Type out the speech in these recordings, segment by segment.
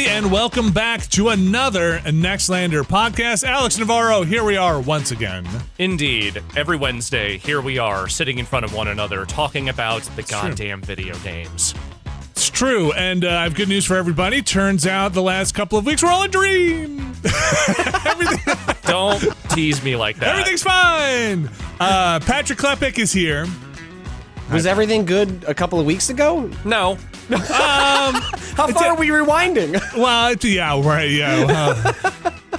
everybody, and welcome back to another Nextlander podcast. Alex Navarro, here we are once again. Indeed. Every Wednesday, here we are, sitting in front of one another, talking about the goddamn video games. It's true, and I have good news for everybody. Turns out the last couple of weeks were all a dream. Don't tease me like that. Everything's fine. Patrick Klepek is here. Was everything good a couple of weeks ago? No. How far are we rewinding? Well, yeah, right, yeah.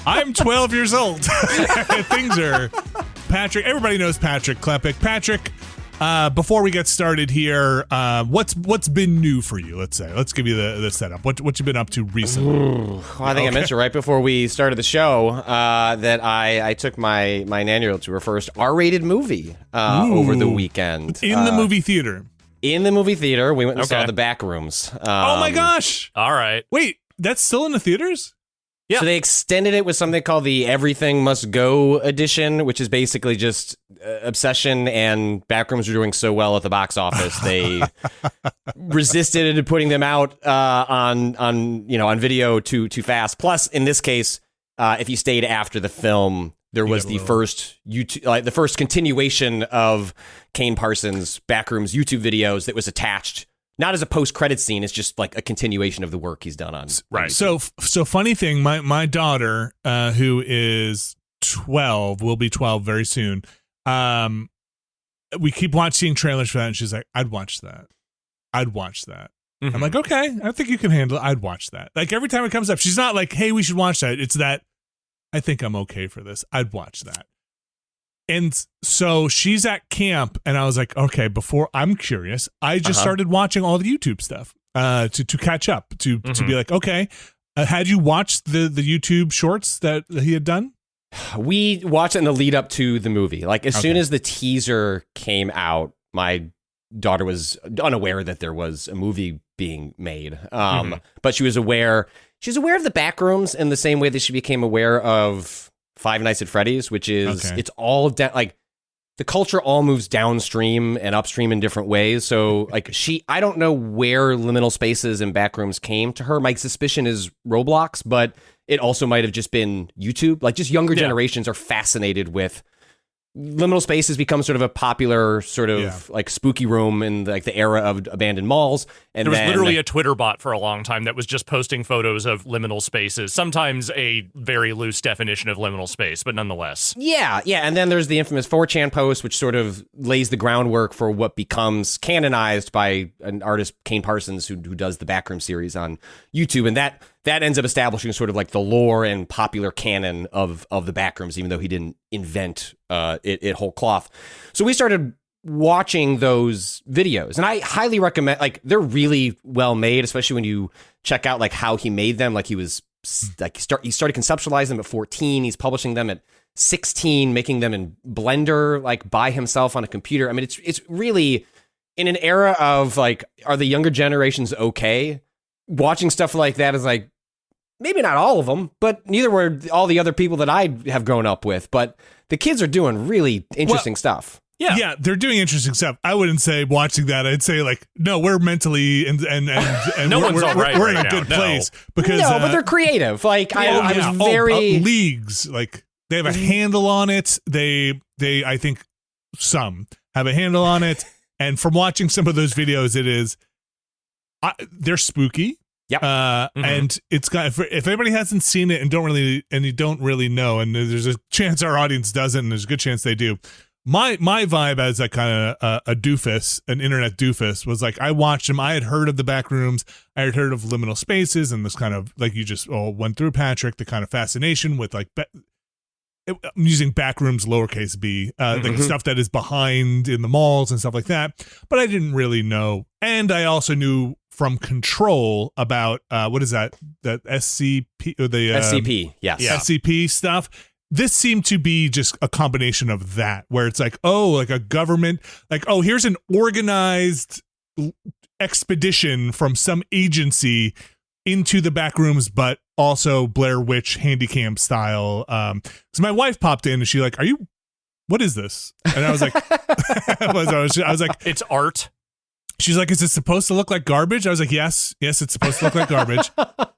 I'm 12 years old. Things are... Patrick, everybody knows Patrick Klepek. Patrick, before we get started here, what's been new for you, let's say? Let's give you the setup. What you been up to recently? Well, I think I mentioned right before we started the show that I took my 9-year-old to her first R-rated movie over the weekend. In the movie theater? In the movie theater. We went and saw the Backrooms. Oh my gosh! All right. Wait, that's still in the theaters? Yeah. So they extended it with something called the Everything Must Go edition, which is basically just Obsession and Backrooms are doing so well at the box office. They resisted putting them out on video too fast. Plus, in this case, if you stayed after the film, there was the first YouTube, the first continuation of Kane Parsons' Backrooms YouTube videos that was attached. Not as a post-credit scene, it's just like a continuation of the work he's done on. Right. So funny thing, my daughter, who is 12, will be 12 very soon. We keep watching trailers for that, and she's like, "I'd watch that. I'd watch that." Mm-hmm. I'm like, "Okay, I think you can handle it. I'd watch that." Like every time it comes up, she's not like, "Hey, we should watch that." It's that I think I'm okay for this. I'd watch that. And so she's at camp, and I was like, okay, I'm curious. I just started watching all the YouTube stuff to catch up, to be like, okay, had you watched the YouTube shorts that he had done? We watched it in the lead up to the movie. Like as soon as the teaser came out, my daughter was unaware that there was a movie being made. But she was aware. She's aware of the Backrooms in the same way that she became aware of Five Nights at Freddy's, which is it's all like the culture all moves downstream and upstream in different ways. So like I don't know where liminal spaces and Backrooms came to her. My suspicion is Roblox, but it also might have just been YouTube. Like just younger generations are fascinated with liminal spaces. Become sort of a popular sort of like spooky room in like the era of abandoned malls. And there was literally a Twitter bot for a long time that was just posting photos of liminal spaces, sometimes a very loose definition of liminal space, but nonetheless. Yeah. And then there's the infamous 4chan post, which sort of lays the groundwork for what becomes canonized by an artist, Kane Parsons, who does the Backroom series on YouTube. And that ends up establishing sort of like the lore and popular canon of the Backrooms, even though he didn't invent it whole cloth. So we started watching those videos, and I highly recommend. Like they're really well made, especially when you check out like how he made them. Like he was like he started conceptualizing them at 14. He's publishing them at 16, making them in Blender like by himself on a computer. I mean, it's really in an era of like, are the younger generations okay? Watching stuff like that is like, maybe not all of them, but neither were all the other people that I have grown up with. But the kids are doing really interesting stuff. Yeah, they're doing interesting stuff. I wouldn't say watching that. I'd say like, no, we're mentally and no one's all right. We're in right a good now. place because but they're creative. Like I was very leagues. Like they have a handle on it. They I think some have a handle on it. And from watching some of those videos, they're spooky. Yep. And it's got, if anybody hasn't seen it and you don't really know, and there's a chance our audience doesn't, and there's a good chance they do. My vibe as a kind of a doofus, an internet doofus, was like I watched them. I had heard of the Backrooms. I had heard of liminal spaces and this kind of like you just went through, Patrick, the kind of fascination with like I'm using Backrooms lowercase b, the stuff that is behind in the malls and stuff like that. But I didn't really know, and I also knew from Control about what is that SCP or the SCP, yes, SCP stuff. This seemed to be just a combination of that, where it's like, like a government, like, here's an organized expedition from some agency into the Backrooms, but also Blair Witch Handycam style. So my wife popped in and she like, what is this? And I was like, I was like, it's art. She's like, is it supposed to look like garbage? I was like, yes, it's supposed to look like garbage.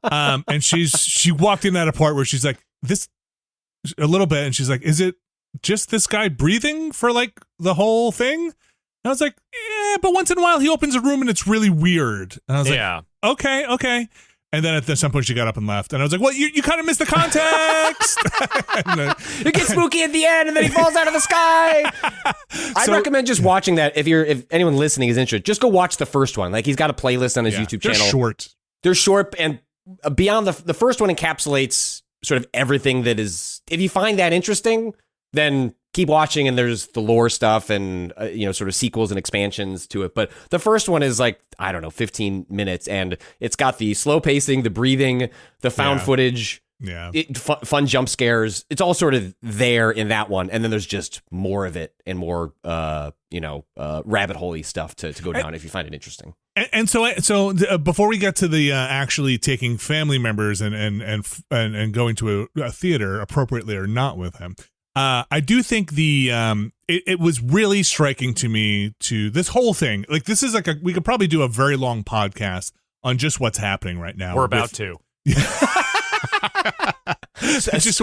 And she walked in at a part where she's like, this a little bit, and she's like, is it just this guy breathing for like the whole thing? And I was like, yeah, but once in a while he opens a room and it's really weird. And I was like, okay. And then at some point she got up and left. And I was like, well, you kind of missed the context. It gets spooky at the end and then he falls out of the sky. I'd recommend just watching that if anyone listening is interested. Just go watch the first one. Like, he's got a playlist on his YouTube channel. They're short, and beyond the first one encapsulates sort of everything that is. If you find that interesting, then keep watching, and there's the lore stuff and sort of sequels and expansions to it. But the first one is like, I don't know, 15 minutes, and it's got the slow pacing, the breathing, the found footage, fun jump scares. It's all sort of there in that one, and then there's just more of it and more rabbit hole-y stuff to go down if you find it interesting. And so before we get to the actually taking family members and going to a theater appropriately or not with him. I do think it was really striking to me to this whole thing. Like, this is like we could probably do a very long podcast on just what's happening right now. We're about to.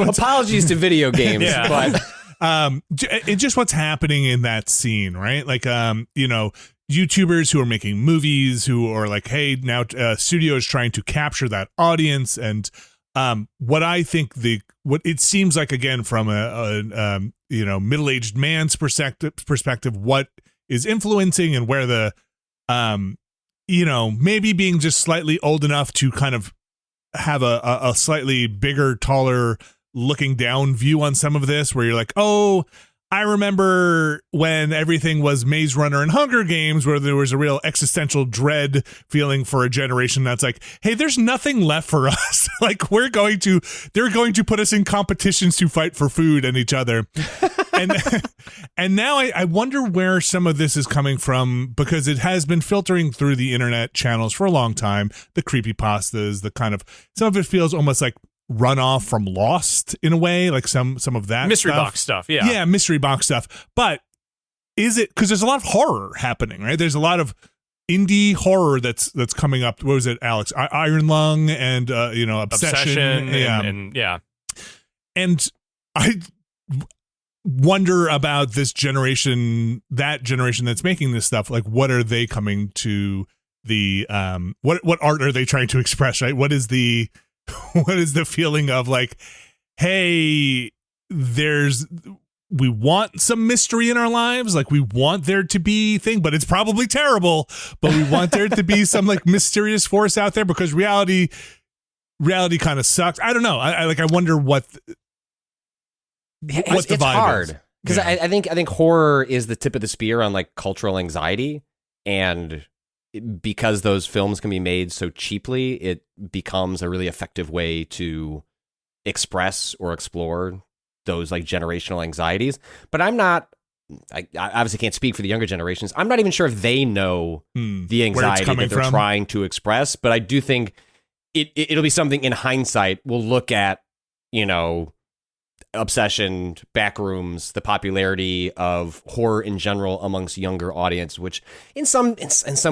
Apologies to video games, but it's just what's happening in that scene, right? Like, YouTubers who are making movies who are like, hey, now studio is trying to capture that audience, and what I think what it seems like, again, from a middle-aged man's perspective, what is influencing and where the maybe being just slightly old enough to kind of have a slightly bigger, taller looking down view on some of this, where you're like, oh, I remember when everything was Maze Runner and Hunger Games, where there was a real existential dread feeling for a generation that's like, hey, there's nothing left for us. Like, they're going to put us in competitions to fight for food and each other. And now I wonder where some of this is coming from, because it has been filtering through the internet channels for a long time. The creepypastas, some of it feels almost like runoff from Lost in a way, like some of that mystery box stuff. Yeah, mystery box stuff. But is it, because there's a lot of horror happening, right? There's a lot of indie horror that's coming up. What was it, Alex? Iron Lung and Obsession. And I wonder about this generation, that generation that's making this stuff. Like, what are they coming to the what art are they trying to express, right? What is the feeling of like, hey, we want some mystery in our lives, like we want there to be but it's probably terrible, but we want there to be some like mysterious force out there, because reality kind of sucks. I don't know. I wonder what the vibe hard, because I think horror is the tip of the spear on like cultural anxiety, and because those films can be made so cheaply, it becomes a really effective way to express or explore those like generational anxieties. But I obviously can't speak for the younger generations. I'm not even sure if they know the anxiety that they're trying to express, but I do think it'll be something in hindsight we'll look at, Obsession, Backrooms, the popularity of horror in general amongst younger audience, which in some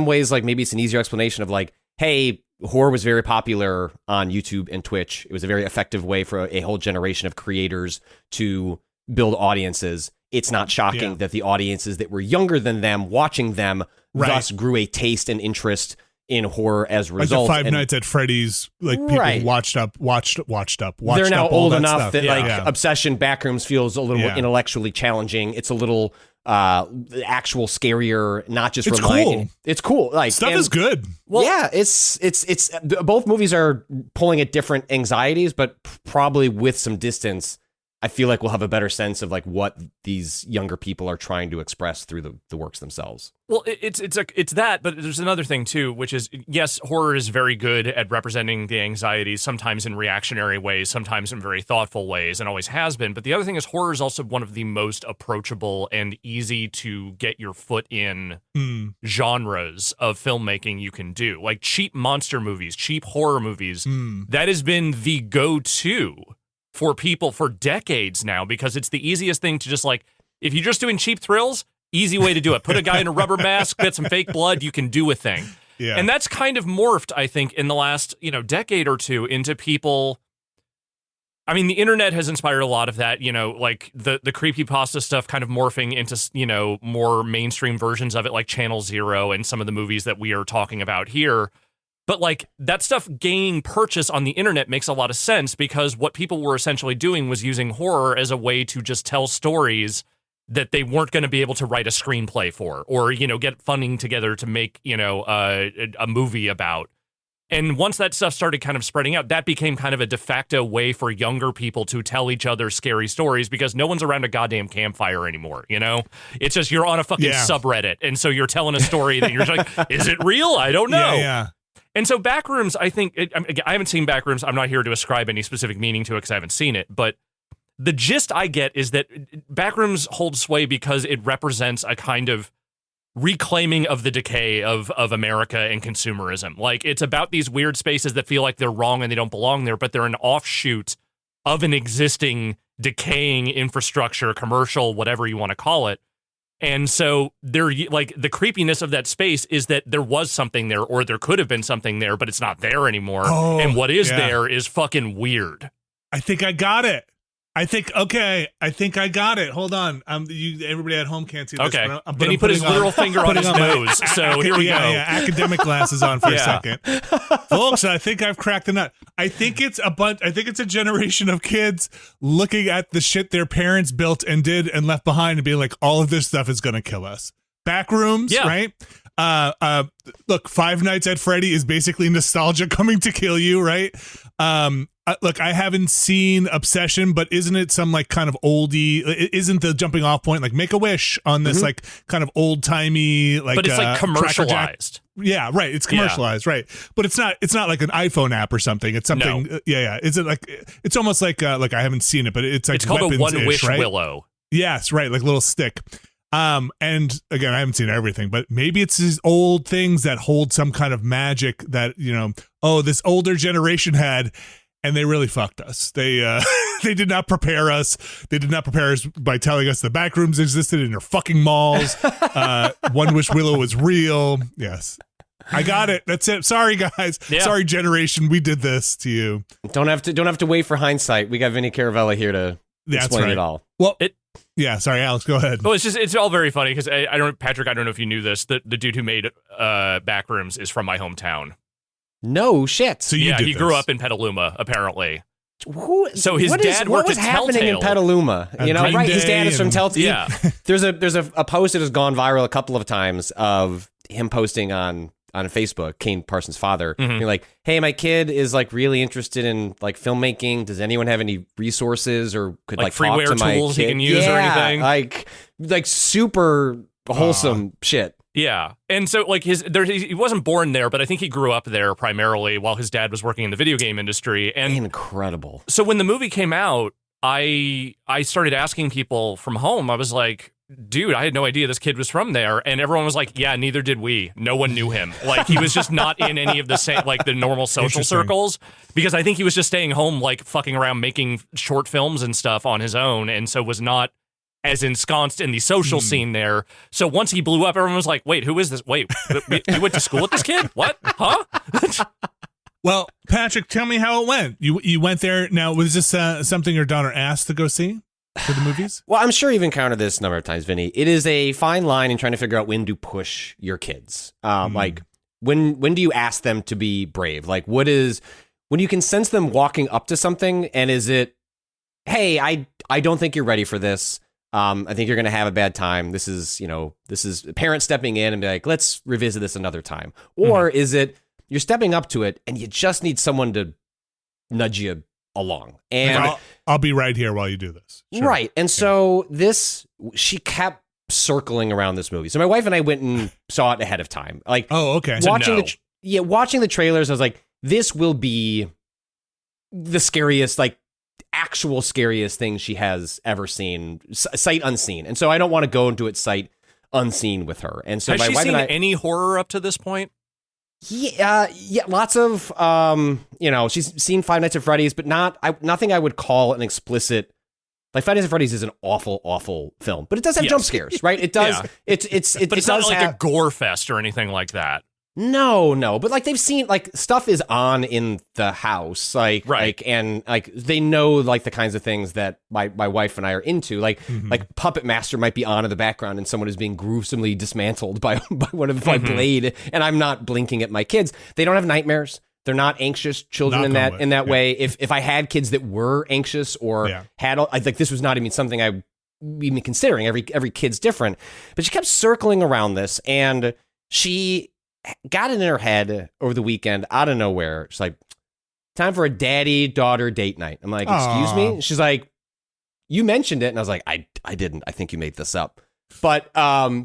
ways, like, maybe it's an easier explanation of like, hey, horror was very popular on YouTube and Twitch. It was a very effective way for a whole generation of creators to build audiences. It's not shocking that the audiences that were younger than them watching them thus grew a taste and interest in horror as a result. Like the Five Nights at Freddy's, like, people watched up. They're now up old that enough stuff. that Obsession, Backrooms feels a little more intellectually challenging. It's a little actual scarier, not just it's relying. Cool. It's cool. Like, stuff is good. Well, yeah, it's both movies are pulling at different anxieties, but probably with some distance. I feel like we'll have a better sense of like what these younger people are trying to express through the works themselves. Well, it's that, but there's another thing too, which is, yes, horror is very good at representing the anxieties, sometimes in reactionary ways, sometimes in very thoughtful ways, and always has been. But the other thing is, horror is also one of the most approachable and easy to get your foot in genres of filmmaking you can do. Like cheap monster movies, cheap horror movies, that has been the go-to for people for decades now, because it's the easiest thing to just like, if you're just doing cheap thrills, Easy way to do it. Put a guy in a rubber mask, get some fake blood, you can do a thing. Yeah. And that's kind of morphed, I think, in the last, decade or two into people. I mean, the internet has inspired a lot of that, like the creepypasta stuff kind of morphing into, more mainstream versions of it, like Channel Zero and some of the movies that we are talking about here. But like that stuff gaining purchase on the internet makes a lot of sense because what people were essentially doing was using horror as a way to just tell stories that they weren't going to be able to write a screenplay for or, get funding together to make, a movie about. And once that stuff started kind of spreading out, that became kind of a de facto way for younger people to tell each other scary stories because no one's around a goddamn campfire anymore, It's just you're on a fucking subreddit. And so you're telling a story that you're just like, is it real? I don't know. Yeah. And so Backrooms, I think, I haven't seen Backrooms. I'm not here to ascribe any specific meaning to it because I haven't seen it. But the gist I get is that Backrooms holds sway because it represents a kind of reclaiming of the decay of America and consumerism. Like, it's about these weird spaces that feel like they're wrong and they don't belong there, but they're an offshoot of an existing decaying infrastructure, commercial, whatever you want to call it. And so they're like the creepiness of that space is that there was something there or there could have been something there, but it's not there anymore. Oh, and what is there is fucking weird. I think I got it. I think I got it. Hold on. Everybody at home can't see this. Okay. Then he put his literal finger on his nose. So here we go. Yeah, academic glasses on for a second. Folks, I think I've cracked the nut. I think it's a generation of kids looking at the shit their parents built and did and left behind and being like, all of this stuff is going to kill us. Backrooms, right? Look, Five Nights at Freddy is basically nostalgia coming to kill you, right? Look, I haven't seen Obsession, but isn't it some like kind of oldie? Isn't the jumping off point like Make a Wish on this like kind of old timey like? But it's like commercialized. Yeah, right. It's commercialized, right? But it's not like an iPhone app or something. It's something. No. Yeah. Is it like? It's almost like I haven't seen it, but it's like it's called a One Wish right? Willow. Yes, right, like a little stick. And again, I haven't seen everything, but maybe it's these old things that hold some kind of magic that this older generation had. And they really fucked us. They they did not prepare us. They did not prepare us by telling us the Backrooms existed in their fucking malls. One Wish Willow was real. Yes. I got it. That's it. Sorry, guys. Yeah. Sorry, generation. We did this to you. Don't have to wait for hindsight. We got Vinny Caravella here to explain it all. Well, sorry, Alex, go ahead. Well, it's all very funny because Patrick, I don't know if you knew this. The dude who made Backrooms is from my hometown. No shit. So he grew up in Petaluma, apparently. So his dad worked at Telltale. What was happening in Petaluma? Right? His dad is from Telltale. Yeah. There's a post that has gone viral a couple of times of him posting on Facebook, Kane Parsons' father, being like, "Hey, my kid is like really interested in like filmmaking. Does anyone have any resources or could like freeware talk to my tools kid? he can use or anything?" Like super wholesome shit. Yeah. And so like he wasn't born there, but I think he grew up there primarily while his dad was working in the video game industry. And incredible. So when the movie came out, I started asking people from home. I was like, dude, I had no idea this kid was from there. And everyone was like, yeah, neither did we. No one knew him. Like he was just not in any of the same, like the normal social circles because I think he was just staying home, like fucking around making short films and stuff on his own. And so was not as ensconced in the social scene there. So once he blew up, everyone was like, wait, who is this? Wait, you went to school with this kid? What? Huh? Well, Patrick, tell me how it went. You went there. Now, was this something your daughter asked to go see for the movies? Well, I'm sure you've encountered this a number of times, Vinny. It is a fine line in trying to figure out when to push your kids. Like, when do you ask them to be brave? Like, when you can sense them walking up to something, and is it, hey, I don't think you're ready for this. I think you're going to have a bad time. This is a parent stepping in and be like, let's revisit this another time. Or is it you're stepping up to it and you just need someone to nudge you along? And I'll be right here while you do this. Sure. Right. And so she kept circling around this movie. So my wife and I went and saw it ahead of time. Like, oh, okay. Watching the trailers, I was like, this will be the scariest, like, actual scariest thing she has ever seen, sight unseen. And so I don't want to go into it sight unseen with her. And so has she seen any horror up to this point? Yeah, lots of she's seen Five Nights at Freddy's, but nothing I would call an explicit Like Five Nights at Freddy's is an awful, awful film, but it does have jump scares, right? It does. Yeah. But it's not like a gore fest or anything like that. No, but like they've seen like stuff is on in the house, like and they know like the kinds of things that my wife and I are into, like Puppet Master might be on in the background and someone is being gruesomely dismantled by one of my blade, and I'm not blinking at my kids. They don't have nightmares. They're not anxious children in that way. If I had kids that were anxious or had like this was not even something I even considering. Every kid's different, but she kept circling around this, and she got it in her head over the weekend out of nowhere. She's like, time for a daddy-daughter date night. I'm like, excuse me? She's like, you mentioned it. And I was like, I didn't. I think you made this up. But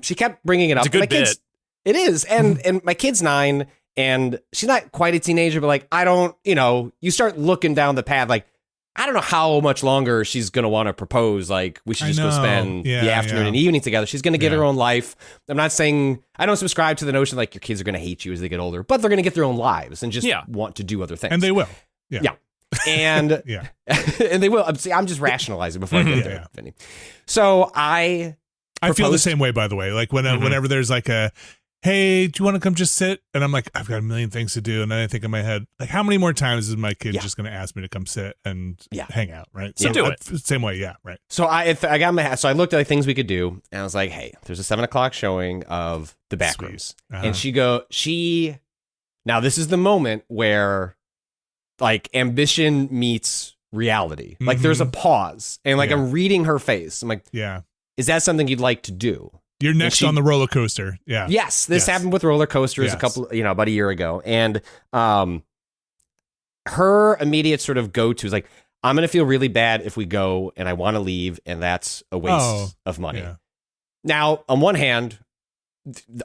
she kept bringing it up. It's a good bit. It is. And my kid's 9, and she's not quite a teenager, but like, I don't, you start looking down the path, like, I don't know how much longer she's going to want to propose. Like, we should just go spend the afternoon and evening together. She's going to get her own life. I'm not saying, I don't subscribe to the notion like your kids are going to hate you as they get older, but they're going to get their own lives and just want to do other things. And they will. Yeah. And, and they will. I'm just rationalizing before I get there, Vinny. So I feel the same way, by the way. Like whenever there's like a, hey, do you want to come just sit? And I'm like, I've got a million things to do. And then I think in my head, like, how many more times is my kid just going to ask me to come sit and hang out, right? So do it. Same way, right. So I looked at like, things we could do, and I was like, hey, there's a 7:00 showing of the Backrooms. And now this is the moment where like ambition meets reality. Like there's a pause, and like I'm reading her face. I'm like, is that something you'd like to do? You're next on the roller coaster. Yeah. Yes. This happened with roller coasters about a year ago. And her immediate sort of go-to is like, I'm going to feel really bad if we go and I want to leave, and that's a waste of money. Yeah. Now, on one hand,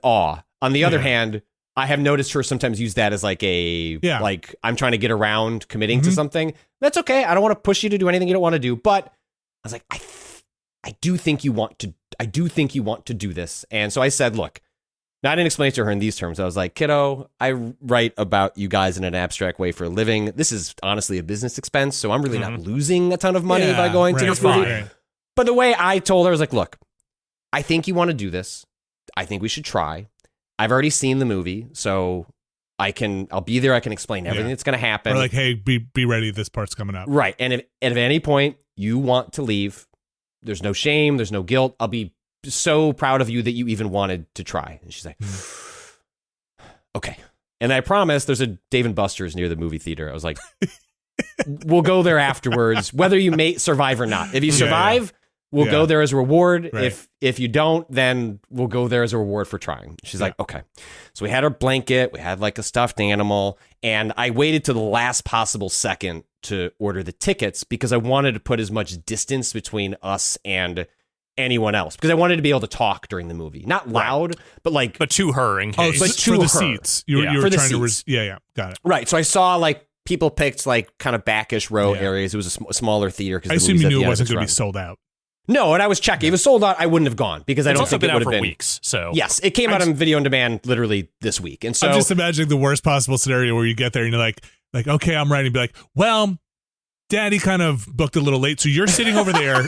awe. On the other hand, I have noticed her sometimes use that as like like I'm trying to get around committing to something. That's okay. I don't want to push you to do anything you don't want to do. But I was like, I do think you want to do this. And so I said, look, now I didn't explain it to her in these terms. I was like, kiddo, I write about you guys in an abstract way for a living. This is honestly a business expense, so I'm really not losing a ton of money by going to this movie. Right. But the way I told her, I was like, look, I think you want to do this. I think we should try. I've already seen the movie, so I'll be there. I can explain everything that's going to happen. Or like, hey, be ready. This part's coming up. Right. And if at any point you want to leave, there's no shame. There's no guilt. I'll be so proud of you that you even wanted to try. And she's like, okay. And I promise there's a Dave & Buster's near the movie theater. I was like, we'll go there afterwards, whether you may survive or not. If you survive, we'll go there as a reward. Right. If you don't, then we'll go there as a reward for trying. She's like, okay. So we had our blanket. We had like a stuffed animal. And I waited to the last possible second to order the tickets because I wanted to put as much distance between us and anyone else, because I wanted to be able to talk during the movie, not loud, but to her in case. But to the seats. You were trying to got it. Right. So I saw like people picked like kind of backish row areas. It was a smaller theater. I assume you knew it wasn't going to be sold out. No, and I was checking. If it was sold out, I wouldn't have gone because I don't think it would have been weeks. So yes, it came out on video on demand literally this week, and so I'm just imagining the worst possible scenario where you get there and you're like okay, I'm ready. And be like, well, Daddy kind of booked a little late, so you're sitting over there.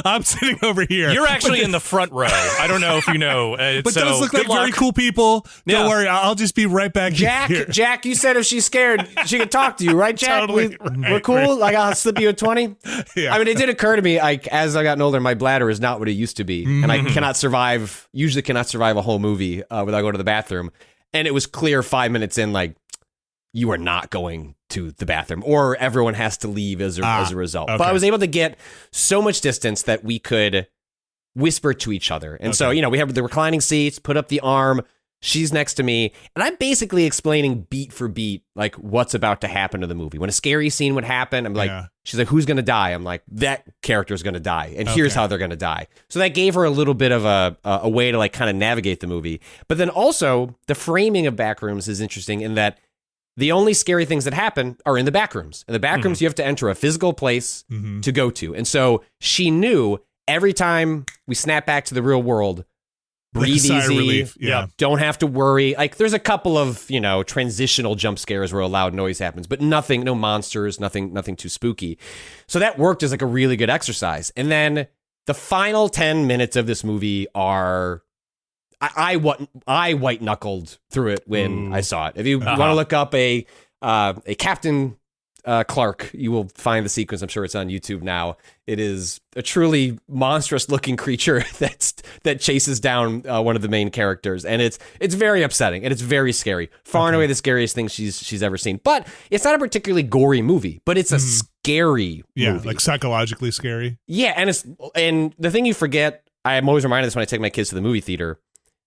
I'm sitting over here. You're actually in the front row. I don't know if you know. But those look like very cool people. Don't worry, I'll just be right back here. Jack, you said if she's scared, she could talk to you, right, Jack? Totally. We're cool? Right. Like, I'll slip you a 20? Yeah. I mean, it did occur to me, like, as I gotten older, my bladder is not what it used to be. And I usually cannot survive a whole movie without going to the bathroom. And it was clear 5 minutes in, like, you are not going to the bathroom, or everyone has to leave as a result. Okay. But I was able to get so much distance that we could whisper to each other. And so, we have the reclining seats, put up the arm, she's next to me, and I'm basically explaining beat for beat, like what's about to happen to the movie. When a scary scene would happen, I'm like, she's like, who's going to die? I'm like, that character's going to die. And here's how they're going to die. So that gave her a little bit of a way to like kind of navigate the movie. But then also the framing of Backrooms is interesting in that the only scary things that happen are in the backrooms. In the backrooms, you have to enter a physical place to go to. And so she knew every time we snap back to the real world, breathe sigh of easy. relief. Yeah. Don't have to worry. Like there's a couple of, transitional jump scares where a loud noise happens, but nothing, no monsters, nothing too spooky. So that worked as like a really good exercise. And then the final 10 minutes of this movie are I white knuckled through it when I saw it. If you want to look up a Captain Clark, you will find the sequence. I'm sure it's on YouTube now. It is a truly monstrous looking creature that chases down one of the main characters, and it's very upsetting and it's very scary. Far and away the scariest thing she's ever seen. But it's not a particularly gory movie, but it's a scary movie. Like psychologically scary. Yeah, and the thing you forget, I'm always reminded of this when I take my kids to the movie theater.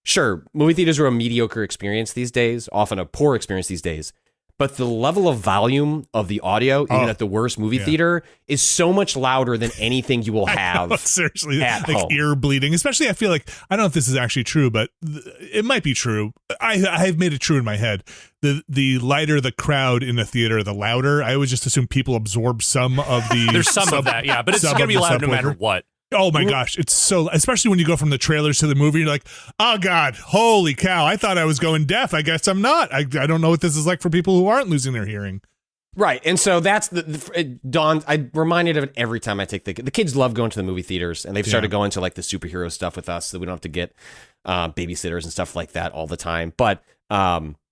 Sure, movie theaters are a mediocre experience these days, often a poor experience these days. But the level of volume of the audio, even at the worst movie theater, is so much louder than anything you will have. Seriously, at like home. ear bleeding. Especially, I feel like, I don't know if this is actually true, but it might be true. I've made it true in my head. The lighter the crowd in a theater, the louder. I always just assume people absorb some of the. There's some of that, yeah, but it's going to be loud no matter what. Oh my gosh, it's so, especially when you go from the trailers to the movie, you're like, oh God, holy cow, I thought I was going deaf. I guess I'm not. I don't know what this is like for people who aren't losing their hearing. Right, and so that's Dawn. I reminded of it every time I take the kids love going to the movie theaters, and they've started going to like the superhero stuff with us, so we don't have to get babysitters and stuff like that all the time. But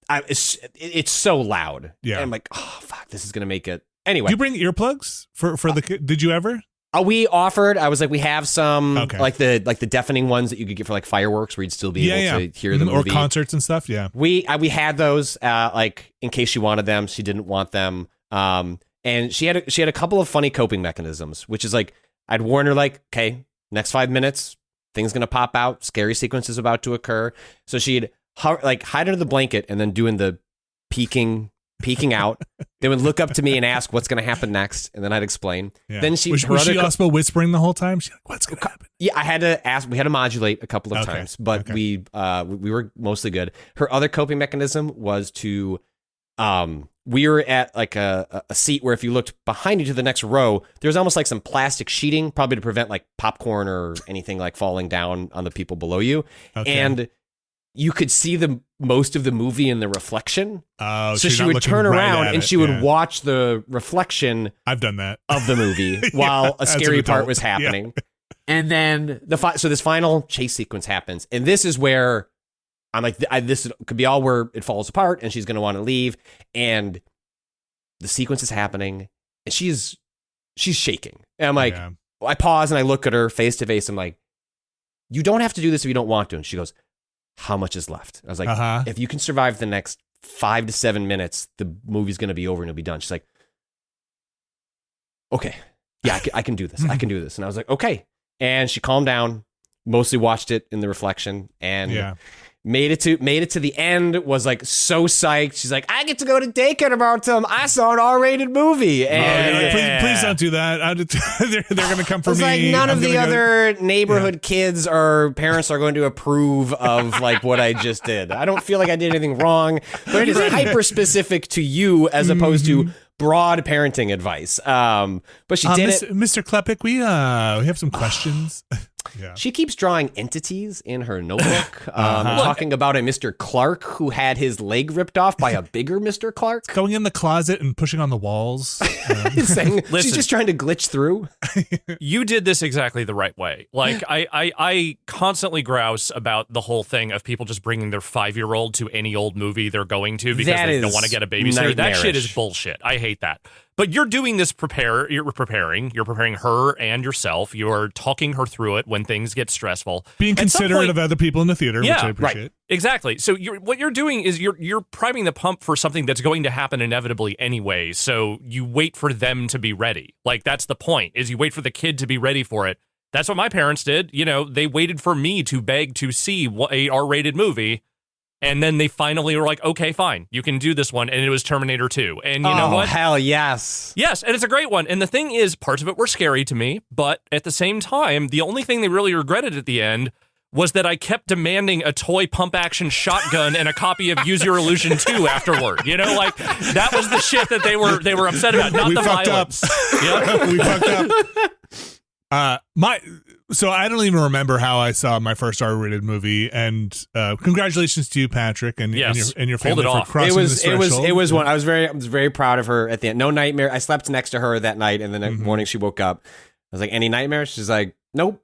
it's so loud. Yeah, and I'm like, oh fuck, this is gonna make it anyway. Do you bring earplugs for the kid? Did you ever? We offered. I was like, we have some like the deafening ones that you could get for like fireworks, where you'd still be able to hear the movie, or concerts and stuff. Yeah, we had those like in case she wanted them. She didn't want them, and she had a couple of funny coping mechanisms, which is like I'd warn her like, okay, next 5 minutes, thing's gonna pop out, scary sequence is about to occur. So she'd like hide under the blanket and then doing the peeking out. They would look up to me and ask what's going to happen next, and then I'd explain. Yeah. Then was she also whispering the whole time? She's like, what's going to happen? Yeah, I had to ask. We had to modulate a couple of times, but we were mostly good. Her other coping mechanism was to we were at like a seat where if you looked behind you to the next row, there's almost like some plastic sheeting, probably to prevent like popcorn or anything like falling down on the people below you. And you could see the most of the movie in the reflection. Oh, so she would turn around and she would watch the reflection. I've done that of the movie while a scary part was happening. And then so this final chase sequence happens, and this is where I'm like, this could be all where it falls apart, and she's going to want to leave, and the sequence is happening, and she's shaking, and I'm like, I pause and I look at her face to face. I'm like, you don't have to do this if you don't want to, and she goes, how much is left? I was like, if you can survive the next 5 to 7 minutes, the movie's going to be over and it'll be done. She's like, okay, yeah, I can do this. I can do this. And I was like, okay. And she calmed down, mostly watched it in the reflection, and made it to the end, was like so psyched. She's like, I get to go to daycare tomorrow. I saw an R-rated movie. And please don't do that. They're going to come for me. It's like none of the other neighborhood kids or parents are going to approve of like what I just did. I don't feel like I did anything wrong, but it is hyper specific to you as opposed to broad parenting advice. But she did it. Mr. Klepek, we have some questions. Yeah. She keeps drawing entities in her notebook, talking about a Mr. Clark who had his leg ripped off by a bigger Mr. Clark. Going in the closet and pushing on the walls. Saying, she's just trying to glitch through. You did this exactly the right way. Like, I constantly grouse about the whole thing of people just bringing their 5-year-old to any old movie they're going to because they don't want to get a babysitter. That shit is bullshit. I hate that. But you're doing this you're preparing her and yourself. You're talking her through it when things get stressful. Being considerate of other people in the theater, which I appreciate. Right. Exactly. So what you're doing is you're priming the pump for something that's going to happen inevitably anyway. So you wait for them to be ready. Like, that's the point, is you wait for the kid to be ready for it. That's what my parents did. You know, they waited for me to beg to see a R-rated movie. And then they finally were like, okay, fine, you can do this one. And it was Terminator 2. And you know what? Hell yes. Yes, and it's a great one. And the thing is, parts of it were scary to me. But at the same time, the only thing they really regretted at the end was that I kept demanding a toy pump-action shotgun and a copy of Use Your Illusion 2 afterward. You know, like, that was the shit that they were upset about, not the violence. We fucked up. So I don't even remember how I saw my first R-rated movie, and congratulations to you, Patrick, and your family for crossing this threshold. It was one. I was very proud of her at the end. No nightmare. I slept next to her that night, and the next morning she woke up. I was like, any nightmares? She's like, nope.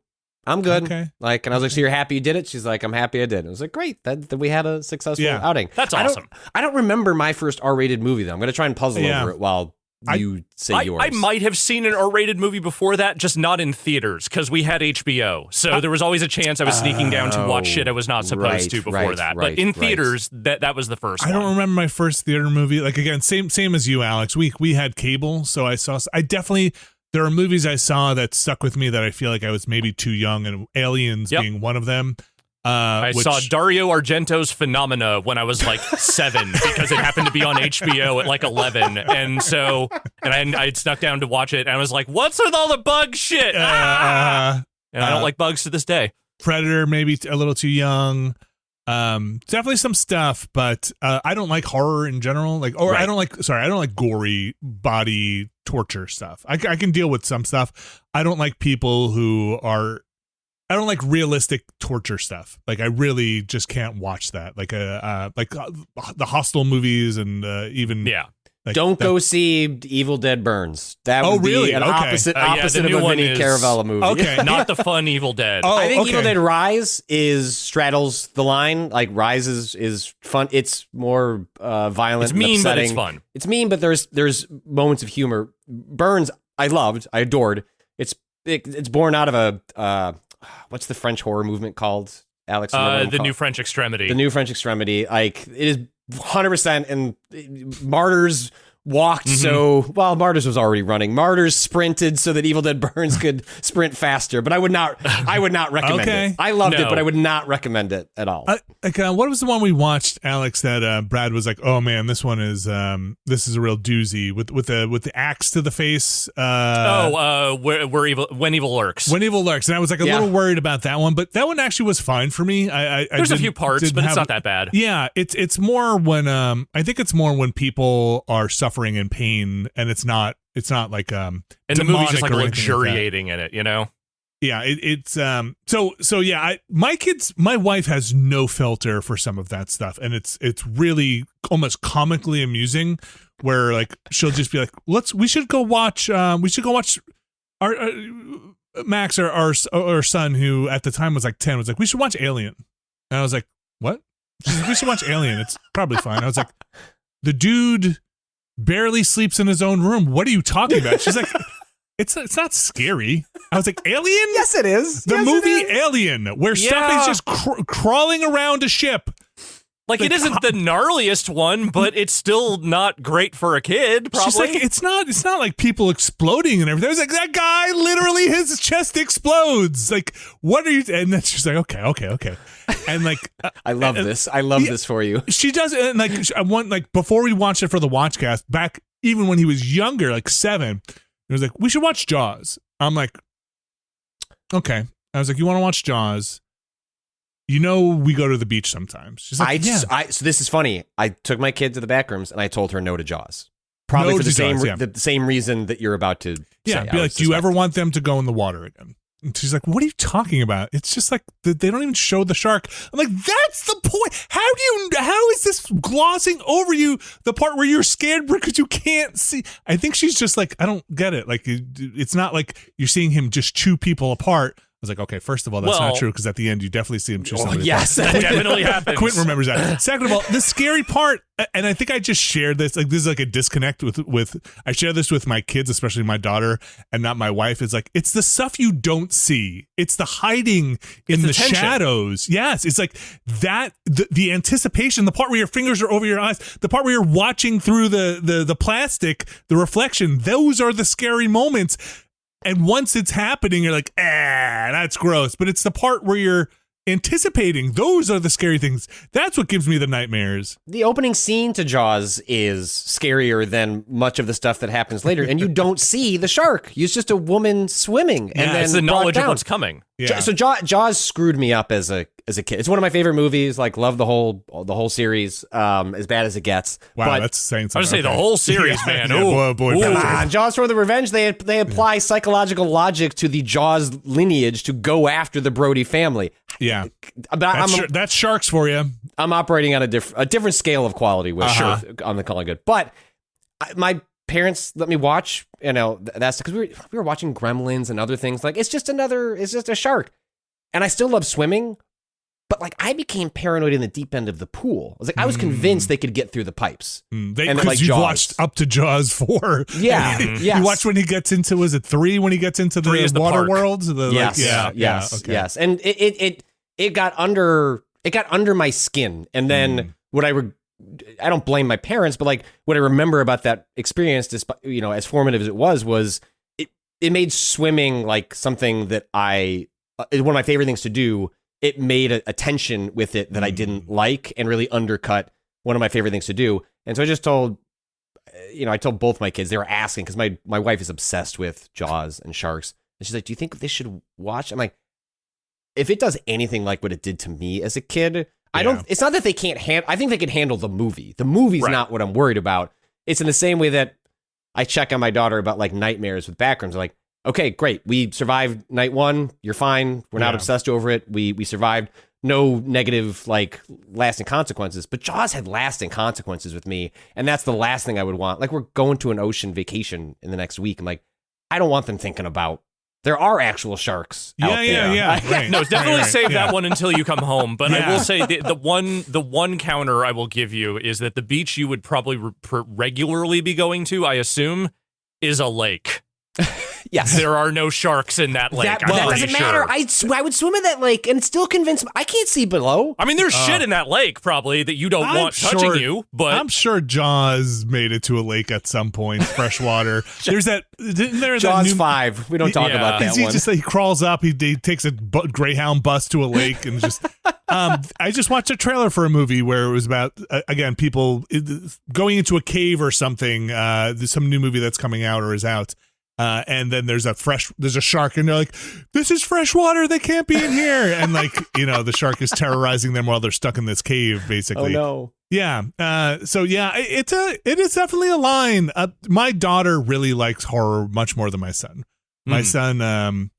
I'm good. Okay. Like, and I was like, so you're happy you did it? She's like, I'm happy I did. I was like, great. That we had a successful outing. That's awesome. I don't remember my first R-rated movie though. I'm gonna try and puzzle over it while you say yours. I might have seen an R-rated movie before that, just not in theaters because we had HBO. So there was always a chance I was sneaking down to watch shit I was not supposed to before that. But in theaters, that was the first one. I don't remember my first theater movie. Like again, same as you, Alex. We had cable, so I definitely. There are movies I saw that stuck with me that I feel like I was maybe too young, and Aliens being one of them. I saw Dario Argento's Phenomena when I was like 7 because it happened to be on HBO at like 11, and I snuck down to watch it, and I was like, "What's with all the bug shit?" And I don't like bugs to this day. Predator, maybe a little too young. Definitely some stuff, but I don't like horror in general. I don't like gory body torture stuff. I can deal with some stuff. I don't like people I don't like realistic torture stuff. Like I really just can't watch that. Like the Hostel movies and even Like, Don't go see Evil Dead Burns. That would be an opposite of a Vinny Caravella movie. Okay, not the fun Evil Dead. I think Evil Dead Rise straddles the line. Like Rise is fun. It's more violent. It's mean, and but it's fun. It's mean, but there's moments of humor. Burns, I adored. It's born out of a what's the French horror movement called, Alex? New French Extremity. The New French Extremity. Like it is 100%, and Martyrs walked Martyrs was already running. Martyrs sprinted so that Evil Dead Burns could sprint faster, but I would not recommend it. I loved it, but I would not recommend it at all. What was the one we watched, Alex, that Brad was like, oh man, this one is this is a real doozy with the axe to the face. When Evil Lurks. When Evil Lurks. And I was like a little worried about that one, but that one actually was fine for me. There's a few parts, but it's not that bad. Yeah, it's more when I think it's more when people are suffering in pain, and it's not like and the movie's just like luxuriating in it, you know. Yeah, my wife has no filter for some of that stuff, and it's really almost comically amusing, where like she'll just be like, we should go watch our Max, our son, who at the time was like 10, was like, we should watch Alien. And I was like, what? She's like, we should watch Alien. It's probably fine. I was like, the dude barely sleeps in his own room. What are you talking about? She's like, it's not scary. I was like, Alien? Yes, it is. The movie Alien, where stuff is just crawling around a ship. Like it isn't the gnarliest one, but it's still not great for a kid, probably. She's like, it's not like people exploding and everything. I was like, that guy literally, his chest explodes. Like, what are you? And then she's like, okay. And like, I love this. I love this for you. She does. And like, before we watched it for the Watchcast, back even when he was younger, like 7, it was like, we should watch Jaws. I'm like, okay. I was like, you want to watch Jaws? You know, we go to the beach sometimes. She's like, so this is funny. I took my kid to the Backrooms and I told her no to Jaws. Probably for the same reason that you're about to say. Yeah, be like, do you ever want them to go in the water again? And she's like, what are you talking about? It's just like, they don't even show the shark. I'm like, that's the point. How is this glossing over you, the part where you're scared because you can't see? I think she's just like, I don't get it. Like, it's not like you're seeing him just chew people apart. I was like, okay, first of all, that's not true, because at the end, you definitely see him choose somebody. Yes, that definitely happens. Quentin remembers that. Second of all, the scary part, and I think I just shared this, like this is like a disconnect with I share this with my kids, especially my daughter, and not my wife, is like, it's the stuff you don't see. It's the hiding in the shadows. Yes, it's like that, the anticipation, the part where your fingers are over your eyes, the part where you're watching through the plastic, the reflection, those are the scary moments. And once it's happening, you're like, that's gross. But it's the part where you're anticipating. Those are the scary things. That's what gives me the nightmares. The opening scene to Jaws is scarier than much of the stuff that happens later. And you don't see the shark. It's just a woman swimming. And then it's the knowledge of what's coming. Yeah. So Jaws screwed me up as a as a kid. It's one of my favorite movies. Like, love the whole series. As bad as it gets. Wow, but that's saying something. I would say the whole series, man. Yeah, boy, come on, Jaws for the Revenge. They apply psychological logic to the Jaws lineage to go after the Brody family. Yeah, but that's sharks for you. I'm operating on a different scale of quality with on the Calling Good. But my parents let me watch. That's because we were watching Gremlins and other things. Like, it's just a shark, and I still love swimming. But like, I became paranoid in the deep end of the pool. I was convinced they could get through the pipes. Because you've watched up to Jaws 4. Yeah, You watched when he gets into, was it 3 when he gets into the water park. worlds? Yes. And it got under my skin. And then I don't blame my parents, but like, what I remember about that experience, despite, as formative as it was it made swimming like something that one of my favorite things to do. It made a tension with it that I didn't like and really undercut one of my favorite things to do. And so I just told both my kids. They were asking because my wife is obsessed with Jaws and sharks. And she's like, do you think they should watch? I'm like, if it does anything like what it did to me as a kid, it's not that they can't I think they can handle the movie. The movie's not what I'm worried about. It's in the same way that I check on my daughter about like nightmares with Backrooms. Like, okay, great. We survived night 1. You're fine. We're not obsessed over it. We survived. No negative, like, lasting consequences. But Jaws had lasting consequences with me, and that's the last thing I would want. Like, we're going to an ocean vacation in the next week. I'm like, I don't want them thinking about there are actual sharks out there. Yeah. Right. No, definitely save that one until you come home. But I will say the one counter I will give you is that the beach you would probably regularly be going to, I assume, is a lake. Yes. There are no sharks in that lake. That doesn't matter. I would swim in that lake and still convince me. I can't see below. I mean, there's shit in that lake probably that you don't want touching you, but I'm sure Jaws made it to a lake at some point, freshwater. There's Jaws 5. We don't talk about that one. He crawls up, he takes a Greyhound bus to a lake and just I just watched a trailer for a movie where it was about again, people going into a cave or something. There's some new movie that's coming out or is out. And then there's a shark, and they're like, "This is fresh water. They can't be in here." And like, the shark is terrorizing them while they're stuck in this cave, basically. Oh no. Yeah. So yeah, it is definitely a line. My daughter really likes horror much more than my son. My son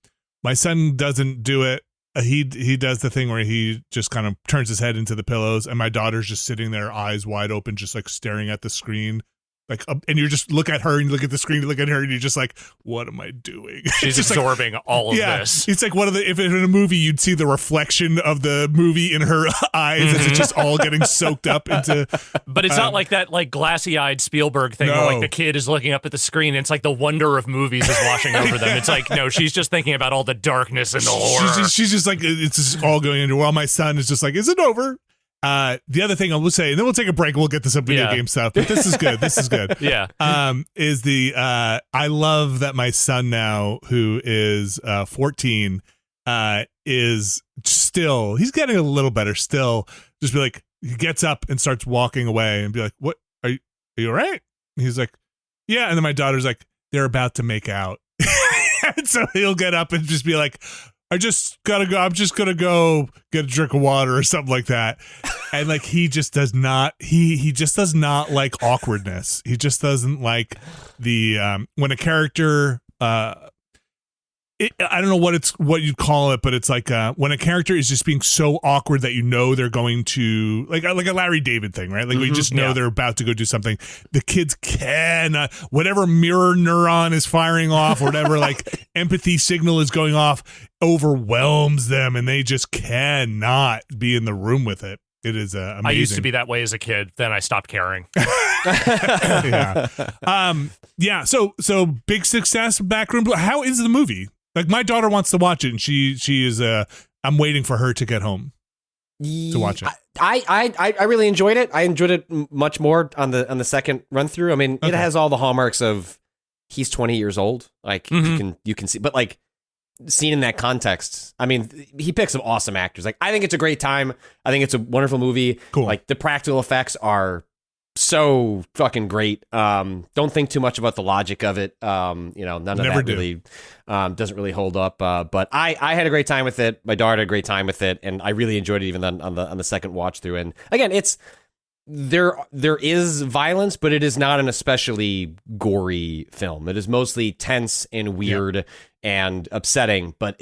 doesn't do it. He does the thing where he just kind of turns his head into the pillows, and my daughter's just sitting there, eyes wide open, just like staring at the screen. Like, and you just look at her and you look at the screen, you look at her and you're just like, what am I doing? She's absorbing all of this. It's like if in a movie you'd see the reflection of the movie in her eyes as it's just all getting soaked up into. But it's not like that like glassy-eyed Spielberg thing where like the kid is looking up at the screen and it's like the wonder of movies is washing over them. It's like, no, she's just thinking about all the darkness and the horror. She's just like, it's just all going into, while my son is just like, is it over? The other thing I will say, and then we'll take a break. We'll get to some video game stuff, but this is good. This is good. Yeah. Is I love that my son now, who is 14, is still, he's getting a little better still. Just be like, he gets up and starts walking away and be like, "What? Are you all right?" And he's like, "Yeah." And then my daughter's like, "They're about to make out." And so he'll get up and just be like, I'm just gonna go get a drink of water or something like that. And like, he just does not, he just does not like awkwardness. He just doesn't like the, when a character, I don't know what you'd call it, but it's like when a character is just being so awkward that they're going to like a Larry David thing, right? Like we just know they're about to go do something. The kids can whatever mirror neuron is firing off or whatever like empathy signal is going off overwhelms them, and they just cannot be in the room with it. It is amazing. I used to be that way as a kid. Then I stopped caring. Yeah. So big success. Backrooms. How is the movie? Like, my daughter wants to watch it, and she is. I'm waiting for her to get home to watch it. I really enjoyed it. I enjoyed it much more on the second run through. I mean, It has all the hallmarks of he's 20 years old. Like you can see, but like seen in that context, I mean, he picks some awesome actors. Like, I think it's a great time. I think it's a wonderful movie. Cool. Like, the practical effects are so fucking great. Don't think too much about the logic of it. None of that really doesn't really hold up. But I had a great time with it. My daughter had a great time with it, and I really enjoyed it even on the second watch through. And again, there is violence, but it is not an especially gory film. It is mostly tense and weird and upsetting, but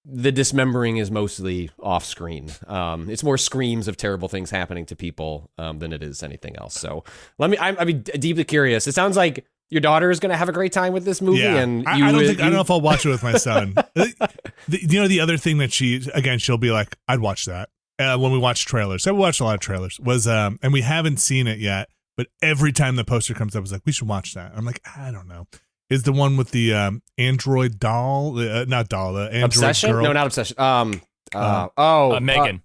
the dismembering is mostly off screen. It's more screams of terrible things happening to people than it is anything else. So I'm deeply curious. It sounds like your daughter is going to have a great time with this movie. Yeah. And I don't know if I'll watch it with my son. The other thing that she'll be like, I'd watch that. When we watch trailers, I watched a lot of trailers, and we haven't seen it yet, but every time the poster comes up, it's like, we should watch that. I'm like, I don't know. Is the one with the android doll, not doll, the android Obsession? girl? No, not Obsession. Megan.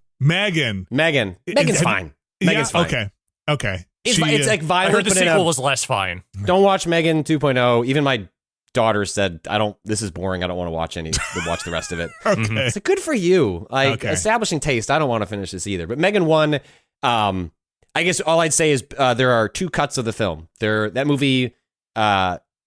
Megan's fine. Megan's fine. Okay. It's like I violent. heard the sequel was less fine. Don't watch Megan 2.0. Even my daughter said, this is boring. I don't want to watch the rest of it. Okay. It's like, good for you. Establishing taste. I don't want to finish this either. But Megan 1, I guess all I'd say is there are two cuts of the film. That movie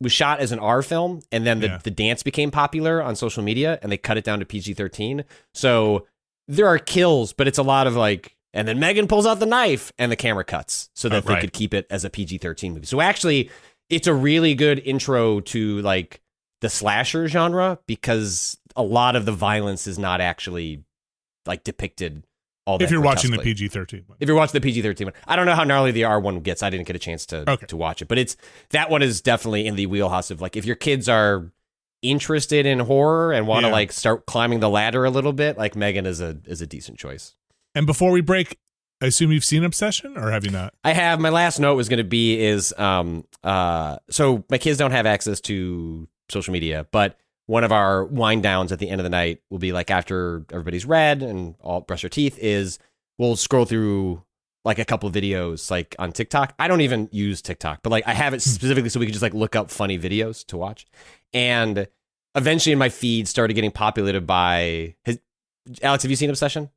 was shot as an R film, and then the dance became popular on social media, and they cut it down to PG-13. So there are kills, but it's a lot of like, and then Megan pulls out the knife, and the camera cuts so that they could keep it as a PG-13 movie. So actually, it's a really good intro to like the slasher genre, because a lot of the violence is not actually like depicted all that. If you're watching the grotesquely. PG-13 one. If you're watching the PG-13 one. I don't know how gnarly the R one gets. I didn't get a chance to watch it, but that one is definitely in the wheelhouse of like, if your kids are interested in horror and want to like start climbing the ladder a little bit, like Megan is a decent choice. And before we break, I assume you've seen Obsession, or have you not? I have. My last note was going to be so my kids don't have access to social media, but one of our wind downs at the end of the night will be like, after everybody's read and all brush their teeth, we'll scroll through like a couple of videos like on TikTok. I don't even use TikTok, but like I have it specifically so we can just like look up funny videos to watch. And eventually in my feed started getting populated by Alex, have you seen Obsession?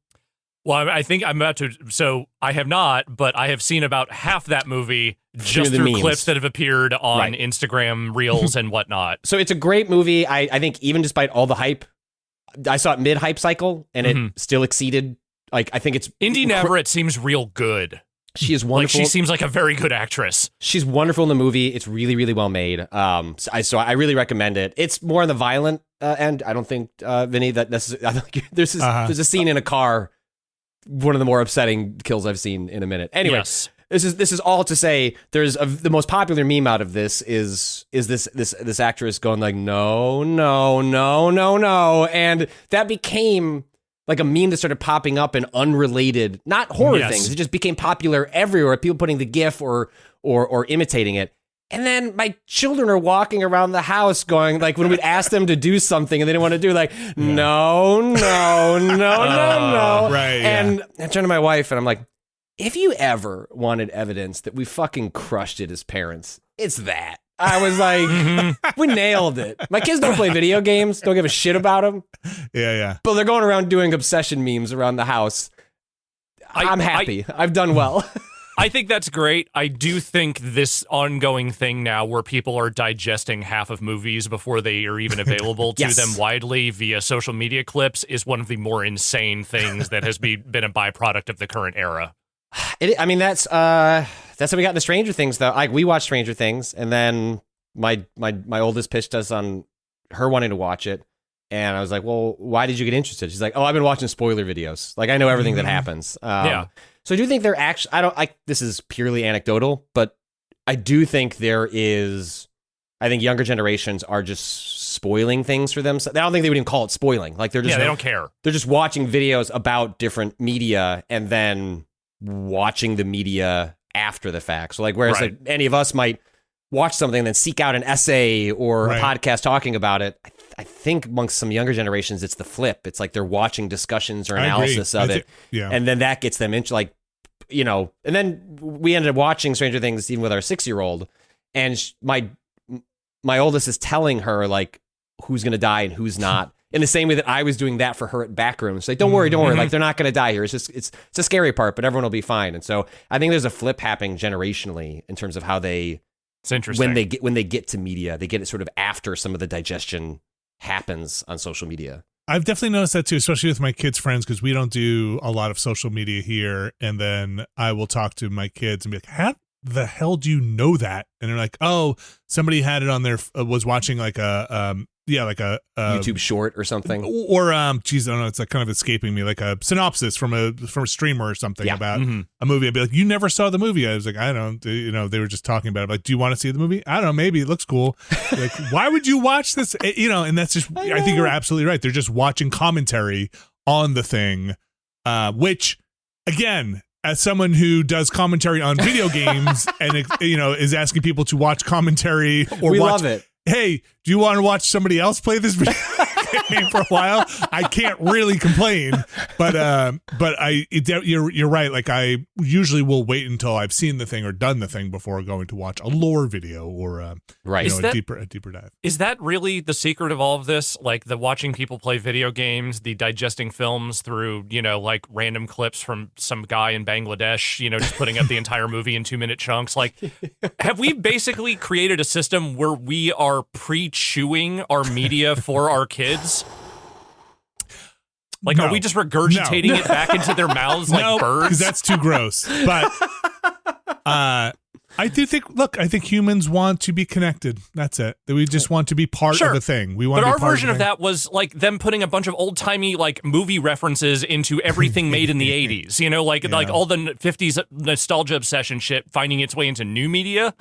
Well, I think I'm about to. So I have not, but I have seen about half that movie just through clips that have appeared on Instagram Reels and whatnot. So it's a great movie. I think even despite all the hype, I saw it mid-hype cycle, and it still exceeded. Like, I think it's Indy Navarrete seems real good. She is wonderful. Like, she seems like a very good actress. She's wonderful in the movie. It's really, really well made. So I really recommend it. It's more on the violent end. I don't think, Vinny, that necessarily. There's a scene in a car. One of the more upsetting kills I've seen in a minute. Anyway, this is all to say. There's the most popular meme out of this is this actress going like, no, and that became like a meme that started popping up in unrelated, not horror things. It just became popular everywhere. People putting the GIF or imitating it. And then my children are walking around the house going, like, when we'd ask them to do something and they didn't want to do, like, no. Right. And I turn to my wife and I'm like, if you ever wanted evidence that we fucking crushed it as parents, it's that. I was like, we nailed it. My kids don't play video games, don't give a shit about them. Yeah. But they're going around doing obsession memes around the house. I'm happy. I've done well. I think that's great. I do think this ongoing thing now where people are digesting half of movies before they are even available to them widely via social media clips is one of the more insane things that has been a byproduct of the current era. That's how we got into Stranger Things, though. Like, we watched Stranger Things, and then my oldest pitched us on her wanting to watch it. And I was like, well, why did you get interested? She's like, oh, I've been watching spoiler videos. Like, I know everything that happens. So I do think this is purely anecdotal, but I do think I think younger generations are just spoiling things for them. So I don't think they would even call it spoiling. Like, they don't care. They're just watching videos about different media and then watching the media after the fact. So like, whereas like any of us might watch something and then seek out an essay or a podcast talking about it, I think amongst some younger generations, it's the flip. It's like they're watching discussions or analysis of it. And then that gets them into like, and then we ended up watching Stranger Things even with our 6-year-old. And my oldest is telling her like, who's going to die and who's not. In the same way that I was doing that for her at Backrooms. Like, don't worry. Like, they're not going to die here. It's a scary part, but everyone will be fine. And so I think there's a flip happening generationally in terms of how it's interesting. when they get to media, they get it sort of after some of the digestion happens on social media. I've definitely noticed that too, especially with my kids' friends, because we don't do a lot of social media here. And then I will talk to my kids and be like, how the hell do you know that? And they're like, oh, somebody had it on their, was watching like a YouTube short or something. Or, geez, I don't know, it's like kind of escaping me, like a synopsis from a streamer or something about a movie. I'd be like, you never saw the movie? I was like, I don't, they were just talking about it. I'm like, do you want to see the movie? I don't know, maybe it looks cool. Like, why would you watch this? And that's just, I think you're absolutely right. They're just watching commentary on the thing, which, again, as someone who does commentary on video games and, is asking people to watch commentary or we watch, love it. Hey, do you want to watch somebody else play this video game for a while? I can't really complain, but you're right. Like, I usually will wait until I've seen the thing or done the thing before going to watch a lore video or a deeper dive. Is that really the secret of all of this? Like the watching people play video games, the digesting films through, like random clips from some guy in Bangladesh, just putting up the entire movie in 2-minute chunks. Like, have we basically created a system where we are pre-chewing our media for our kids? Like, no. Are we just regurgitating it back into their mouths like birds? Because that's too gross. But I think humans want to be connected. That's it. We just want to be part of a thing. We want but to be our part version of that was like them putting a bunch of old-timey like movie references into everything made in the 80s. Like all the 50s nostalgia obsession shit finding its way into new media.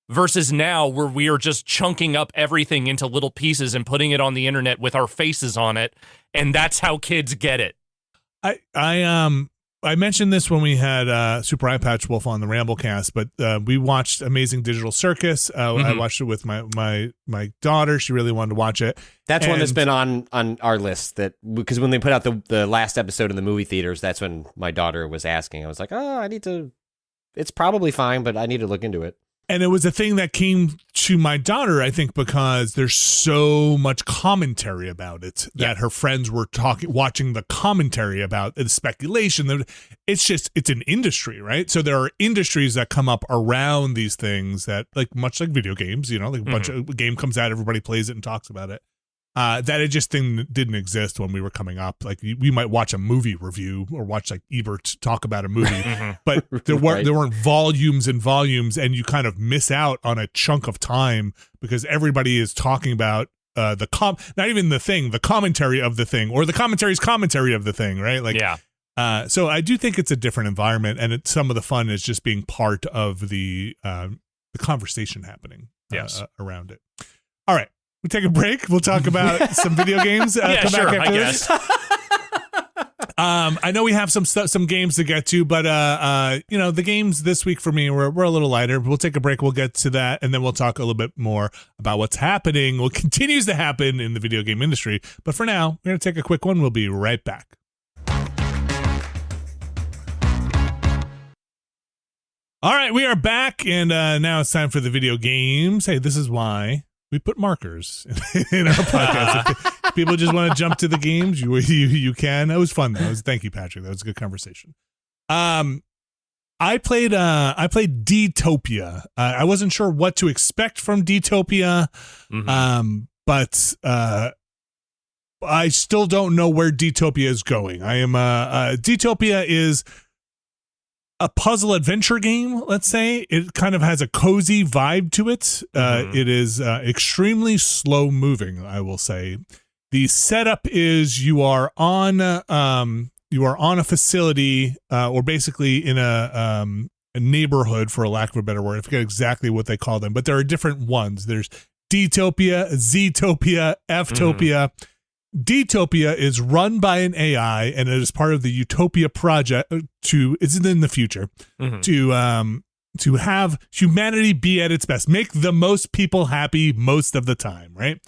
Versus now, where we are just chunking up everything into little pieces and putting it on the internet with our faces on it, and that's how kids get it. I mentioned this when we had Super Eye Patch Wolf on the Ramblecast, but we watched Amazing Digital Circus. I watched it with my daughter. She really wanted to watch it. That's one that's been on our list. That because when they put out the last episode in the movie theaters, that's when my daughter was asking. I was like, I need to. It's probably fine, but I need to look into it. And it was a thing that came to my daughter, I think, because there's so much commentary about it that her friends were watching the commentary about the speculation. It's an industry, right? So there are industries that come up around these things that, like, much like video games, like a bunch of a game comes out, everybody plays it and talks about it. That it just didn't exist when we were coming up. Like, we might watch a movie review or watch like Ebert talk about a movie, but there weren't volumes and volumes, and you kind of miss out on a chunk of time because everybody is talking about not even the thing, the commentary of the thing, or the commentary's commentary of the thing, right? Like, so I do think it's a different environment, and some of the fun is just being part of the conversation happening around it. All right. We take a break. We'll talk about some video games. Come back after I this. guess. I know we have some games to get to, but the games this week for me we're a little lighter. We'll take a break. We'll get to that, and then we'll talk a little bit more about what's happening, what continues to happen in the video game industry. But for now, we're going to take a quick one. We'll be right back. All right, we are back, and now it's time for the video games. Hey, this is why we put markers in our podcast. If people just want to jump to the games, you can. That was fun, though. Thank you, Patrick. That was a good conversation. I played D-Topia. I wasn't sure what to expect from D-Topia, but I still don't know where D-Topia is going. D-Topia is a puzzle adventure game, let's say. It kind of has a cozy vibe to it. It is extremely slow moving, I will say. The setup is you are on a facility, or basically in a neighborhood, for a lack of a better word. I forget exactly what they call them, but there are different ones. There's D-Topia, Z-Topia, F-Topia. D-Topia is run by an AI, and it is part of the Utopia project it's in the future, to have humanity be at its best, make the most people happy most of the time, right?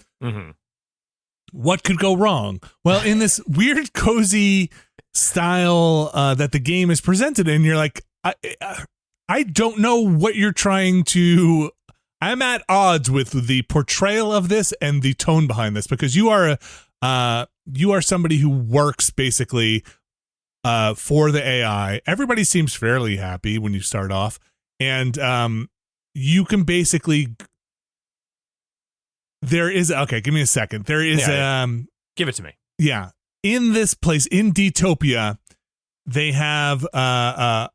What could go wrong? Well, in this weird cozy style that the game is presented in, you're like, I don't know what you're trying to I'm at odds with the portrayal of this and the tone behind this, because you are somebody who works basically for the AI. Everybody seems fairly happy when you start off, and you can basically. There is okay. Give me a second. There is give it to me. Yeah, in this place in D-Topia, they have the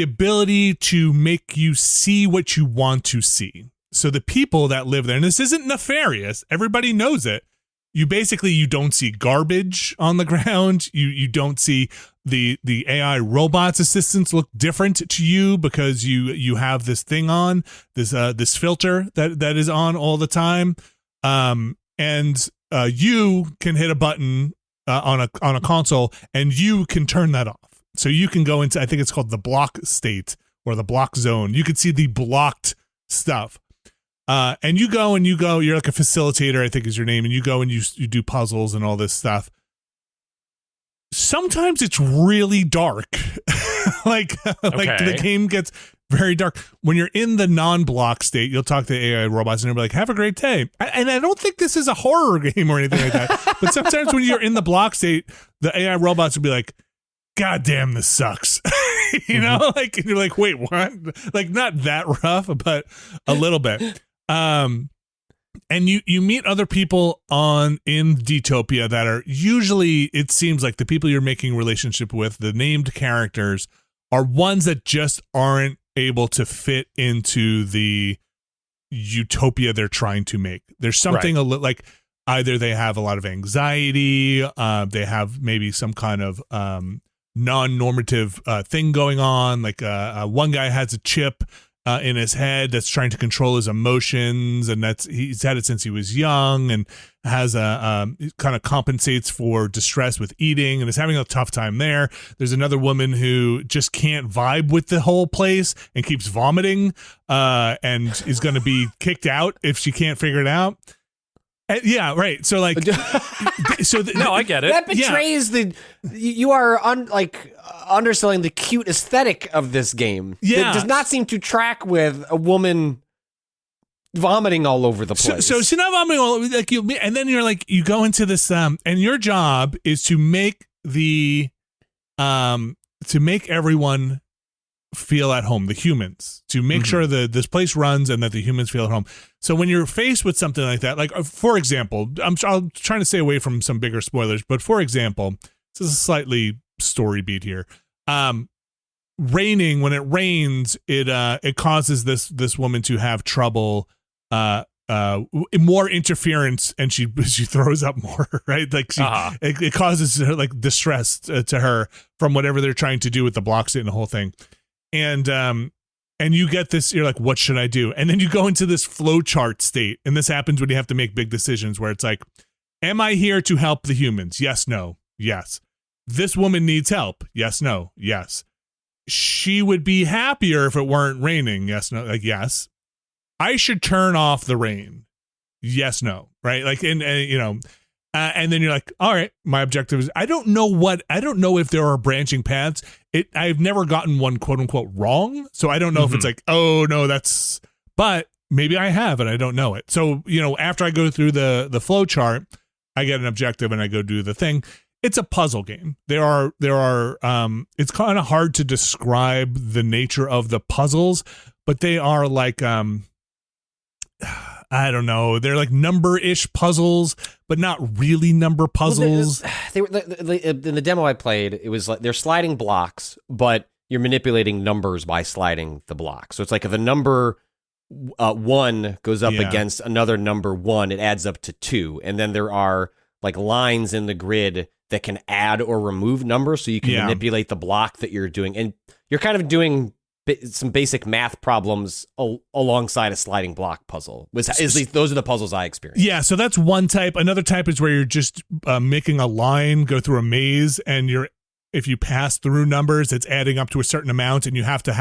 ability to make you see what you want to see. So the people that live there, and this isn't nefarious, everybody knows it. You don't see garbage on the ground. You don't see the AI robots assistants look different to you because you have this thing on, this filter that is on all the time. And you can hit a button on a console and you can turn that off. So you can go into, I think it's called the block state or the block zone. You can see the blocked stuff. And you go, you're like a facilitator, I think is your name, and you go and you do puzzles and all this stuff. Sometimes it's really dark. like the game gets very dark. When you're in the non-block state, you'll talk to the AI robots and they'll be like, have a great day. And I don't think this is a horror game or anything like that. But sometimes when you're in the block state, the AI robots will be like, God damn, this sucks. You know, like, and you're like, wait, what? Like, not that rough, but a little bit. And you meet other people in D-Topia that are usually, it seems like the people you're making relationship with, the named characters, are ones that just aren't able to fit into the utopia they're trying to make. There's something like either they have a lot of anxiety, they have maybe some kind of non-normative thing going on. Like one guy has a chip in his head that's trying to control his emotions, and he's had it since he was young, and has kind of compensates for distress with eating, and is having a tough time there. There's another woman who just can't vibe with the whole place and keeps vomiting, and is going to be kicked out if she can't figure it out. Yeah, right. So like, no, I get it. That betrays you are underselling the cute aesthetic of this game. Yeah, it does not seem to track with a woman vomiting all over the place. So she's not vomiting all over, like you, and then you're like, you go into this, and your job is to make everyone feel at home, the humans, to make sure that this place runs and that the humans feel at home. So when you're faced with something like that, like for example, I'm trying to stay away from some bigger spoilers, but for example, this is a slightly story beat here. Raining, when it rains, it causes this woman to have trouble, more interference, and she throws up more, right? Like it causes her like distress to her from whatever they're trying to do with the block state and the whole thing. And you get this, you're like, what should I do? And then you go into this flowchart state. And this happens when you have to make big decisions where it's like, am I here to help the humans? Yes, no, yes. This woman needs help. Yes, no, yes. She would be happier if it weren't raining. Yes, no, like, yes. I should turn off the rain. Yes, no, right? Like, and you know, and then you're like, all right, my objective is, I don't know if there are branching paths. I've never gotten one quote unquote wrong. So I don't know if it's like, oh no, but maybe I have and I don't know it. So, you know, after I go through the flow chart, I get an objective and I go do the thing. It's a puzzle game. There are it's kind of hard to describe the nature of the puzzles, but they are like, I don't know. They're like number-ish puzzles, but not really number puzzles. Well, in the demo I played, it was like they're sliding blocks, but you're manipulating numbers by sliding the block. So it's like if a number 1 goes up against another number 1, it adds up to 2. And then there are like lines in the grid that can add or remove numbers, so you can manipulate the block that you're doing. And you're kind of doing some basic math problems alongside a sliding block puzzle. At least those are the puzzles I experienced. Yeah, so that's one type. Another type is where you're just making a line go through a maze, and if you pass through numbers, it's adding up to a certain amount, and you have to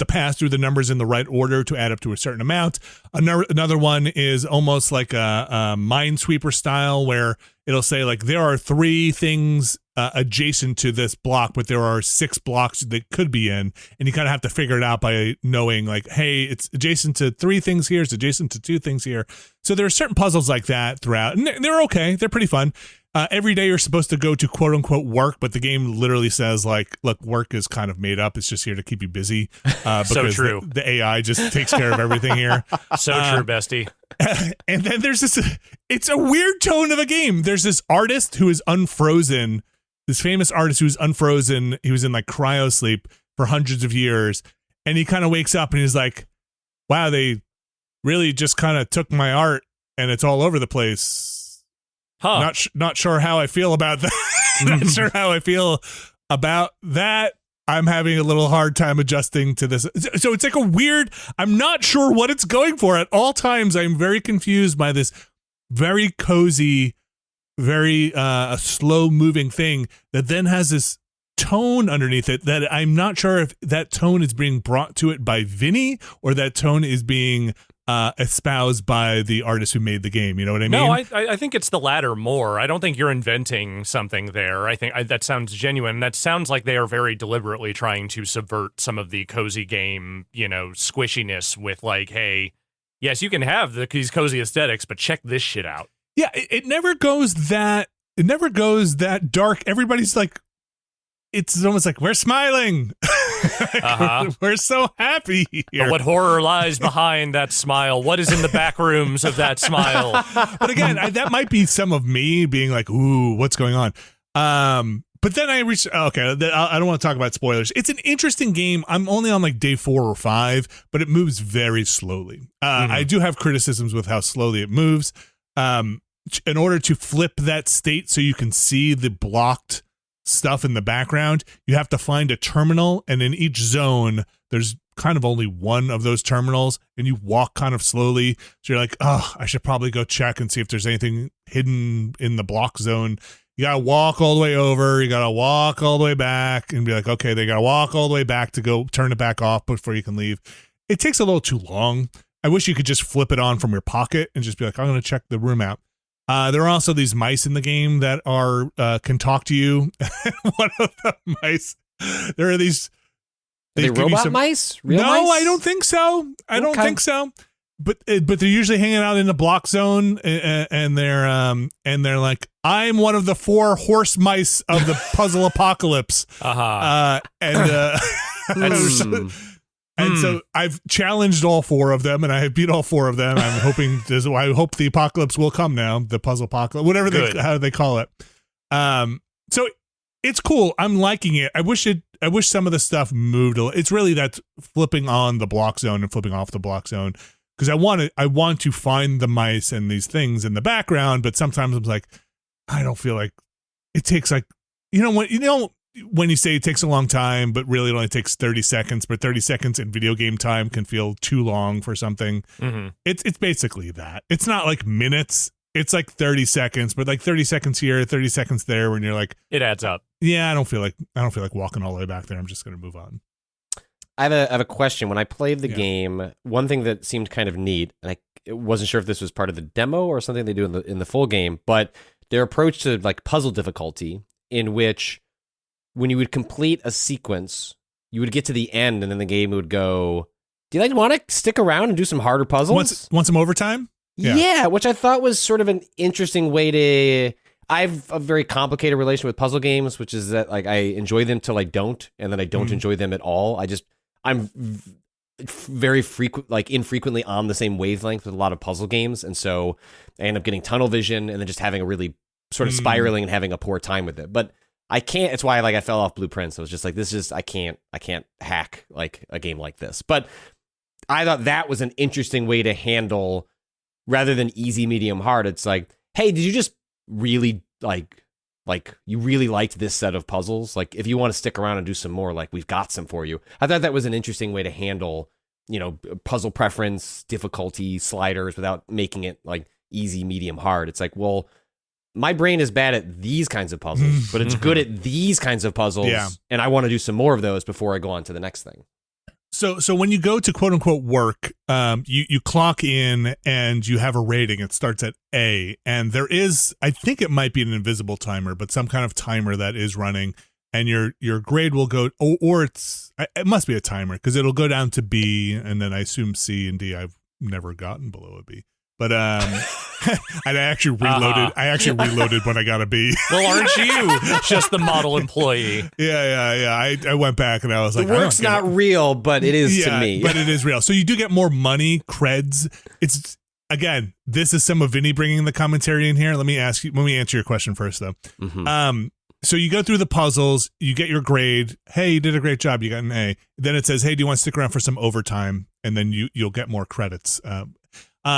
pass through the numbers in the right order to add up to a certain amount. Another one is almost like a Minesweeper style, where it'll say like there are 3 things adjacent to this block, but there are 6 blocks that could be in, and you kind of have to figure it out by knowing, like, hey, it's adjacent to 3 things here, it's adjacent to 2 things here. So there are certain puzzles like that throughout, and they're okay, they're pretty fun. Every day you're supposed to go to quote unquote work, but the game literally says, like, look, work is kind of made up. It's just here to keep you busy. Because so true. The AI just takes care of everything here. So true, bestie. And then there's it's a weird tone of a game. There's this artist who is unfrozen, this famous artist who's unfrozen. He was in like cryo sleep for hundreds of years. And he kind of wakes up and he's like, wow, they really just kind of took my art and it's all over the place. Huh. Not sure how I feel about that. Not sure how I feel about that. I'm having a little hard time adjusting to this. So it's like a weird, I'm not sure what it's going for at all times. I'm very confused by this very cozy, very slow moving thing that then has this tone underneath it that I'm not sure if that tone is being brought to it by Vinny or that tone is being espoused by the artist who made the game. You know what I mean? No, I think it's the latter more. I don't think you're inventing something there. I think that sounds genuine. That sounds like they are very deliberately trying to subvert some of the cozy game, squishiness with like, hey, yes, you can have these cozy aesthetics, but check this shit out. Yeah, it never goes that dark. Everybody's like, it's almost like we're smiling. We're so happy here. But what horror lies behind that smile? What is in the back rooms of that smile? But again, that might be some of me being like, ooh, what's going on? But then I reached, okay, I don't want to talk about spoilers. It's an interesting game. I'm only on like day 4 or 5, but it moves very slowly. I do have criticisms with how slowly it moves. In order to flip that state so you can see the blocked stuff in the background, you have to find a terminal, and in each zone there's kind of only one of those terminals, and you walk kind of slowly, so you're like, oh, I should probably go check and see if there's anything hidden in the block zone. You gotta walk all the way over, you gotta walk all the way back, and be like, okay, they gotta walk all the way back to go turn it back off before you can leave. It takes a little too long. I wish you could just flip it on from your pocket and just be like, I'm gonna check the room out. There are also these mice in the game that can talk to you. One of the mice, there are these. Are they robot mice? Real no, mice? I don't think so. I don't think so. But they're usually hanging out in the block zone, and they're like, I'm one of the 4 horse mice of the puzzle apocalypse. And so I've challenged all 4 of them, and I have beat all 4 of them. I'm hoping I hope the apocalypse will come now, the puzzle apocalypse, whatever how they call it. So it's cool. I'm liking it. I wish some of the stuff moved a little. It's really that flipping on the block zone and flipping off the block zone, because I want to find the mice and these things in the background, but sometimes I'm like, I don't feel like it takes like, when you say it takes a long time, but really it only takes 30 seconds, but 30 seconds in video game time can feel too long for something. Mm-hmm. It's basically that. It's not like minutes. It's like 30 seconds, but like 30 seconds here, 30 seconds there, when you're like, it adds up. Yeah, I don't feel like walking all the way back there. I'm just going to move on. I have a question. When I played the game, one thing that seemed kind of neat, and I wasn't sure if this was part of the demo or something they do in the full game, but their approach to like puzzle difficulty, in which when you would complete a sequence, you would get to the end, and then the game would go, do you want to stick around and do some harder puzzles? Want some overtime? Yeah, which I thought was sort of an interesting way to... I have a very complicated relation with puzzle games, which is that like I enjoy them till I don't, and then I don't enjoy them at all. I'm very infrequently on the same wavelength with a lot of puzzle games, and so I end up getting tunnel vision and then just having a really sort of spiraling and having a poor time with it. But I can't. It's why I fell off Blueprints. I was just like, I can't hack like a game like this. But I thought that was an interesting way to handle, rather than easy, medium, hard. It's like, hey, did you just really like you really liked this set of puzzles? Like, if you want to stick around and do some more, like, we've got some for you. I thought that was an interesting way to handle, puzzle preference, difficulty sliders without making it like easy, medium, hard. It's like, well, my brain is bad at these kinds of puzzles, but it's good at these kinds of puzzles, and I want to do some more of those before I go on to the next thing. So when you go to quote unquote work, you clock in and you have a rating. It starts at A, and there is, I think it might be an invisible timer, but some kind of timer that is running, and your grade will go, or it must be a timer because it'll go down to B, and then I assume C and D. I've never gotten below a B. But I actually reloaded. I actually reloaded when I got a B. Well, aren't you just the model employee? Yeah. I went back and I was like, the work's not real, but it is to me. But it is real. So you do get more money, creds. It's again, this is some of Vinny bringing the commentary in here. Let me answer your question first, though. Mm-hmm. So you go through the puzzles, you get your grade. Hey, you did a great job. You got an A. Then it says, hey, do you want to stick around for some overtime? And then you'll get more credits.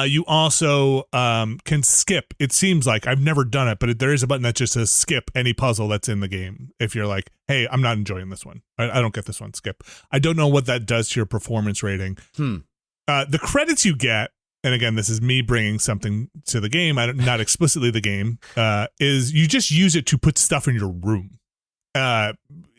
You also can skip. It seems like I've never done it, but there is a button that just says skip any puzzle that's in the game. If you're like, hey, I'm not enjoying this one. I don't get this one. Skip. I don't know what that does to your performance rating. The credits you get, and again, this is me bringing something to the game, not explicitly the game, is you just use it to put stuff in your room.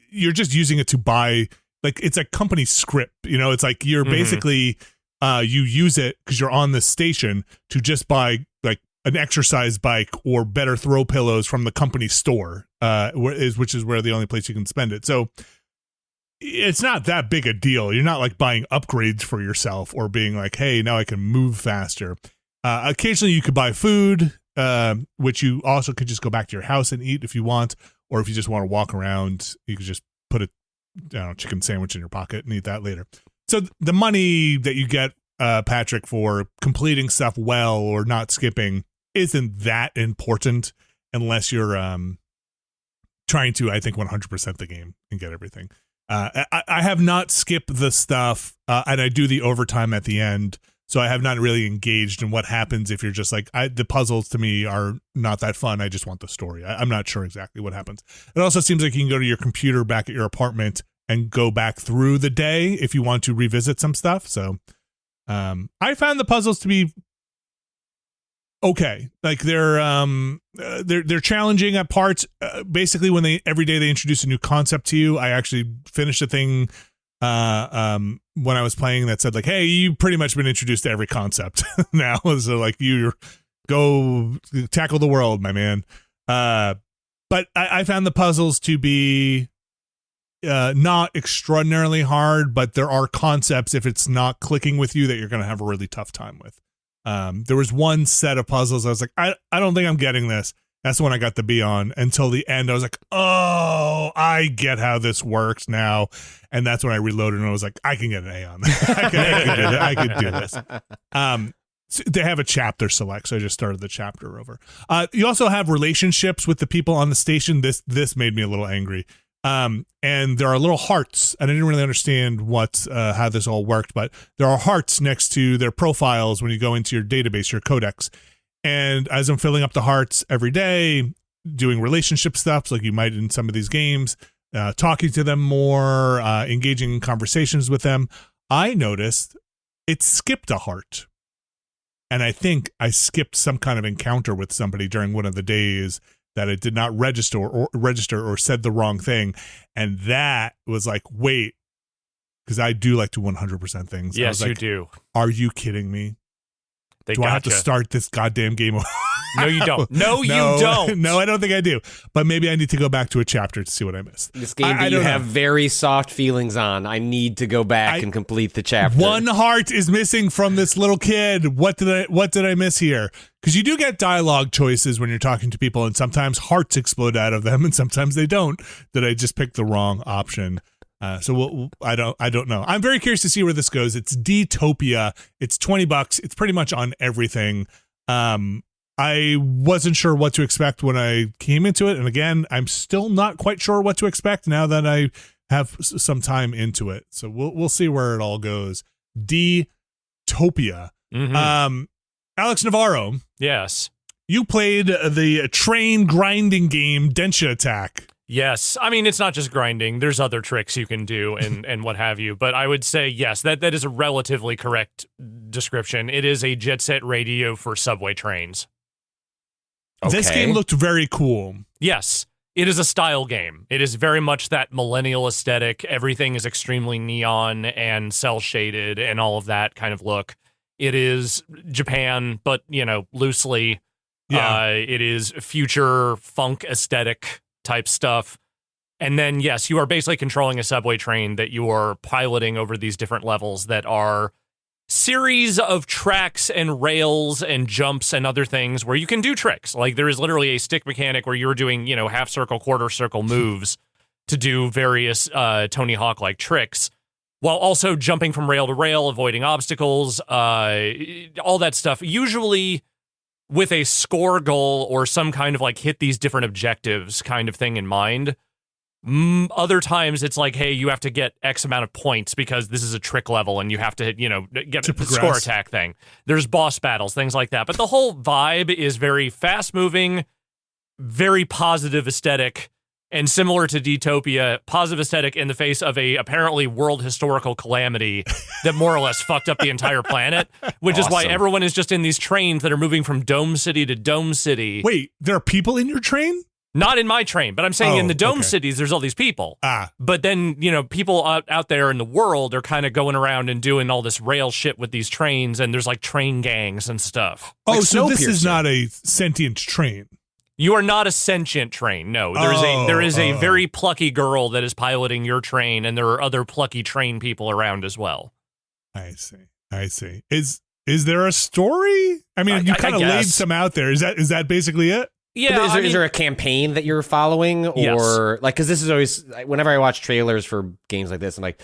You're just using it to buy, like, it's a company script. It's like you're basically... you use it because you're on the station to just buy like an exercise bike or better throw pillows from the company store, which is where the only place you can spend it. So it's not that big a deal. You're not like buying upgrades for yourself or being like, hey, now I can move faster. Occasionally you could buy food, which you also could just go back to your house and eat if you want, or if you just want to walk around, you could just put a chicken sandwich in your pocket and eat that later. So the money that you get, Patrick, for completing stuff well or not skipping isn't that important unless you're trying to, I think, 100% the game and get everything. I have not skipped the stuff, and I do the overtime at the end, so I have not really engaged in what happens if you're just like, the puzzles to me are not that fun. I just want the story. I'm not sure exactly what happens. It also seems like you can go to your computer back at your apartment and go back through the day if you want to revisit some stuff. So I found the puzzles to be okay. Like they're challenging at parts. Basically, every day they introduce a new concept to you. I actually finished a thing when I was playing that said like, hey, you've pretty much been introduced to every concept now. So like you go tackle the world, my man. But I found the puzzles to be not extraordinarily hard, but there are concepts, if it's not clicking with you, that you're going to have a really tough time with. There was one set of puzzles I was like, I don't think I'm getting this. That's the one I got the B on. Until the end, I was like, oh, I get how this works now. And that's when I reloaded and I was like, I can get an A on that. I could do this. So they have a chapter select, so I just started the chapter over. You also have relationships with the people on the station. This made me a little angry. And there are little hearts, and I didn't really understand how this all worked, but there are hearts next to their profiles when you go into your database, your codex. And as I'm filling up the hearts every day, doing relationship stuff, like you might in some of these games, talking to them more, engaging in conversations with them, I noticed it skipped a heart. And I think I skipped some kind of encounter with somebody during one of the days that it did not register or said the wrong thing. And that was like, wait, because I do like to 100% things. Yes, like, you do. Are you kidding me? Do I have to start this goddamn game over? No, you don't. No, you don't. No, I don't think I do. But maybe I need to go back to a chapter to see what I missed. This game that you have very soft feelings on. I need to go back and complete the chapter. One heart is missing from this little kid. What did I miss here? Because you do get dialogue choices when you're talking to people, and sometimes hearts explode out of them, and sometimes they don't. Did I just pick the wrong option? So I don't know. I'm very curious to see where this goes. It's D-Topia. It's $20. It's pretty much on everything. I wasn't sure what to expect when I came into it, and again, I'm still not quite sure what to expect now that I have some time into it. So we'll see where it all goes. D-Topia. Mm-hmm. Alex Navarro. Yes. You played the train grinding game Denshattack. Yes. I mean, it's not just grinding. There's other tricks you can do and what have you. But I would say, yes, that is a relatively correct description. It is a jet set radio for subway trains. Okay. This game looked very cool. Yes. It is a style game. It is very much that millennial aesthetic. Everything is extremely neon and cel shaded and all of that kind of look. It is Japan, but loosely. Yeah. It is future funk aesthetic type stuff. And then, yes, you are basically controlling a subway train that you are piloting over these different levels that are series of tracks and rails and jumps and other things where you can do tricks. Like there is literally a stick mechanic where you're doing, half circle, quarter circle moves to do various Tony Hawk like tricks while also jumping from rail to rail, avoiding obstacles, all that stuff. Usually with a score goal or some kind of like hit these different objectives kind of thing in mind. Other times it's like, hey, you have to get X amount of points because this is a trick level and you have to, get the score attack thing. There's boss battles, things like that. But the whole vibe is very fast moving, very positive aesthetic, and similar to D-Topia, positive aesthetic in the face of a apparently world historical calamity that more or less fucked up the entire planet, which is why everyone is just in these trains that are moving from dome city to dome city. Wait, there are people in your train? Not in my train, but I'm saying in the dome cities, there's all these people. But then, people out there in the world are kind of going around and doing all this rail shit with these trains, and there's like train gangs and stuff. Oh, so this is not a sentient train. You are not a sentient train. No, there is a very plucky girl that is piloting your train, and there are other plucky train people around as well. I see. Is there a story? I mean, you kind of laid some out there. Is that basically it? Yeah, is there a campaign that you're following, or yes. like, because this is always, whenever I watch trailers for games like this, I'm like,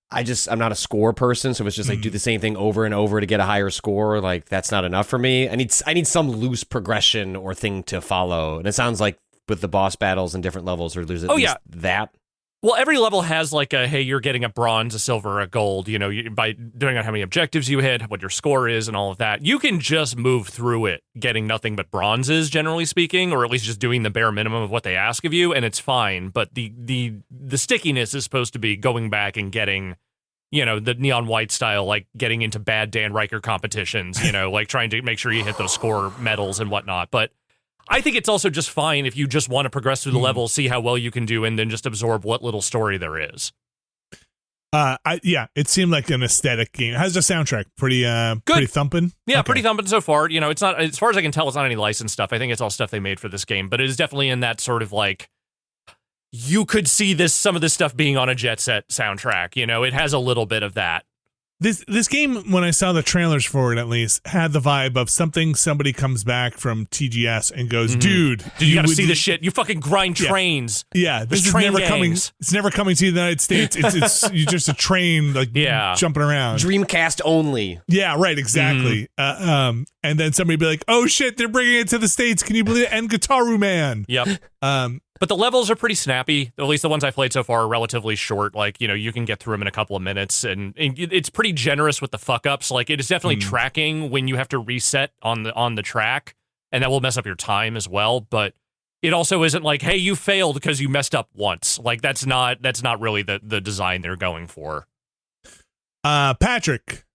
I'm not a score person, so it's just like do the same thing over and over to get a higher score. Like that's not enough for me. I need some loose progression or thing to follow, and it sounds like with the boss battles and different levels, or there's at least that. Well, every level has like hey, you're getting a bronze, a silver, a gold, by doing on how many objectives you hit, what your score is, and all of that. You can just move through it getting nothing but bronzes, generally speaking, or at least just doing the bare minimum of what they ask of you, and it's fine. But the stickiness is supposed to be going back and getting, the neon white style, like getting into bad Dan Riker competitions, like trying to make sure you hit those score medals and whatnot. But I think it's also just fine if you just want to progress through the level, see how well you can do, and then just absorb what little story there is. It seemed like an aesthetic game. How's the soundtrack? Pretty thumping? Yeah, okay. Pretty thumping so far. It's not, as far as I can tell, it's not any licensed stuff. I think it's all stuff they made for this game, but it is definitely in that sort of like, you could see some of this stuff being on a Jet Set soundtrack. It has a little bit of that. This game, when I saw the trailers for it, at least, had the vibe of somebody comes back from TGS and goes, dude, you gotta see this shit. You fucking grind trains. Yeah, this is never coming. It's never coming to the United States. It's you're just a train, like jumping around. Dreamcast only. Yeah, right, exactly. And then somebody be like, oh shit, they're bringing it to the States. Can you believe it? And Guitaru Man. Yep. But the levels are pretty snappy. At least the ones I played so far are relatively short. Like, you can get through them in a couple of minutes, and it's pretty generous with the fuck ups. Like, it is definitely tracking when you have to reset on the track, and that will mess up your time as well. But it also isn't like, hey, you failed because you messed up once. Like, that's not really the design they're going for. Patrick,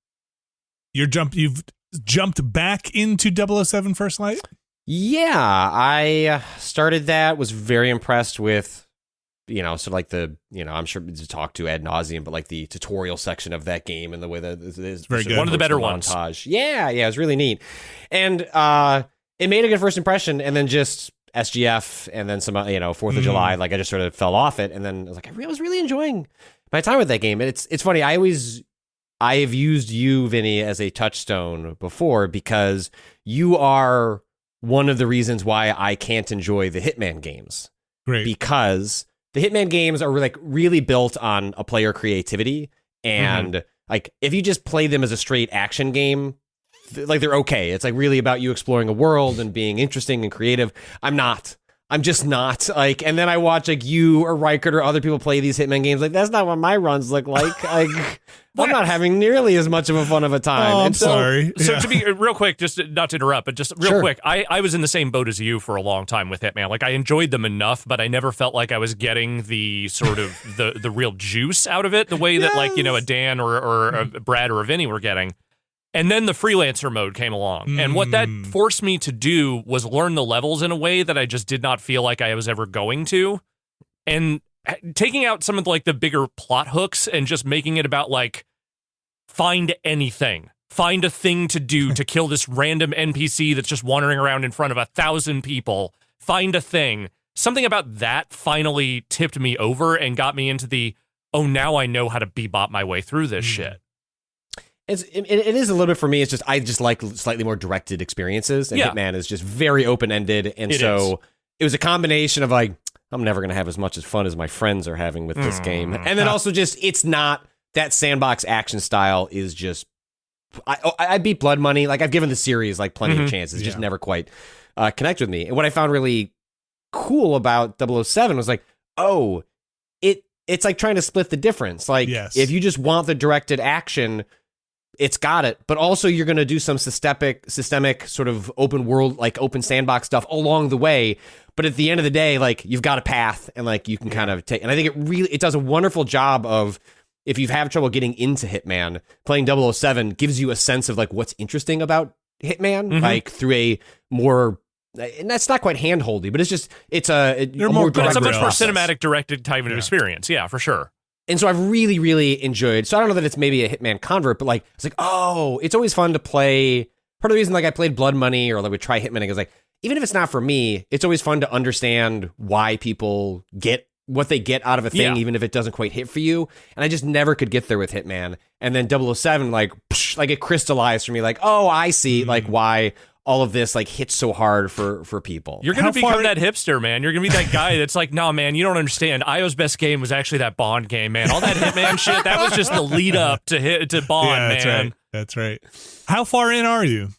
you've jumped back into 007 First Light? Yeah, I started that, was very impressed with, sort of like the, I'm sure to talk to ad nauseum, but like the tutorial section of that game and the way that it is very good. One of the better ones. Montage. Yeah, it was really neat. And it made a good first impression, and then just SGF and then some, 4th of July, like I just sort of fell off it. And then I was like, I was really enjoying my time with that game. And it's funny, I have used you, Vinny, as a touchstone before because you are one of the reasons why I can't enjoy the Hitman games. Great. Because the Hitman games are like really built on a player creativity. And like, if you just play them as a straight action game, like they're okay. It's like really about you exploring a world and being interesting and creative. I'm just not like, and then I watch like you or Reichert or other people play these Hitman games. Like, that's not what my runs look like. I'm not having nearly as much of a fun of a time. Oh, I'm sorry. So to be real quick, just not to interrupt, but just real quick, I was in the same boat as you for a long time with Hitman. Like, I enjoyed them enough, but I never felt like I was getting the sort of the real juice out of it, the way that like, a Dan or a Brad or a Vinny were getting. And then the freelancer mode came along. And what that forced me to do was learn the levels in a way that I just did not feel like I was ever going to. And taking out some of like the bigger plot hooks and just making it about like, find anything. Find a thing to do to kill this random NPC that's just wandering around in front of 1,000 people. Find a thing. Something about that finally tipped me over and got me into the, oh, now I know how to bebop my way through this shit. It is a little bit for me. It's just, I just like slightly more directed experiences. And Hitman is just very open-ended. And it was a combination of like, I'm never going to have as much as fun as my friends are having with this game. And then also just, it's not, that sandbox action style is just, I beat Blood Money. Like, I've given the series like plenty of chances. Just never quite connect with me. And what I found really cool about 007 was like, oh, it's like trying to split the difference. Like, if you just want the directed action, it's got it. But also you're going to do some systemic sort of open world, like open sandbox stuff along the way. But at the end of the day, like, you've got a path and like you can kind of take, and I think it does a wonderful job of, if you've had trouble getting into Hitman, playing 007 gives you a sense of like what's interesting about Hitman, like through a more, and that's not quite hand-holdy, but it's just, it's a more but it's a much more process. cinematic directed type of experience. Yeah, for sure. And so I've really, really enjoyed, so I don't know that it's maybe a Hitman convert, but like, it's like, oh, it's always fun to play. Part of the reason like I played Blood Money or like would try Hitman, I was like, even if it's not for me, it's always fun to understand why people get what they get out of a thing, even if it doesn't quite hit for you. And I just never could get there with Hitman. And then 007, like it crystallized for me, like, oh, I see like why all of this like hits so hard for people. You're going to become that hipster, man. You're going to be that guy that's like, no, man, you don't understand. IO's best game was actually that Bond game, man. All that Hitman shit, that was just the lead up to Bond, that's man. Right. That's right. How far in are you?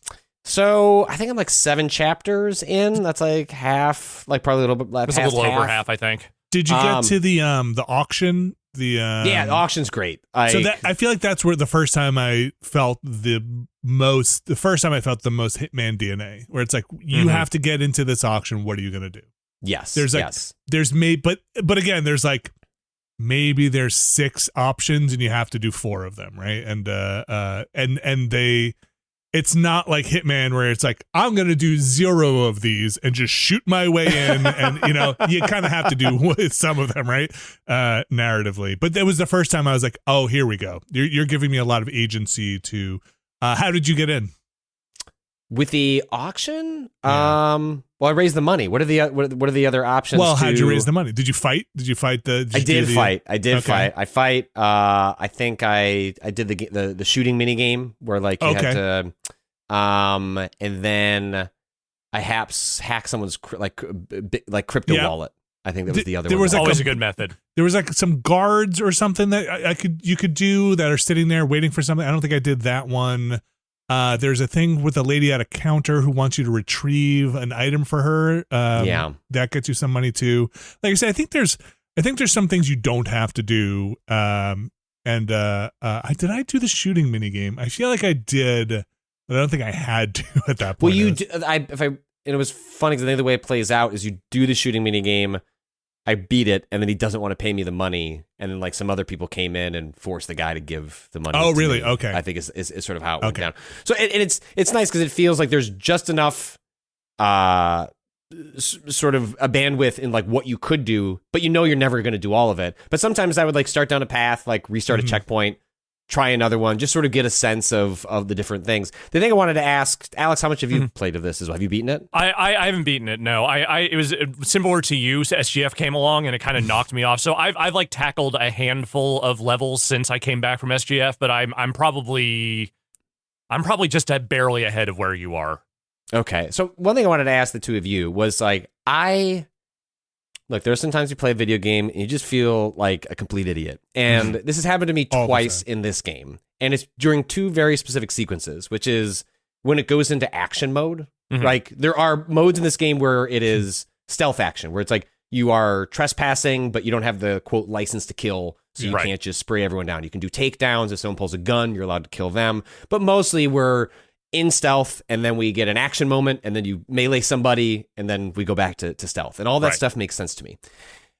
So I think I'm like 7 chapters in. That's like half, like probably a little bit It's a little over half, I think. Did you get to the auction? The auction's great. I feel like that's where the first time I felt the most Hitman DNA, where it's like you have to get into this auction. What are you gonna do? Yes. There's like but again, there's like maybe there's 6 options and you have to do 4 of them, right? And they. It's not like Hitman where it's like, I'm going to do 0 of these and just shoot my way in. And, you kind of have to do some of them, right? Narratively. But that was the first time I was like, oh, here we go. You're giving me a lot of agency to, how did you get in? With the auction? Well, I raised the money. What are the other options? Well, how'd you raise the money? Did you fight? I did fight. I think I did the shooting mini game where like you had to, and then I hacked someone's crypto wallet. I think that was the other one. There was always a good method. There was like some guards or something that you could do that are sitting there waiting for something. I don't think I did that one. There's a thing with a lady at a counter who wants you to retrieve an item for her. That gets you some money too. Like I said, I think there's some things you don't have to do. Did I do the shooting mini game? I feel like I did, but I don't think I had to at that point. Well, it was funny because I think the way it plays out is you do the shooting mini game. I beat it, and then he doesn't want to pay me the money, and then like some other people came in and forced the guy to give the money. Oh, to really? me, okay. I think is sort of how it went down. So it's nice because it feels like there's just enough sort of a bandwidth in like what you could do, but you're never going to do all of it. But sometimes I would like start down a path, like restart a checkpoint, try another one, just sort of get a sense of the different things. The thing I wanted to ask, Alex, how much have you played of this as well? Have you beaten it? I haven't beaten it, no. It was similar to you, so SGF came along and it kind of knocked me off. So I've like tackled a handful of levels since I came back from SGF, but I'm probably just barely ahead of where you are. Okay. So one thing I wanted to ask the two of you was like, look, there are sometimes you play a video game and you just feel like a complete idiot. And this has happened to me twice in this game. And it's during 2 very specific sequences, which is when it goes into action mode. Like there are modes in this game where it is stealth action, where it's like you are trespassing, but you don't have the quote license to kill. So you can't just spray everyone down. You can do takedowns. If someone pulls a gun, you're allowed to kill them. But mostly we're in stealth, and then we get an action moment, and then you melee somebody, and then we go back to stealth. And all that stuff makes sense to me.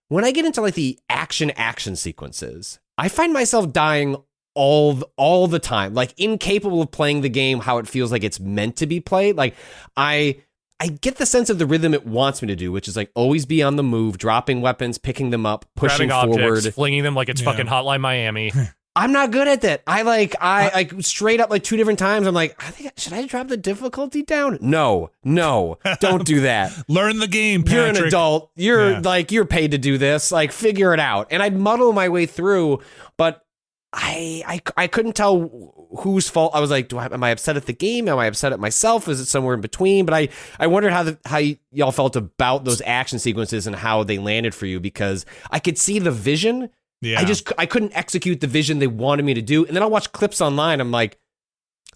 When I get into like the action sequences, I find myself dying all the time, like incapable of playing the game how it feels like it's meant to be played. Like I get the sense of the rhythm it wants me to do, which is like always be on the move, dropping weapons, picking them up, pushing grabbing forward, objects, flinging them like it's fucking Hotline Miami. I'm not good at that. I like straight up like 2 different times. I'm like, should I drop the difficulty down? No, don't do that. Learn the game, Patrick. You're an adult. You're paid to do this. Like, figure it out. And I'd muddle my way through, but I couldn't tell whose fault. I was like, am I upset at the game? Am I upset at myself? Is it somewhere in between? But I wondered how y'all felt about those action sequences and how they landed for you, because I could see the vision. Yeah. I couldn't execute the vision they wanted me to do. And then I'll watch clips online. I'm like,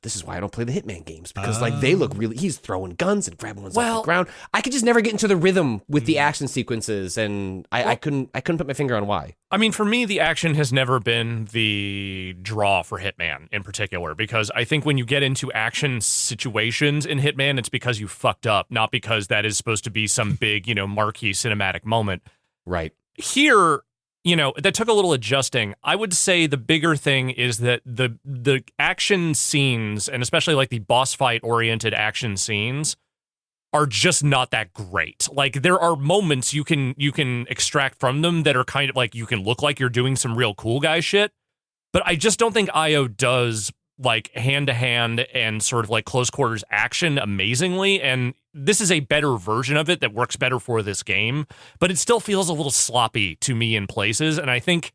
this is why I don't play the Hitman games, because like they look really, he's throwing guns and grabbing ones off the ground. I could just never get into the rhythm with the action sequences, and I couldn't put my finger on why. I mean, for me, the action has never been the draw for Hitman in particular, because I think when you get into action situations in Hitman, it's because you fucked up, not because that is supposed to be some big, marquee cinematic moment. Right. Here, that took a little adjusting. I would say the bigger thing is that the action scenes, and especially like the boss fight oriented action scenes, are just not that great. Like, there are moments you can extract from them that are kind of like, you can look like you're doing some real cool guy shit, but I just don't think IO does like hand-to-hand and sort of like close quarters action amazingly, and this is a better version of it that works better for this game, but it still feels a little sloppy to me in places, and I think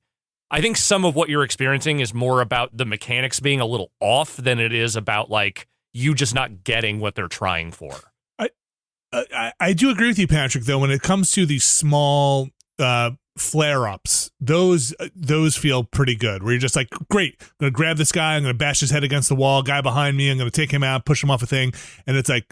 some of what you're experiencing is more about the mechanics being a little off than it is about like you just not getting what they're trying for. I do agree with you, Patrick, though, when it comes to these small flare-ups, those feel pretty good, where you're just like, great, I'm gonna grab this guy, I'm gonna bash his head against the wall, guy behind me, I'm gonna take him out, push him off a thing, and it's like,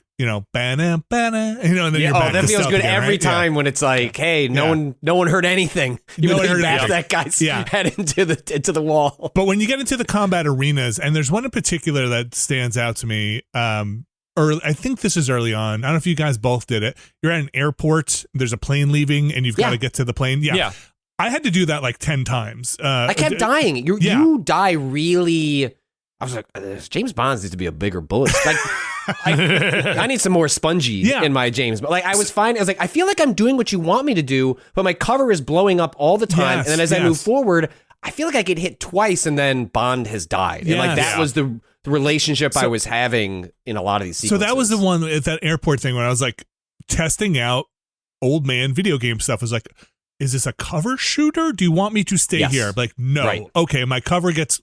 bana, and then you're back that to feels stuff good again, every right? time when it's like, hey, no one heard anything. You really bashed that guy's head into the wall. But when you get into the combat arenas, and there's one in particular that stands out to me, I think this is early on. I don't know if you guys both did it. You're at an airport, there's a plane leaving, and you've got to get to the plane. Yeah. I had to do that like 10 times. I kept dying. You die really. I was like, James Bond needs to be a bigger bullet. Like, I need some more spongy in my James. But like, I was fine. I was like, I feel like I'm doing what you want me to do, but my cover is blowing up all the time. And then as I move forward, I feel like I get hit twice, and then Bond has died. And like that was the relationship I was having in a lot of these sequences. So that was the one at that airport thing when I was like testing out old man video game stuff. I was like, is this a cover shooter? Do you want me to stay here? I'm like, no. Right. Okay, my cover gets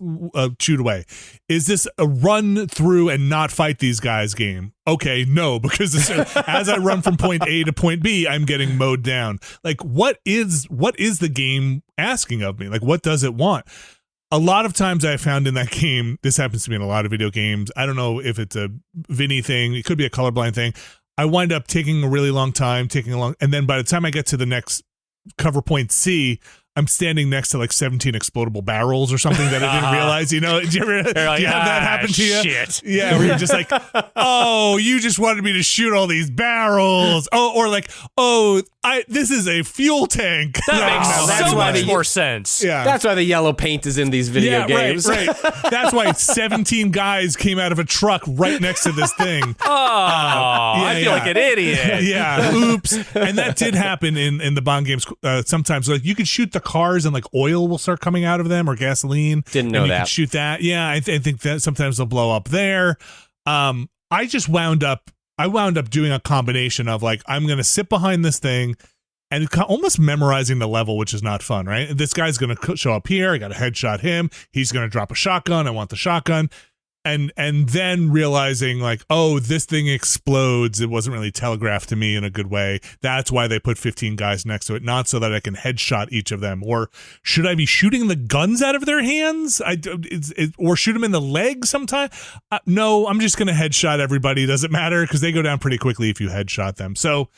chewed away. Is this a run through and not fight these guys game? Okay, no, because as I run from point A to point B, I'm getting mowed down. Like, what is the game asking of me? Like, what does it want? A lot of times I found in that game, this happens to me in a lot of video games. I don't know if it's a Vinny thing. It could be a colorblind thing. I wind up taking a really long time, and then by the time I get to the next cover point C, I'm standing next to like 17 explodable barrels or something that I didn't realize. Do you have that happen to you? Shit. Yeah, where you're just like, oh, you just wanted me to shoot all these barrels. Oh, or like, this is a fuel tank. That makes so much more sense. Yeah, that's why the yellow paint is in these video games. Right. That's why 17 guys came out of a truck right next to this thing. I feel like an idiot. Yeah, oops. And that did happen in the Bond games sometimes. Like, you could shoot the cars and like oil will start coming out of them, or gasoline. Didn't know and you that. Can shoot that. Yeah, I think that sometimes they'll blow up there. I just wound up doing a combination of like, I'm gonna sit behind this thing and almost memorizing the level, which is not fun, right? This guy's gonna show up here. I got to headshot him. He's gonna drop a shotgun. I want the shotgun. And then realizing like, oh, this thing explodes. It wasn't really telegraphed to me in a good way. That's why they put 15 guys next to it, not so that I can headshot each of them. Or should I be shooting the guns out of their hands? Or shoot them in the leg sometime? No, I'm just going to headshot everybody. Does it matter? Because they go down pretty quickly if you headshot them. So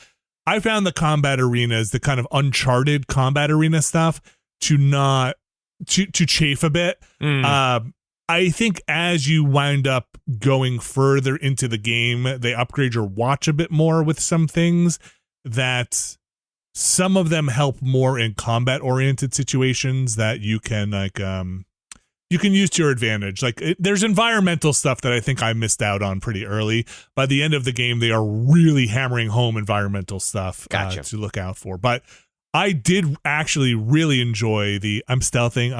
I found the combat arenas, the kind of Uncharted combat arena stuff, to chafe a bit. I think as you wind up going further into the game, they upgrade your watch a bit more with some things, that some of them help more in combat oriented situations that you can like you can use to your advantage. Like there's environmental stuff that I think I missed out on pretty early. By the end of the game, they are really hammering home environmental stuff to look out for. But I did actually really enjoy the I'm stealthing.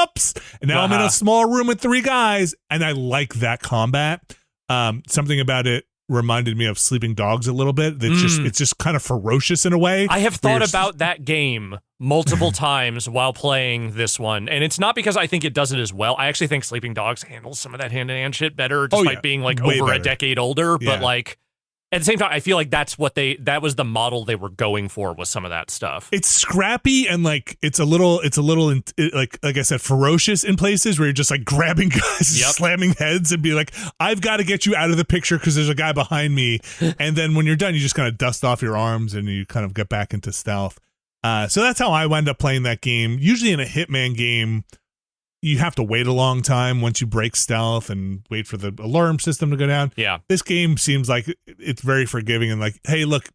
Oops. And now I'm in a small room with 3 guys, and I like that combat. Something about it reminded me of Sleeping Dogs a little bit. It's just kind of ferocious in a way. I have thought about that game multiple times while playing this one, and it's not because I think it does it as well. I actually think Sleeping Dogs handles some of that hand-to-hand shit better, despite being like way over a decade older. Yeah. But like at the same time, I feel like that was the model they were going for with some of that stuff. It's scrappy and like it's a little like I said, ferocious in places where you're just like grabbing guys, slamming heads, and be like, I've got to get you out of the picture because there's a guy behind me. And then when you're done, you just kind of dust off your arms and you kind of get back into stealth. So that's how I wound up playing that game. Usually in a Hitman game, you have to wait a long time once you break stealth and wait for the alarm system to go down. Yeah. This game seems like it's very forgiving and like, hey, look,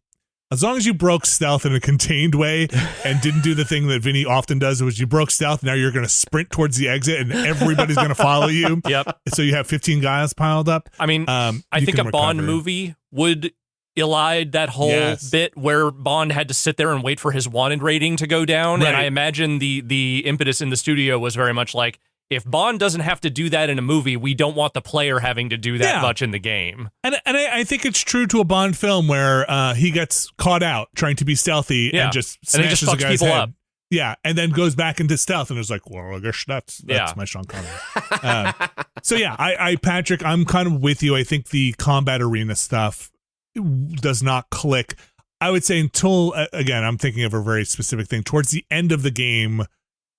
as long as you broke stealth in a contained way and didn't do the thing that Vinny often does, was you broke stealth, now you're going to sprint towards the exit and everybody's going to follow you. Yep. So you have 15 guys piled up. I mean, I think a Bond movie would elide that whole bit where Bond had to sit there and wait for his wanted rating to go down. Right. And I imagine the impetus in the studio was very much like, if Bond doesn't have to do that in a movie, we don't want the player having to do that much in the game. And I think it's true to a Bond film where he gets caught out trying to be stealthy and just smashes a guy's head up. Yeah, and then goes back into stealth and is like, well, I guess that's my Sean Connery. So yeah, I Patrick, I'm kind of with you. I think the combat arena stuff does not click. I would say until, again, I'm thinking of a very specific thing. Towards the end of the game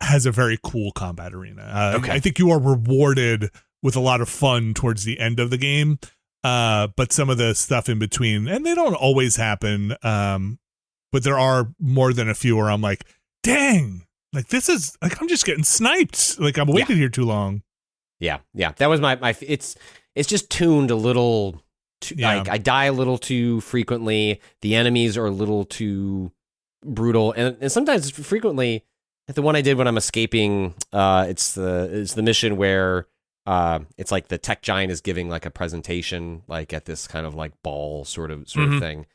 has a very cool combat arena. I think you are rewarded with a lot of fun towards the end of the game. But some of the stuff in between, and they don't always happen, but there are more than a few where I'm like, dang, like this is, like I'm just getting sniped. Like I've waited here too long. Yeah. That was my it's just tuned a little. Like I die a little too frequently. The enemies are a little too brutal, and sometimes frequently. The one I did when I'm escaping, it's the mission where it's like the tech giant is giving like a presentation, like at this kind of like ball sort of thing,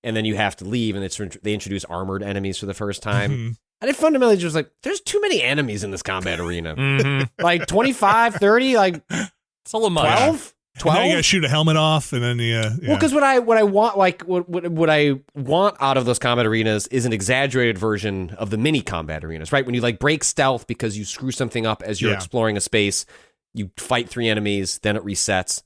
and then you have to leave, and they introduce armored enemies for the first time. And it fundamentally just like, there's too many enemies in this combat arena. Like 25, 30, like it's a little much. 12. 12? Now you gotta shoot a helmet off, and then Well, because what I want, like what I want out of those combat arenas is an exaggerated version of the mini combat arenas, right? When you like break stealth because you screw something up as you're exploring a space, you fight 3 enemies, then it resets.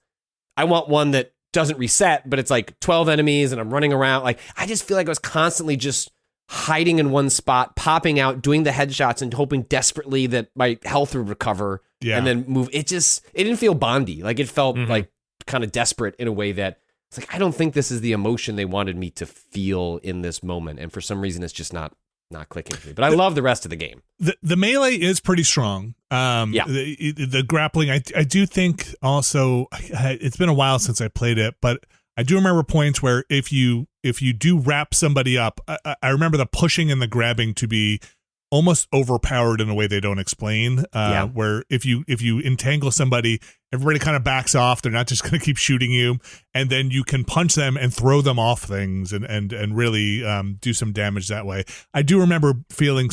I want one that doesn't reset, but it's like 12 enemies, and I'm running around. Like I just feel like I was constantly just hiding in one spot, popping out, doing the headshots, and hoping desperately that my health would recover. And then move. It didn't feel Bondy. Like it felt like kind of desperate in a way that it's like, I don't think this is the emotion they wanted me to feel in this moment. And for some reason, it's just not clicking for me. But I love the rest of the game. The melee is pretty strong. The grappling, I do think also, it's been a while since I played it, but I do remember points where if you do wrap somebody up, I remember the pushing and the grabbing to be almost overpowered in a way they don't explain, where if you entangle somebody, everybody kind of backs off. They're not just going to keep shooting you. And then you can punch them and throw them off things and really do some damage that way. I do remember feeling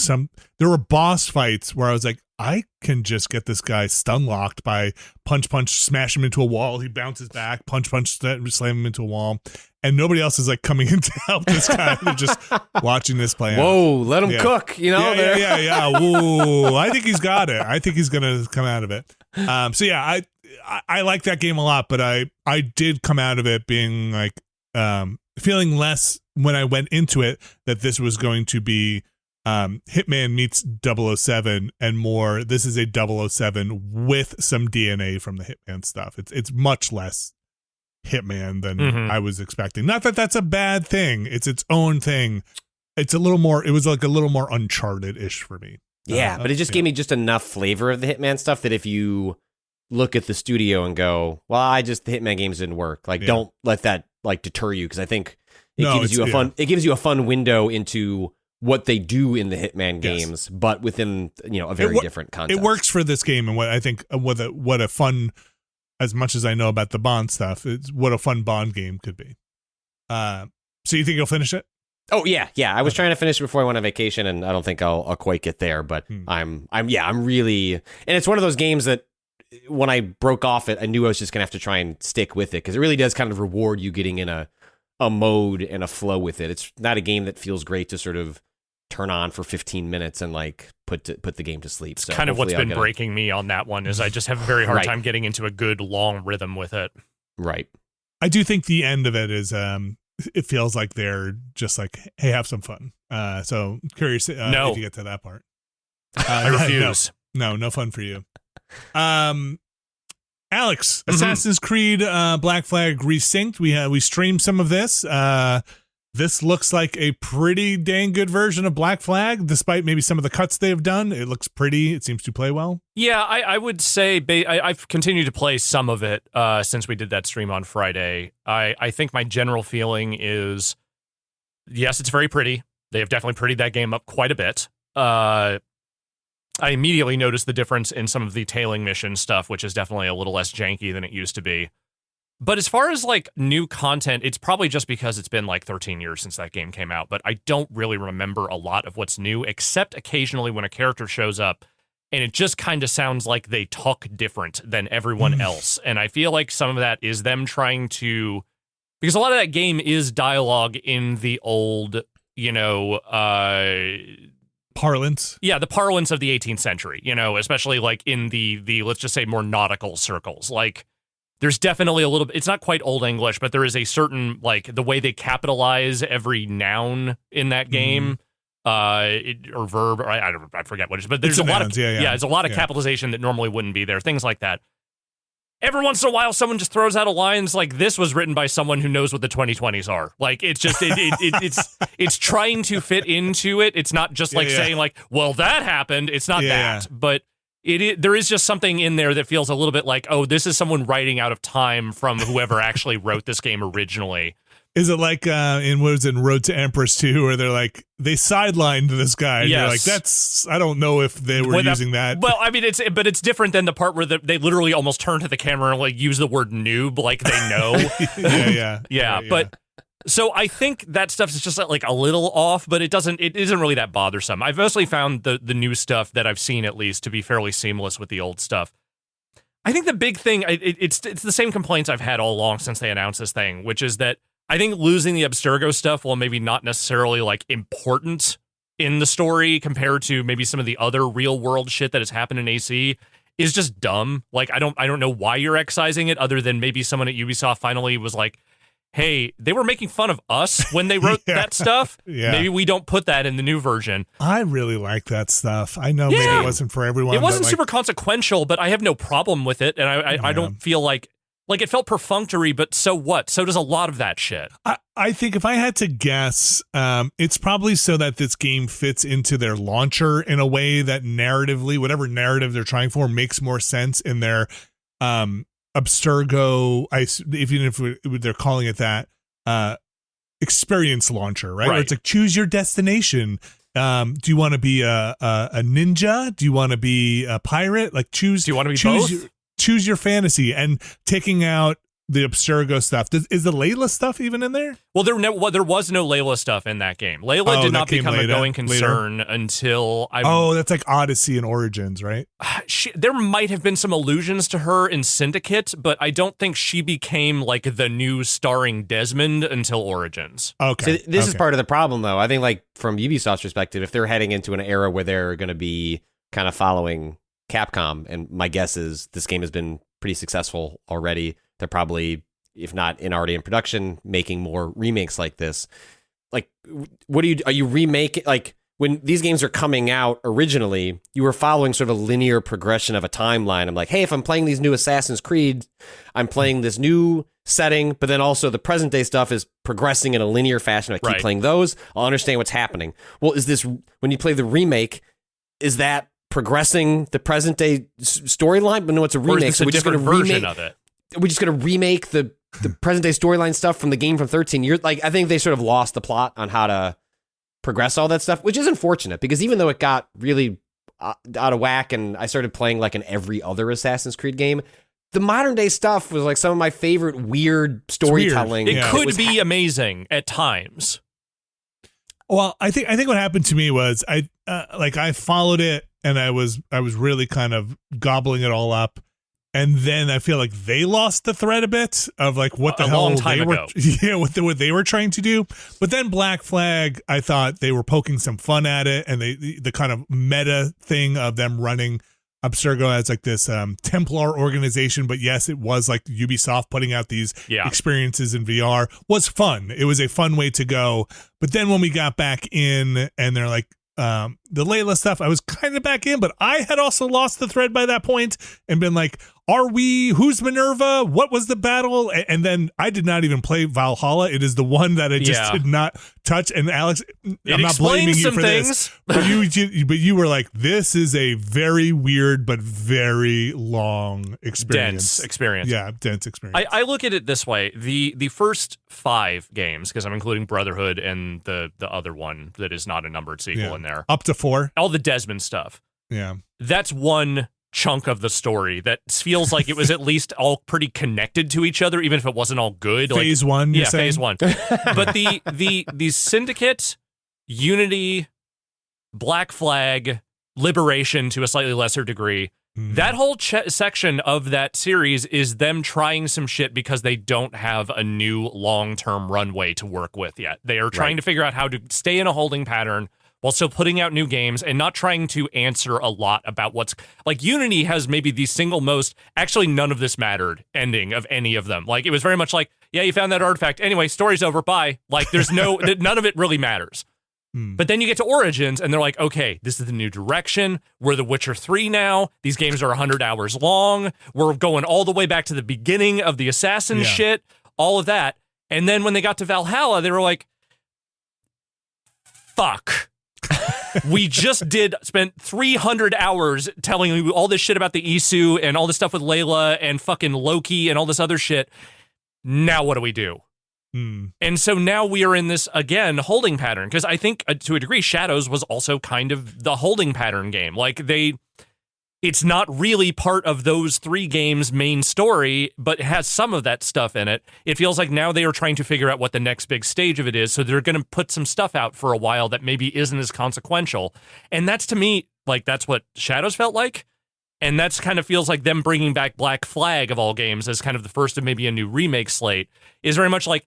there were boss fights where I was like, I can just get this guy stun locked by punch, smash him into a wall. He bounces back, punch, slam him into a wall. And nobody else is like coming in to help this guy. They're just watching this play out. Whoa, let him cook, you know? Yeah. Whoa, I think he's got it. I think he's going to come out of it. So yeah, I like that game a lot, but I did come out of it being like feeling less when I went into it that this was going to be Hitman meets 007 and more. This is a 007 with some DNA from the Hitman stuff. It's much less Hitman than I was expecting. Not that that's a bad thing. It's its own thing. It's a little more, it was like a little more Uncharted-ish for me. Yeah, but it just gave me just enough flavor of the Hitman stuff that if you look at the studio and go, well, the Hitman games didn't work. Like, don't let that like deter you, because I think it gives you a fun window into what they do in the Hitman Yes. games, but within a very different context. It works for this game, and what I think what a fun, as much as I know about the Bond stuff, it's what a fun Bond game could be. So you think you'll finish it? Oh yeah. I was trying to finish it before I went on vacation, and I don't think I'll quite get there. But I'm really, and it's one of those games that when I broke off it, I knew I was just gonna have to try and stick with it because it really does kind of reward you getting in a mode and a flow with it. It's not a game that feels great to sort of turn on for 15 minutes and like put the game to sleep. So kind of what's been breaking me on that one is I just have a very hard time getting into a good long rhythm with it. Right. I do think the end of it is it feels like they're just like, hey, have some fun. So curious if you get to that part. I refuse. No fun for you. Alex, Assassin's Creed Black Flag Resynced. We streamed some of this. This looks like a pretty dang good version of Black Flag, despite maybe some of the cuts they've done. It looks pretty. It seems to play well. Yeah, I would say I've continued to play some of it since we did that stream on Friday. I think my general feeling is, yes, it's very pretty. They have definitely prettied that game up quite a bit. I immediately noticed the difference in some of the tailing mission stuff, which is definitely a little less janky than it used to be. But as far as like new content, it's probably just because it's been like 13 years since that game came out. But I don't really remember a lot of what's new, except occasionally when a character shows up and it just kind of sounds like they talk different than everyone else. And I feel like some of that is them trying to, because a lot of that game is dialogue in the old, parlance. Yeah, the parlance of the 18th century, especially like in the let's just say more nautical circles. Like there's definitely a little bit, it's not quite Old English, but there is a certain, like, the way they capitalize every noun in that game, or verb, or I forget what it is, but there's a lot of, there's a lot of capitalization that normally wouldn't be there, things like that. Every once in a while, someone just throws out a line like, this was written by someone who knows what the 2020s are. Like, it's just, it's trying to fit into it. It's not just like saying like, well, that happened. It's not that, but there is just something in there that feels a little bit like, oh, this is someone writing out of time from whoever actually wrote this game originally. Is it like in Road to Empress 2, where they're like, they sidelined this guy? And you're like, that's, I don't know if they were using that. Well, I mean, it's different than the part where they literally almost turn to the camera and like use the word noob like they know. Yeah. But so I think that stuff is just like a little off, but it isn't really that bothersome. I've mostly found the new stuff that I've seen, at least, to be fairly seamless with the old stuff. I think the big thing, it's the same complaints I've had all along since they announced this thing, which is that I think losing the Abstergo stuff, while maybe not necessarily like important in the story compared to maybe some of the other real world shit that has happened in AC, is just dumb. Like, I don't know why you're excising it, other than maybe someone at Ubisoft finally was like, hey, they were making fun of us when they wrote that stuff. Maybe we don't put that in the new version. I really like that stuff. I know maybe it wasn't for everyone. It wasn't but super consequential, but I have no problem with it. And I don't feel like it felt perfunctory, but so what? So does a lot of that shit. I think if I had to guess, it's probably so that this game fits into their launcher in a way that narratively, whatever narrative they're trying for, makes more sense in their Abstergo, even if they're calling it that, experience launcher, right? Where it's like, choose your destination. Do you want to be a ninja? Do you want to be a pirate? Like, choose. Do you want to be both? Choose your fantasy, and taking out the Abstergo stuff. Is the Layla stuff even in there? Well, there was no Layla stuff in that game. Layla did not become a going concern until that's like Odyssey and Origins, right? There might have been some allusions to her in Syndicate, but I don't think she became like the new starring Desmond until Origins. Okay. So this is part of the problem, though. I think, like, from Ubisoft's perspective, if they're heading into an era where they're going to be kind of following Capcom, and my guess is this game has been pretty successful already, they're probably, if not already in production, making more remakes like this. Like, are you remaking, like, when these games are coming out originally, you were following sort of a linear progression of a timeline. I'm like, hey, if I'm playing these new Assassin's Creed, I'm playing this new setting, but then also the present day stuff is progressing in a linear fashion. I keep playing those, I'll understand what's happening. Well, is this, when you play the remake, is that progressing the present day storyline? But no, it's a remake, so we're just going to remake of it. We're just going to remake the present day storyline stuff from the game from 13 years. Like, I think they sort of lost the plot on how to progress all that stuff, which is unfortunate because even though it got really out of whack and I started playing like in every other Assassin's Creed game, the modern day stuff was like some of my favorite weird storytelling. It could be amazing at times. Well, I think what happened to me was I followed it and I was really kind of gobbling it all up. And then I feel like they lost the thread a bit of like what the hell long time they were, ago. what they were trying to do. But then Black Flag, I thought they were poking some fun at it, and the kind of meta thing of them running Abstergo as like this Templar organization. But yes, it was like Ubisoft putting out these experiences in VR was fun. It was a fun way to go. But then when we got back in, and they're like, the Layla stuff, I was kind of back in, but I had also lost the thread by that point and been like, who's Minerva? What was the battle? And then I did not even play Valhalla. It is the one that I just did not touch. And Alex, I'm not blaming you for this, but you were like, this is a very weird, but very long experience. Dense experience. Yeah, dense experience. I look at it this way. The first 5 games, because I'm including Brotherhood and the other one that is not a numbered sequel in there. Up to 4. All the Desmond stuff. Yeah. That's one chunk of the story that feels like it was at least all pretty connected to each other, even if it wasn't all good. Phase 1, you're saying? Phase 1. But the Syndicate, Unity, Black Flag, Liberation to a slightly lesser degree, that whole section of that series is them trying some shit because they don't have a new long-term runway to work with yet. They are trying to figure out how to stay in a holding pattern while still putting out new games and not trying to answer a lot about what's... Like, Unity has maybe the single most... Actually, none of this mattered ending of any of them. Like, it was very much like, yeah, you found that artifact. Anyway, story's over. Bye. Like, there's none of it really matters. But then you get to Origins, and they're like, okay, this is the new direction. We're The Witcher 3 now. These games are 100 hours long. We're going all the way back to the beginning of the Assassin shit, all of that. And then when they got to Valhalla, they were like, fuck. We just spent 300 hours telling you all this shit about the Isu and all this stuff with Layla and fucking Loki and all this other shit. Now what do we do? And so now we are in this, again, holding pattern. Because I think, to a degree, Shadows was also kind of the holding pattern game. Like, it's not really part of those 3 games' main story, but it has some of that stuff in it. It feels like now they are trying to figure out what the next big stage of it is, so they're going to put some stuff out for a while that maybe isn't as consequential. And that's, to me, like, that's what Shadows felt like. And that's kind of feels like them bringing back Black Flag, of all games, as kind of the first of maybe a new remake slate, is very much like,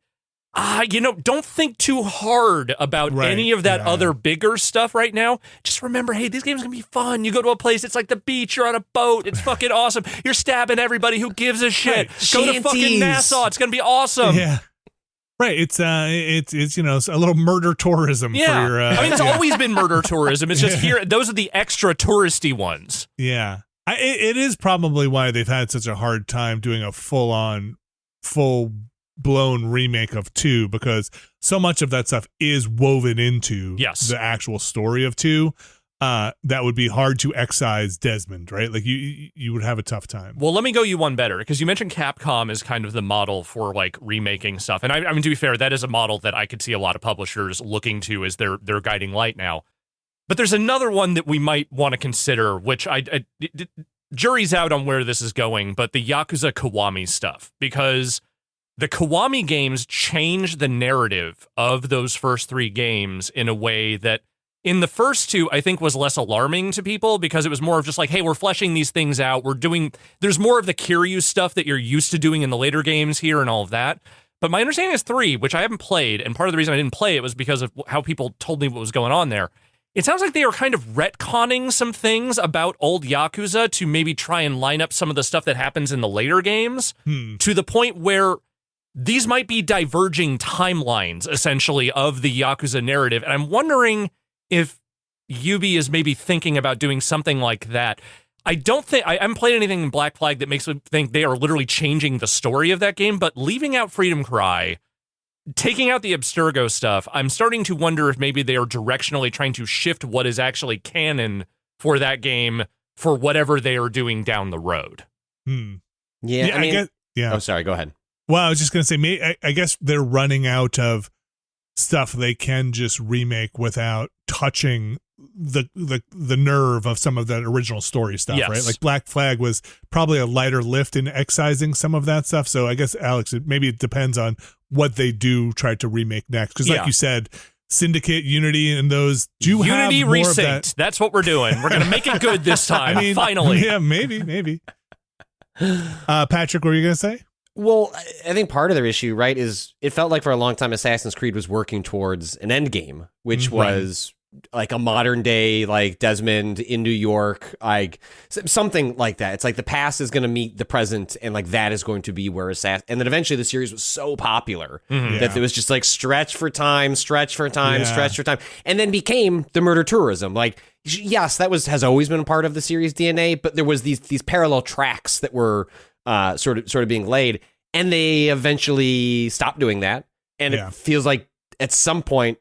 don't think too hard about any of that other bigger stuff right now. Just remember, hey, these games are going to be fun. You go to a place, it's like the beach, you're on a boat, it's fucking awesome. You're stabbing everybody, who gives a shit? Go to fucking Nassau, it's going to be awesome. Yeah. Right, it's a little murder tourism for your... I mean, it's always been murder tourism. It's just here, those are the extra touristy ones. Yeah. It is probably why they've had such a hard time doing a full-blown remake of 2, because so much of that stuff is woven into the actual story of 2. That would be hard to excise Desmond, right? Like you would have a tough time. Well, let me go you one better, because you mentioned Capcom is kind of the model for like remaking stuff. And I mean, to be fair, that is a model that I could see a lot of publishers looking to as their guiding light now. But there's another one that we might want to consider, which jury's out on where this is going, but the Yakuza Kiwami stuff, because the Kiwami games changed the narrative of those first 3 games in a way that in the first 2, I think, was less alarming to people, because it was more of just like, hey, we're fleshing these things out. There's more of the Kiryu stuff that you're used to doing in the later games here and all of that. But my understanding is 3, which I haven't played, and part of the reason I didn't play it was because of how people told me what was going on there. It sounds like they are kind of retconning some things about old Yakuza to maybe try and line up some of the stuff that happens in the later games to the point where these might be diverging timelines, essentially, of the Yakuza narrative. And I'm wondering if Ubi is maybe thinking about doing something like that. I haven't played anything in Black Flag that makes me think they are literally changing the story of that game, but leaving out Freedom Cry, taking out the Abstergo stuff, I'm starting to wonder if maybe they are directionally trying to shift what is actually canon for that game for whatever they are doing down the road. Yeah, I mean... Oh, sorry, go ahead. Well, I was just going to say, I guess they're running out of stuff they can just remake without touching the nerve of some of that original story stuff, Yes. right? Like Black Flag was probably a lighter lift in excising some of that stuff. So I guess, Alex, maybe it depends on what they do try to remake next. Because like you said, Syndicate, Unity, and those do Unity have more Resynced. of that. That's what we're doing. We're going to make it good this time, finally. Yeah, maybe. Patrick, what were you going to say? Well, I think part of their issue, right, is it felt like for a long time Assassin's Creed was working towards an end game, which was like a modern day, like Desmond in New York, like something like that. It's like the past is going to meet the present, and like that is going to be where Assassin. And then eventually the series was so popular that it was just like stretch for time, and then became the murder tourism. Like, yes, that has always been a part of the series DNA, but there was these parallel tracks that were sort of being laid, and they eventually stopped doing that. And it feels like at some point,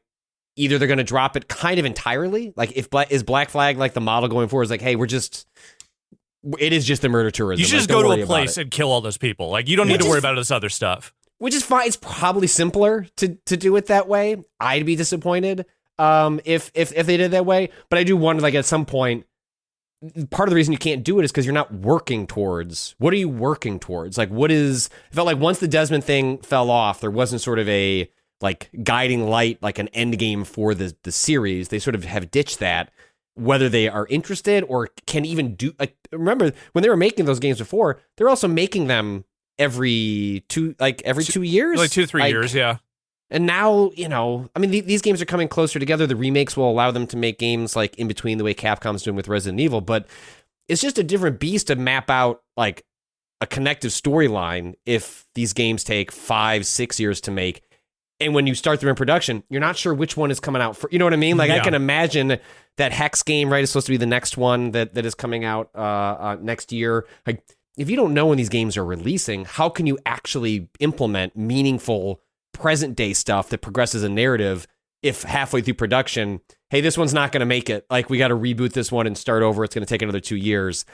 either they're going to drop it kind of entirely. Like, is Black Flag like the model going forward? Is like, hey, it is just the murder tourism. You should just go to a place and kill all those people. Like, you don't need to worry about this other stuff. Which is fine. It's probably simpler to do it that way. I'd be disappointed if they did it that way. But I do wonder, like, at some point, part of the reason you can't do it is because you're not working towards. What are you working towards? Like, it felt like once the Desmond thing fell off, there wasn't sort of a like guiding light, like an end game for the series. They sort of have ditched that, whether they are interested or can even do. Like, remember when they were making those games before, they're also making them every 2 years, like 2-3 years, yeah. And now, I mean, these games are coming closer together. The remakes will allow them to make games like in between the way Capcom's doing with Resident Evil, but it's just a different beast to map out like a connective storyline if these games take 5-6 years to make. And when you start them in production, you're not sure which one is coming out. You know what I mean? Like, I can imagine that Hex game, right, is supposed to be the next one that is coming out next year. Like, if you don't know when these games are releasing, how can you actually implement meaningful present day stuff that progresses a narrative if halfway through production, hey, this one's not going to make it, like, we got to reboot this one and start over, it's going to take another 2 years.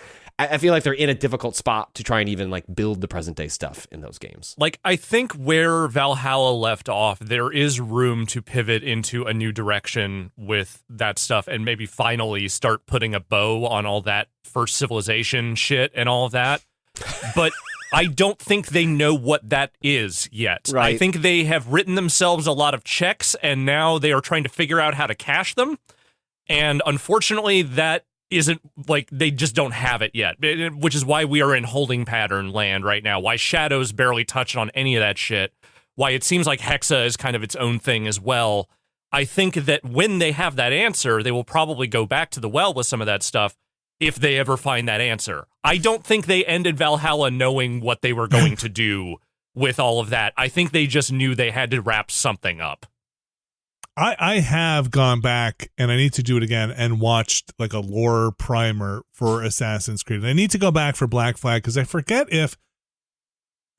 I feel like they're in a difficult spot to try and even like build the present day stuff in those games. Like, I think where Valhalla left off, there is room to pivot into a new direction with that stuff and maybe finally start putting a bow on all that first civilization shit and all of that. But I don't think they know what that is yet. Right. I think they have written themselves a lot of checks, and now they are trying to figure out how to cash them. And unfortunately, that isn't, like, they just don't have it yet, which is why we are in holding pattern land right now, why Shadows barely touched on any of that shit, why it seems like Hexa is kind of its own thing as well. I think that when they have that answer, they will probably go back to the well with some of that stuff, if they ever find that answer. I don't think they ended Valhalla knowing what they were going to do with all of that. I think they just knew they had to wrap something up. I have gone back, and I need to do it again, and watched like a lore primer for Assassin's Creed. And I need to go back for Black Flag because I forget if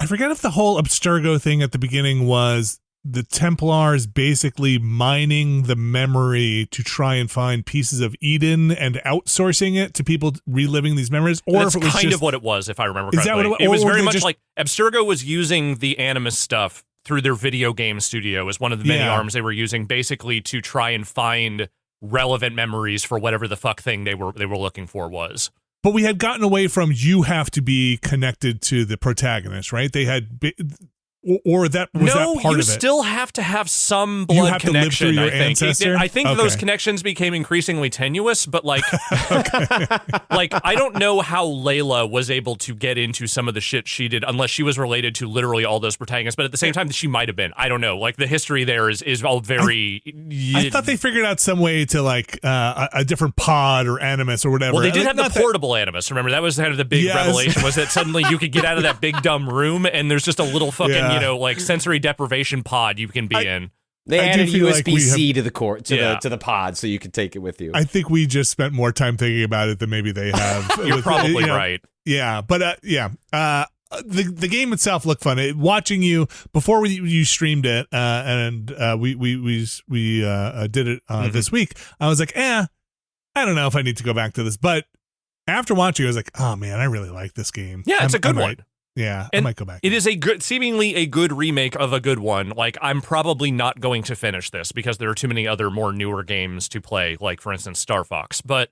the whole Abstergo thing at the beginning was the Templars basically mining the memory to try and find pieces of Eden and outsourcing it to people reliving these memories, or that's if it was kind just, of what it was, if I remember is correctly. that what it was very much just, like Abstergo was using the Animus stuff through their video game studio as one of the many arms they were using, basically to try and find relevant memories for whatever the fuck thing they were looking for was. But we had gotten away from you have to be connected to the protagonist, right? They had, or that was that part of it. No, you still have to have some blood connection. To live through your I think. ancestor? I think those connections became increasingly tenuous, but like, like I don't know how Layla was able to get into some of the shit she did, unless she was related to literally all those protagonists. But at the same time, she might have been. I don't know. Like, the history there is all very. I thought they figured out some way to like a different pod or animus or whatever. Well, they did have the portable animus. Remember, that was kind of the big revelation, was that suddenly you could get out of that big dumb room and there's just a little fucking like sensory deprivation pod you can be in. They added USB-C to the core to the pod, so you could take it with you. I think we just spent more time thinking about it than maybe they have. You're probably right. Yeah, but the game itself looked fun. Watching you before you streamed it, and we did it this week. I was like, I don't know if I need to go back to this, but after watching, I was like, oh man, I really like this game. Yeah, it's a good one. Right. Yeah, And I might go back. It is seemingly a good remake of a good one. Like, I'm probably not going to finish this because there are too many other more newer games to play, like, for instance, Star Fox. But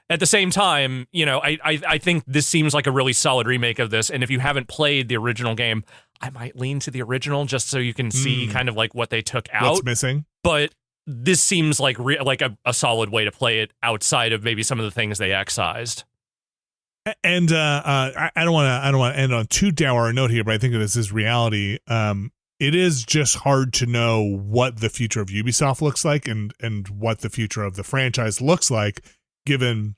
at the same time, you know, I think this seems like a really solid remake of this. And if you haven't played the original game, I might lean to the original just so you can see kind of like what they took out. What's missing. But this seems like a solid way to play it outside of maybe some of the things they excised. And I don't want to end on too dour a note here, but I think this is reality. It is just hard to know what the future of Ubisoft looks like and what the future of the franchise looks like, given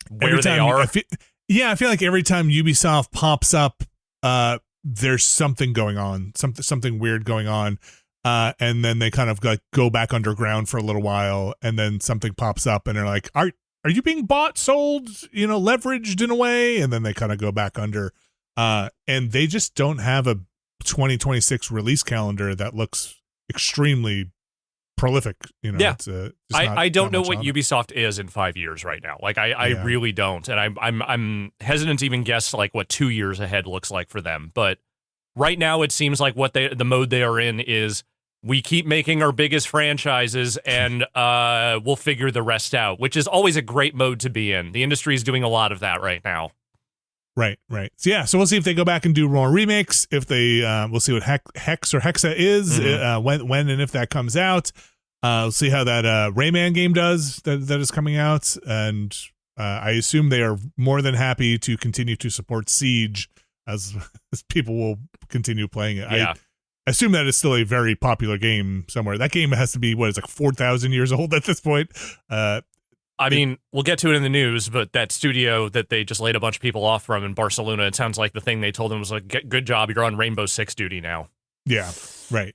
where they are. I feel like every time Ubisoft pops up, there's something going on, something weird going on, and then they kind of like go back underground for a little while, and then something pops up, and they're like, Are you being bought, sold, you know, leveraged in a way? And then they kind of go back under. And they just don't have a 2026 release calendar that looks extremely prolific. You know, yeah. I don't know what Ubisoft is in 5 years right now. Like, I really don't. And I'm hesitant to even guess like what 2 years ahead looks like for them. But right now it seems like the mode they are in is, we keep making our biggest franchises and we'll figure the rest out, which is always a great mode to be in. The industry is doing a lot of that right now. Right. So yeah, so we'll see if they go back and do more remakes. If they, we'll see what Hex or Hexa is, when and if that comes out. We'll see how that Rayman game does that is coming out, and I assume they are more than happy to continue to support Siege as people will continue playing it. Yeah. I assume that is still a very popular game somewhere. That game has to be, what is it, like 4,000 years old at this point? I mean, we'll get to it in the news, but that studio that they just laid a bunch of people off from in Barcelona, it sounds like the thing they told them was like, good job, you're on Rainbow Six duty now. Yeah, right.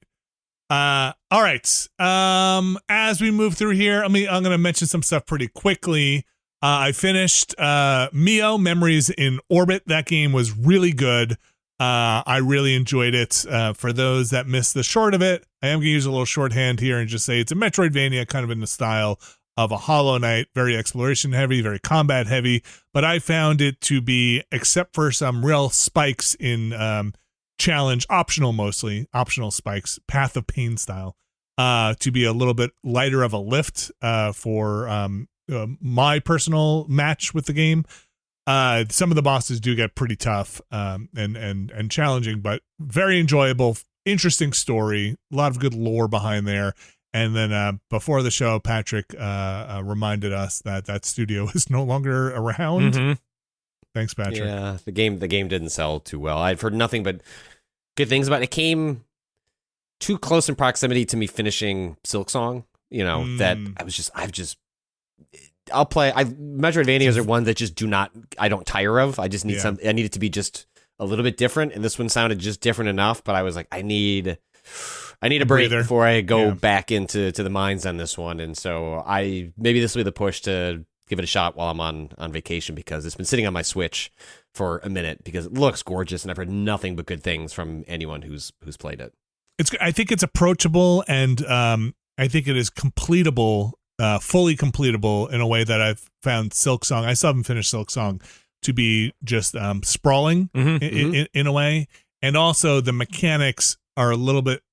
All right. As we move through here, I'm going to mention some stuff pretty quickly. I finished Mio, Memories in Orbit. That game was really good. I really enjoyed it. For those that missed the short of it, I am going to use a little shorthand here and just say it's a Metroidvania kind of in the style of a Hollow Knight, very exploration heavy, very combat heavy, but I found it to be, except for some real spikes in challenge, optional spikes, Path of Pain style, to be a little bit lighter of a lift for my personal match with the game. Some of the bosses do get pretty tough and challenging, but very enjoyable, interesting story, a lot of good lore behind there. And then before the show, Patrick reminded us that studio is no longer around. Mm-hmm. Thanks, Patrick. Yeah, the game didn't sell too well. I've heard nothing but good things about it. It came too close in proximity to me finishing Silksong, that I'll play. Metroidvanias are one that I don't tire of. I just need I need it to be just a little bit different. And this one sounded just different enough, but I was like, I need a break before I go back into the mines on this one. And so maybe this will be the push to give it a shot while I'm on vacation, because it's been sitting on my Switch for a minute because it looks gorgeous and I've heard nothing but good things from anyone who's played it. I think it's approachable, and I think it is completable, fully completable in a way that I've found Silksong. I still haven't finished Silksong to be just sprawling in a way, and also the mechanics are a little bit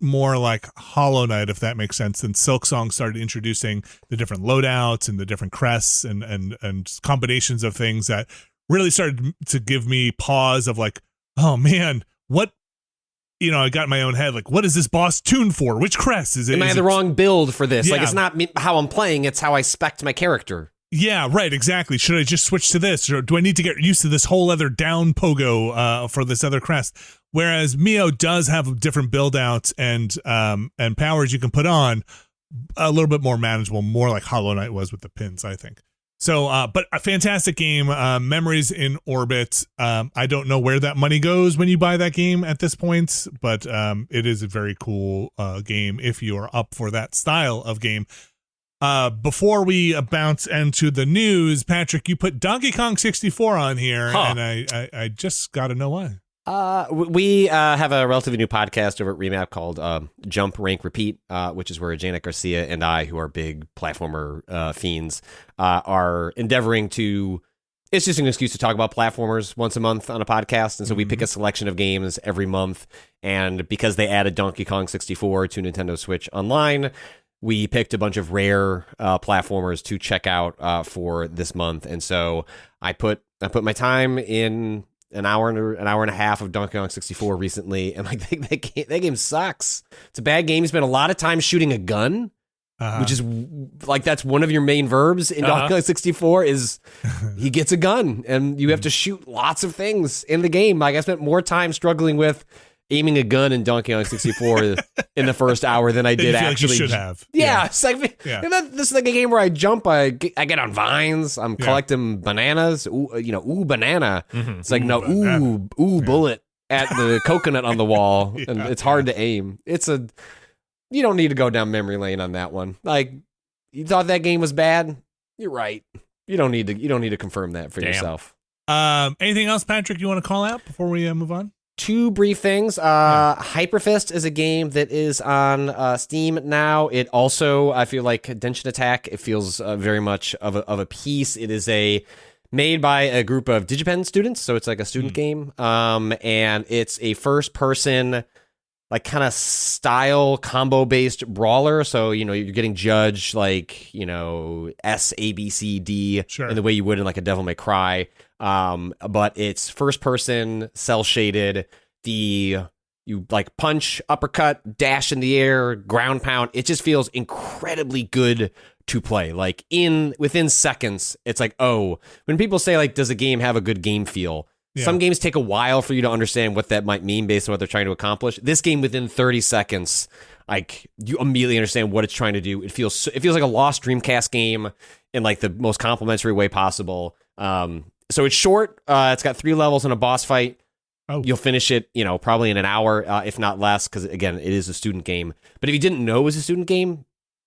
more like Hollow Knight, if that makes sense. And Silksong started introducing the different loadouts and the different crests and combinations of things that really started to give me pause of like, oh man, what? I got in my own head, like, what is this boss tuned for? Which crest is it? Am I the wrong build for this? Yeah. Like, it's not how I'm playing, it's how I spec'd my character. Yeah, right, exactly. Should I just switch to this? Or do I need to get used to this whole other down pogo for this other crest? Whereas Mio does have different build outs and powers you can put on, a little bit more manageable, more like Hollow Knight was with the pins, I think. So, but a fantastic game, Memories in Orbit. I don't know where that money goes when you buy that game at this point, but it is a very cool game if you are up for that style of game. Before we bounce into the news, Patrick, you put Donkey Kong 64 on here, and I just got to know why. We have a relatively new podcast over at Remap called Jump, Rank, Repeat, which is where Janet Garcia and I, who are big platformer fiends, are endeavoring to it's just an excuse to talk about platformers once a month on a podcast. And so we pick a selection of games every month. And because they added Donkey Kong 64 to Nintendo Switch Online, we picked a bunch of rare platformers to check out for this month. And so I put my time in an hour and a half of Donkey Kong 64 recently, and like that game sucks. It's a bad game. You spend a lot of time shooting a gun, which is like that's one of your main verbs in Donkey Kong 64 is he gets a gun, and you have to shoot lots of things in the game. Like I spent more time struggling with aiming a gun in Donkey Kong 64 in the first hour than I did actually. Like you should have. Yeah, it's like this is like a game where I jump, I get on vines, I'm collecting bananas. Ooh, banana. It's like bullet at the coconut on the wall, and it's hard to aim. You don't need to go down memory lane on that one. Like you thought that game was bad, you're right. You don't need to confirm that for yourself. Anything else, Patrick, you want to call out before we move on? Two brief things. Hyperfist is a game that is on Steam now. It also, I feel like Denshattack, it feels very much of a piece. It is made by a group of DigiPen students, so it's like a student game. And it's a first-person, like kind of style combo-based brawler. So, you're getting judged like, S, A, B, C, D in the way you would in like a Devil May Cry. But it's first person, cell shaded. You like punch, uppercut, dash in the air, ground pound. It just feels incredibly good to play. Like within seconds, it's like, oh, when people say like, does a game have a good game feel? Yeah. Some games take a while for you to understand what that might mean based on what they're trying to accomplish. This game, within 30 seconds, like you immediately understand what it's trying to do. It feels like a lost Dreamcast game in like the most complimentary way possible. So it's short. It's got 3 levels and a boss fight. Oh. You'll finish it, probably in an hour, if not less, because again, it is a student game. But if you didn't know it was a student game,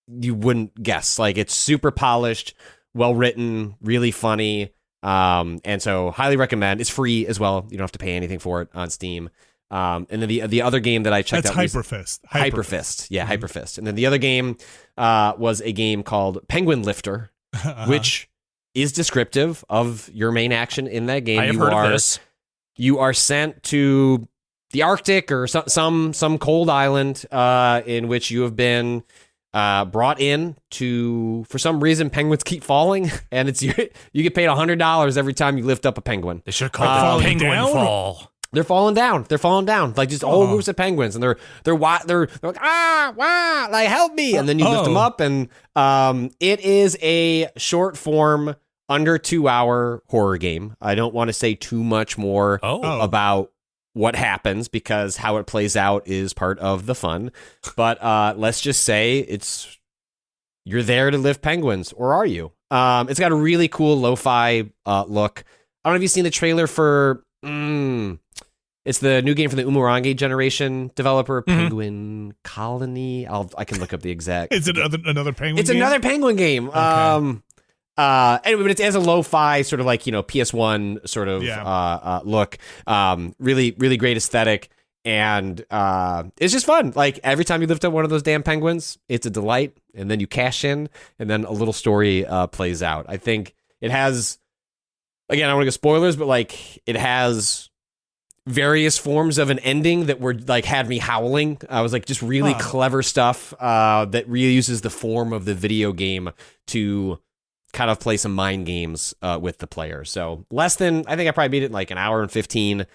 you wouldn't guess. Like it's super polished, well written, really funny. And so highly recommend. It's free as well. You don't have to pay anything for it on Steam. And then the other game that I checked out was Hyperfist. Yeah, Hyperfist. And then the other game was a game called Penguin Lifter, which is descriptive of your main action in that game. I have heard of this. You are sent to the Arctic or some cold island in which you have been brought in to, for some reason, penguins keep falling, and you get paid $100 every time you lift up a penguin. They should call it penguin fall. They're falling down. Like just whole groups of penguins, and they're like like help me, and then you lift them up, and it is a short form, under 2 hour horror game. I don't want to say too much more about what happens because how it plays out is part of the fun. But let's just say you're there to lift penguins, or are you? It's got a really cool lo-fi look. I don't know if you've seen the trailer for. It's the new game from the Umurangi generation developer, Penguin Colony. I can look up the exact. Is it another penguin? It's another penguin game. Okay. Anyway, but it has a lo-fi sort of like, PS1 sort of look. Really, really great aesthetic. And it's just fun. Like every time you lift up one of those damn penguins, it's a delight. And then you cash in, and then a little story plays out. I think it has, again, I don't want to go spoilers, but like it has various forms of an ending that were like had me howling. I was like just really clever stuff that really uses the form of the video game to kind of play some mind games with the player. So I think I probably beat it in like an hour and 15.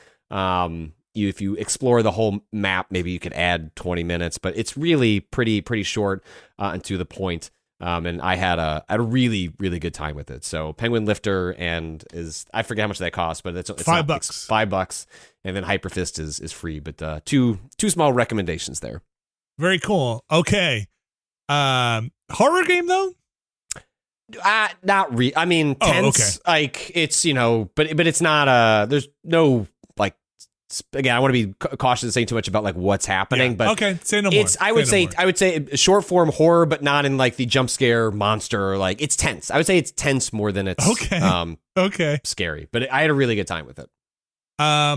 If you explore the whole map, maybe you could add 20 minutes, but it's really pretty short and to the point. And I had a really, really good time with it. So Penguin Lifter I forget how much that costs, but it's $5. $5. And then Hyperfist is free, but two small recommendations there. Very cool. Okay. Horror game though? Not really. I mean, tense. Okay. Like it's but it's not. There's no like. Again, I want to be cautious of saying too much about like what's happening. But okay, say no more. I would say short form horror, but not in like the jump scare monster. Like it's tense. I would say it's tense more than it's scary. But I had a really good time with it. I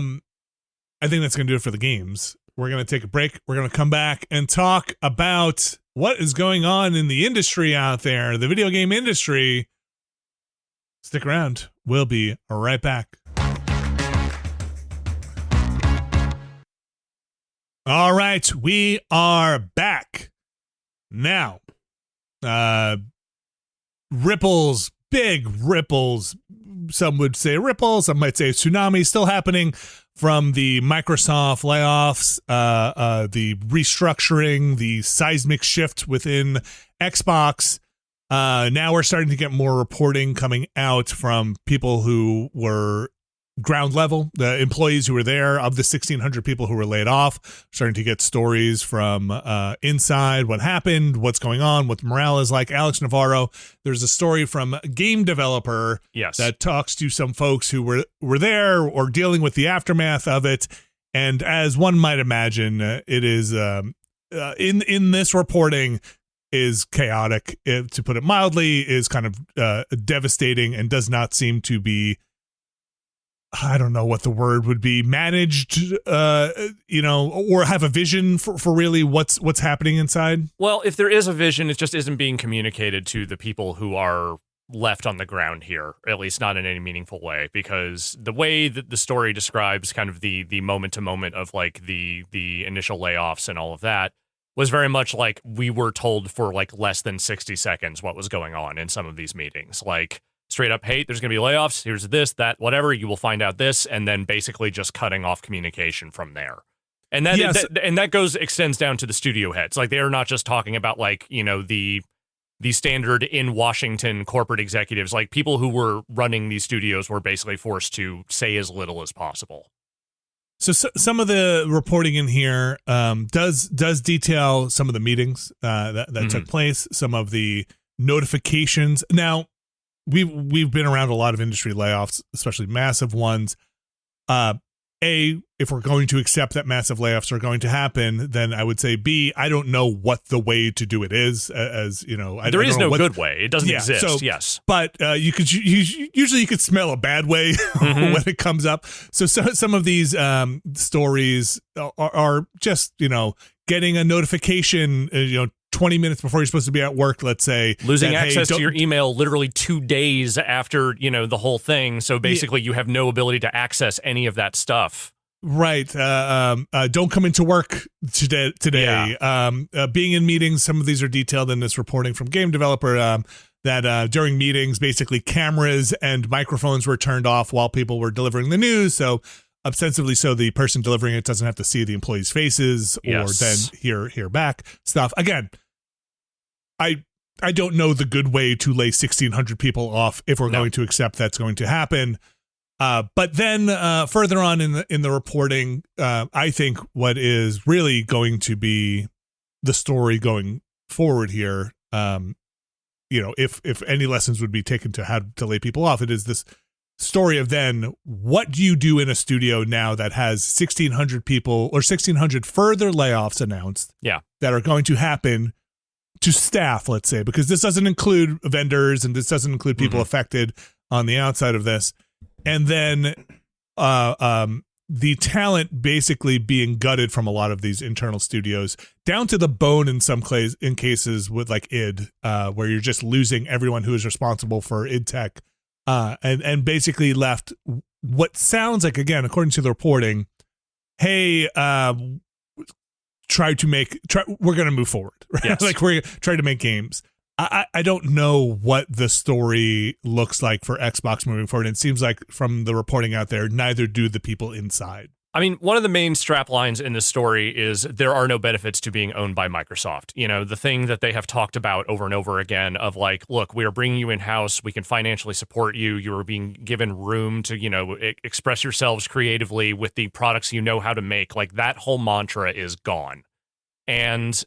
think that's gonna do it for the games. We're gonna take a break. We're gonna come back and talk about what is going on in the industry out there, the video game industry. Stick around. We'll be right back. All right, we are back. Now, ripples, big ripples. Some would say ripples, some might say tsunami still happening from the Microsoft layoffs, the restructuring, the seismic shift within Xbox. Now we're starting to get more reporting coming out from people who were ground level, the employees who were there. Of the 1,600 people who were laid off, starting to get stories from inside, what happened, what's going on, what morale is like. Alex Navarro, there's a story from a game developer that talks to some folks who were there or dealing with the aftermath of it. And as one might imagine, it is in this reporting is chaotic, to put it mildly, is kind of devastating, and does not seem to be, I don't know what the word would be, managed, or have a vision for really what's happening inside. Well, if there is a vision, it just isn't being communicated to the people who are left on the ground here, at least not in any meaningful way, because the way that the story describes kind of the moment to moment of like the initial layoffs and all of that was very much like we were told for like less than 60 seconds what was going on in some of these meetings. Like, straight up, hey, there's going to be layoffs, here's this, that, whatever, you will find out this, and then basically just cutting off communication from there. And that extends down to the studio heads. Like, they're not just talking about, like, the standard in Washington corporate executives. Like, people who were running these studios were basically forced to say as little as possible. So some of the reporting in here does detail some of the meetings that took place, some of the notifications. Now, we've been around a lot of industry layoffs, especially massive ones. If we're going to accept that massive layoffs are going to happen, then I would say B, I don't know what the way to do it is. As you know, there is no good way. It doesn't exist. So, yes, but you could smell a bad way when it comes up. So some of these stories are just getting a notification 20 minutes before you're supposed to be at work, let's say. Losing access to your email literally 2 days after, the whole thing. So basically you have no ability to access any of that stuff. Right. Don't come into work today. Yeah. Being in meetings, some of these are detailed in this reporting from Game Developer, that during meetings, basically cameras and microphones were turned off while people were delivering the news. So ostensibly, so the person delivering it doesn't have to see the employees' faces or then hear back stuff. Again, I don't know the good way to lay 1,600 people off if we're going to accept that's going to happen. But then further on in the reporting, I think what is really going to be the story going forward here, if any lessons would be taken to how to lay people off, it is this story of then what do you do in a studio now that has 1,600 people or 1,600 further layoffs announced that are going to happen to staff, let's say, because this doesn't include vendors and this doesn't include people affected on the outside of this. And then the talent basically being gutted from a lot of these internal studios down to the bone in some cases with like id, where you're just losing everyone who is responsible for id tech, and basically left what sounds like, again, according to the reporting, hey, we're going to move forward. Right? Yes. Like we're trying to make games. I don't know what the story looks like for Xbox moving forward. It seems like from the reporting out there, neither do the people inside. I mean, one of the main strap lines in this story is there are no benefits to being owned by Microsoft. The thing that they have talked about over and over again of like, look, we are bringing you in-house. We can financially support you. You are being given room to, express yourselves creatively with the products you know how to make. Like that whole mantra is gone. And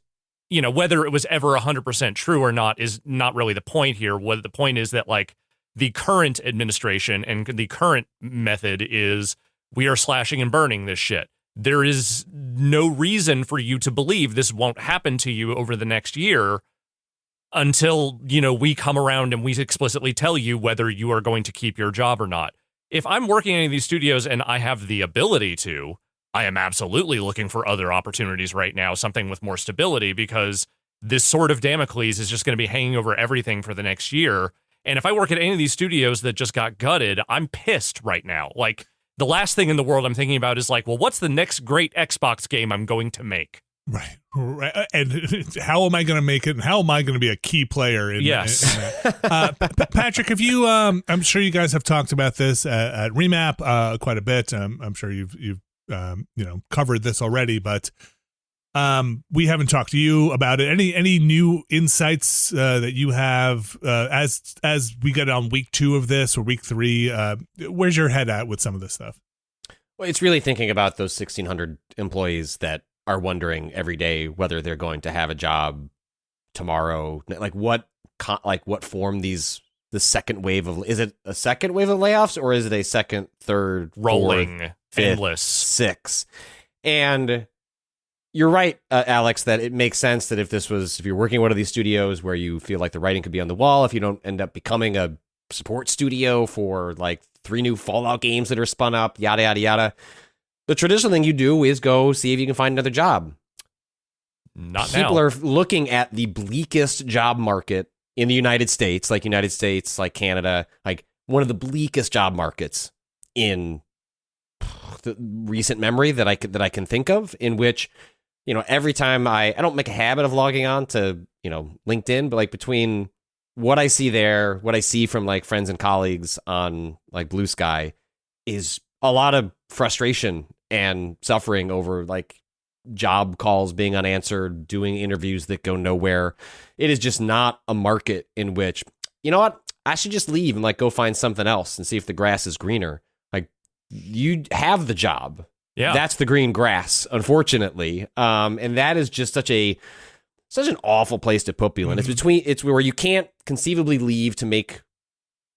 whether it was ever 100% true or not is not really the point here. What the point is that like the current administration and the current method is we are slashing and burning this shit. There is no reason for you to believe this won't happen to you over the next year until, we come around and we explicitly tell you whether you are going to keep your job or not. If I'm working in any of these studios and I have the ability to, I am absolutely looking for other opportunities right now, something with more stability, because this sword of Damocles is just going to be hanging over everything for the next year. And if I work at any of these studios that just got gutted, I'm pissed right now. Like, the last thing in the world I'm thinking about is like, well, what's the next great Xbox game I'm going to make? Right. And how am I going to make it? And how am I going to be a key player in, yes. in that? Patrick, have you, I'm sure you guys have talked about this at Remap quite a bit. I'm sure you've covered this already, but we haven't talked to you about it. Any new insights that you have as we get on week 2 of this or week 3? Where's your head at with some of this stuff? Well, it's really thinking about those 1,600 employees that are wondering every day whether they're going to have a job tomorrow. Like what form the second wave of, is it a second wave of layoffs or is it a second, third, rolling, fourth, fifth, endless, 6? And you're right, Alex, that it makes sense that if you're working at one of these studios where you feel like the writing could be on the wall, if you don't end up becoming a support studio for like 3 new Fallout games that are spun up, yada, yada, yada, the traditional thing you do is go see if you can find another job. Not now. People are looking at the bleakest job market in the United States, like Canada, like one of the bleakest job markets in the recent memory that I can think of, in which, every time I don't make a habit of logging on to, LinkedIn, but like between what I see there, what I see from like friends and colleagues on like Blue Sky is a lot of frustration and suffering over like job calls being unanswered, doing interviews that go nowhere. It is just not a market in which, you know what, I should just leave and like go find something else and see if the grass is greener. Like, you have the job. Yeah. That's the green grass, unfortunately. And that is just such an awful place to put people in. It's where you can't conceivably leave to make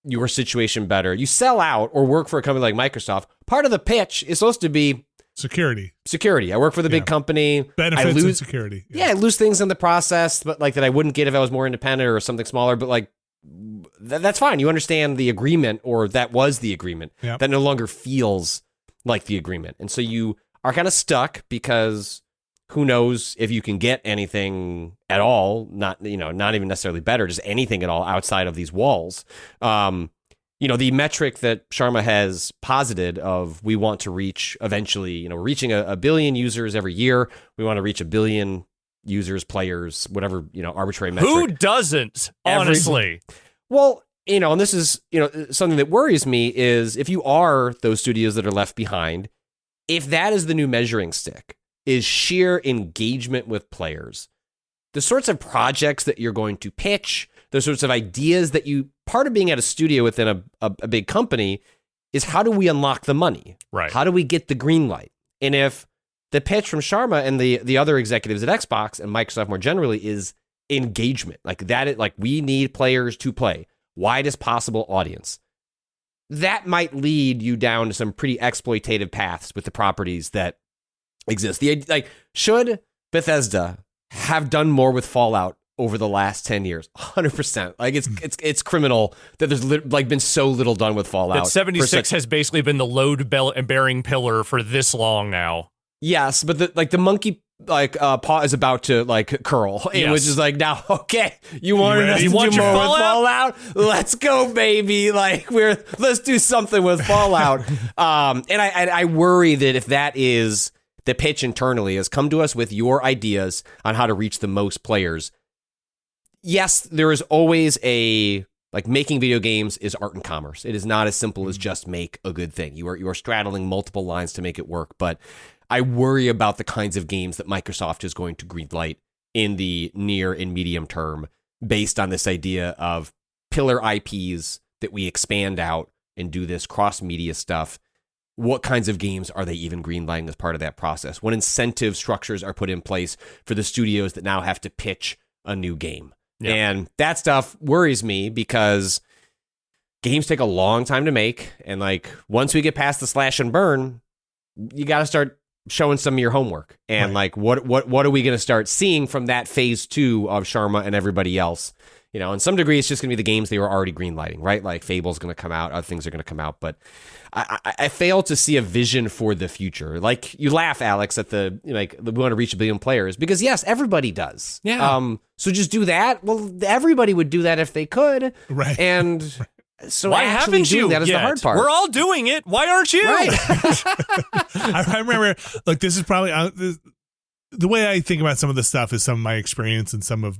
your situation better. You sell out or work for a company like Microsoft. Part of the pitch is supposed to be security. I work for the big company. Benefits and security. Yeah, I lose things in the process, but like that I wouldn't get if I was more independent or something smaller. But like, that's fine. You understand the agreement, or that was the agreement. Yep. That no longer feels like the agreement. And so you are kind of stuck because who knows if you can get anything at all, not even necessarily better, just anything at all outside of these walls. The metric that Sharma has posited of we want to reach eventually, we're reaching a billion users every year. We want to reach 1 billion users, players, whatever, arbitrary metric. Who doesn't, honestly? And this is, something that worries me is if you are those studios that are left behind, if that is the new measuring stick, is sheer engagement with players, the sorts of projects that you're going to pitch, the sorts of ideas that part of being at a studio within a big company is how do we unlock the money? Right. How do we get the green light? And if the pitch from Sharma and the other executives at Xbox and Microsoft more generally is engagement, like that, like we need players to play, widest possible audience, that might lead you down to some pretty exploitative paths with the properties that exist. Should Bethesda have done more with Fallout over the last 10 years? 100%. Like it's criminal that there's been so little done with Fallout. That 76 has basically been the load-bearing pillar for this long now. Yes, but the monkey paw is about to curl, yes. Which is like, now, okay, you wanted us to do more with Fallout? Let's go, baby! Let's do something with Fallout. And I worry that if that is the pitch internally, is come to us with your ideas on how to reach the most players. Yes, there is always making video games is art and commerce. It is not as simple as just make a good thing. You are straddling multiple lines to make it work, but I worry about the kinds of games that Microsoft is going to greenlight in the near and medium term based on this idea of pillar IPs that we expand out and do this cross-media stuff. What kinds of games are they even greenlighting as part of that process? What incentive structures are put in place for the studios that now have to pitch a new game? Yeah. And that stuff worries me because games take a long time to make. And once we get past the slash and burn, you got to start showing some of your homework. And right. what are we going to start seeing from that phase 2 of Sharma and everybody else You know, in some degree, it's just going to be the games they were already greenlighting, right? Like Fable's going to come out, other things are going to come out. But I fail to see a vision for the future. Like, you laugh, Alex, at we want to reach 1 billion players because, yes, everybody does. Yeah. So just do that. Well, everybody would do that if they could. Right. And so why actually haven't doing you that is yet? the hard part. We're all doing it. Why aren't you? Right. I remember, like, this is probably the way I think about some of this stuff is some of my experience and some of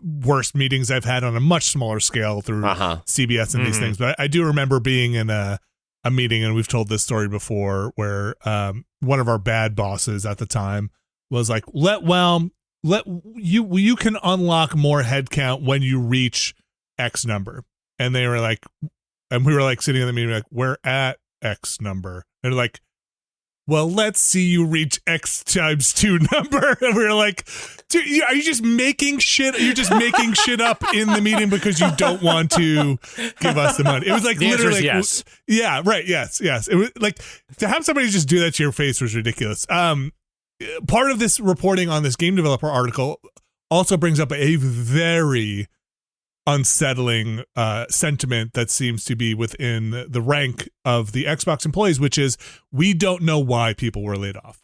worst meetings I've had on a much smaller scale through CBS and these things. But I do remember being in a meeting, and we've told this story before, where one of our bad bosses at the time was like, you can unlock more headcount when you reach X number. And they were like, and we were like sitting in the meeting, like, we're at X number. And they're like, well, let's see you reach X times 2 number. And we were like, dude, are you just making shit? You're just making shit up in the meeting because you don't want to give us the money. It was like The answer literally, is yes. Yeah, right. Yes. It was like, to have somebody just do that to your face was ridiculous. Part of this reporting on this game developer article also brings up a very unsettling sentiment that seems to be within the rank of the Xbox employees, which is, we don't know why people were laid off.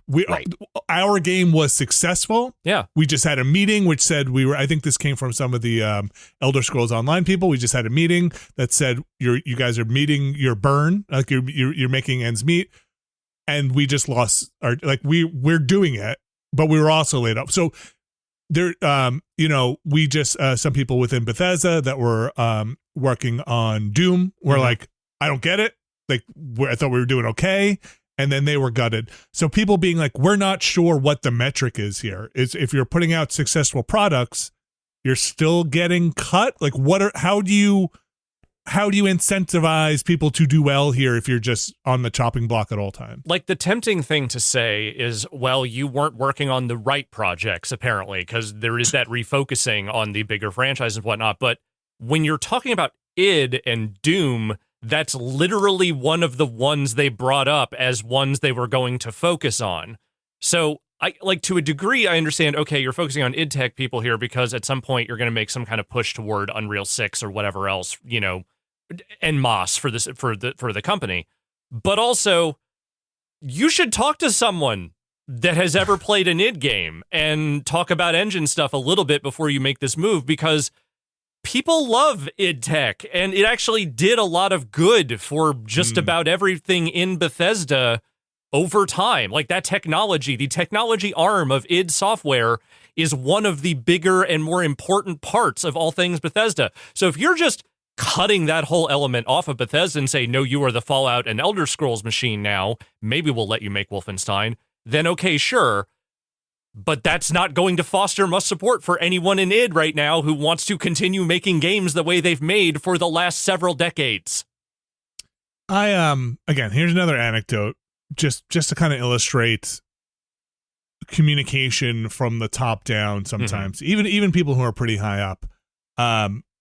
Our game was successful. Yeah. We just had a meeting which said I think this came from some of the Elder Scrolls Online people. We just had a meeting that said you guys are meeting your burn, like you're making ends meet, and we just lost our, like, we're doing it, but we were also laid off. So there, we just some people within Bethesda that were working on Doom were like, I don't get it. Like, I thought we were doing okay, and then they were gutted. So people being like, we're not sure what the metric is here. Is if you're putting out successful products, you're still getting cut. Like, how do you incentivize people to do well here if you're just on the chopping block at all times? Like, the tempting thing to say is, well, you weren't working on the right projects, apparently, because there is that refocusing on the bigger franchise and whatnot. But when you're talking about id and Doom, that's literally one of the ones they brought up as ones they were going to focus on. So, to a degree, I understand, okay, you're focusing on id Tech people here because at some point you're going to make some kind of push toward Unreal 6 or whatever else, en masse for the company. But also, you should talk to someone that has ever played an id game and talk about engine stuff a little bit before you make this move, because people love id Tech, and it actually did a lot of good for just about everything in Bethesda over time. Like, that technology, the technology arm of id Software, is one of the bigger and more important parts of all things Bethesda. So if you're just cutting that whole element off of Bethesda and say, no, you are the Fallout and Elder Scrolls machine now, maybe we'll let you make Wolfenstein, then okay, sure. But that's not going to foster much support for anyone in id right now who wants to continue making games the way they've made for the last several decades. Again, here's another anecdote, just to kind of illustrate communication from the top down sometimes, even people who are pretty high up.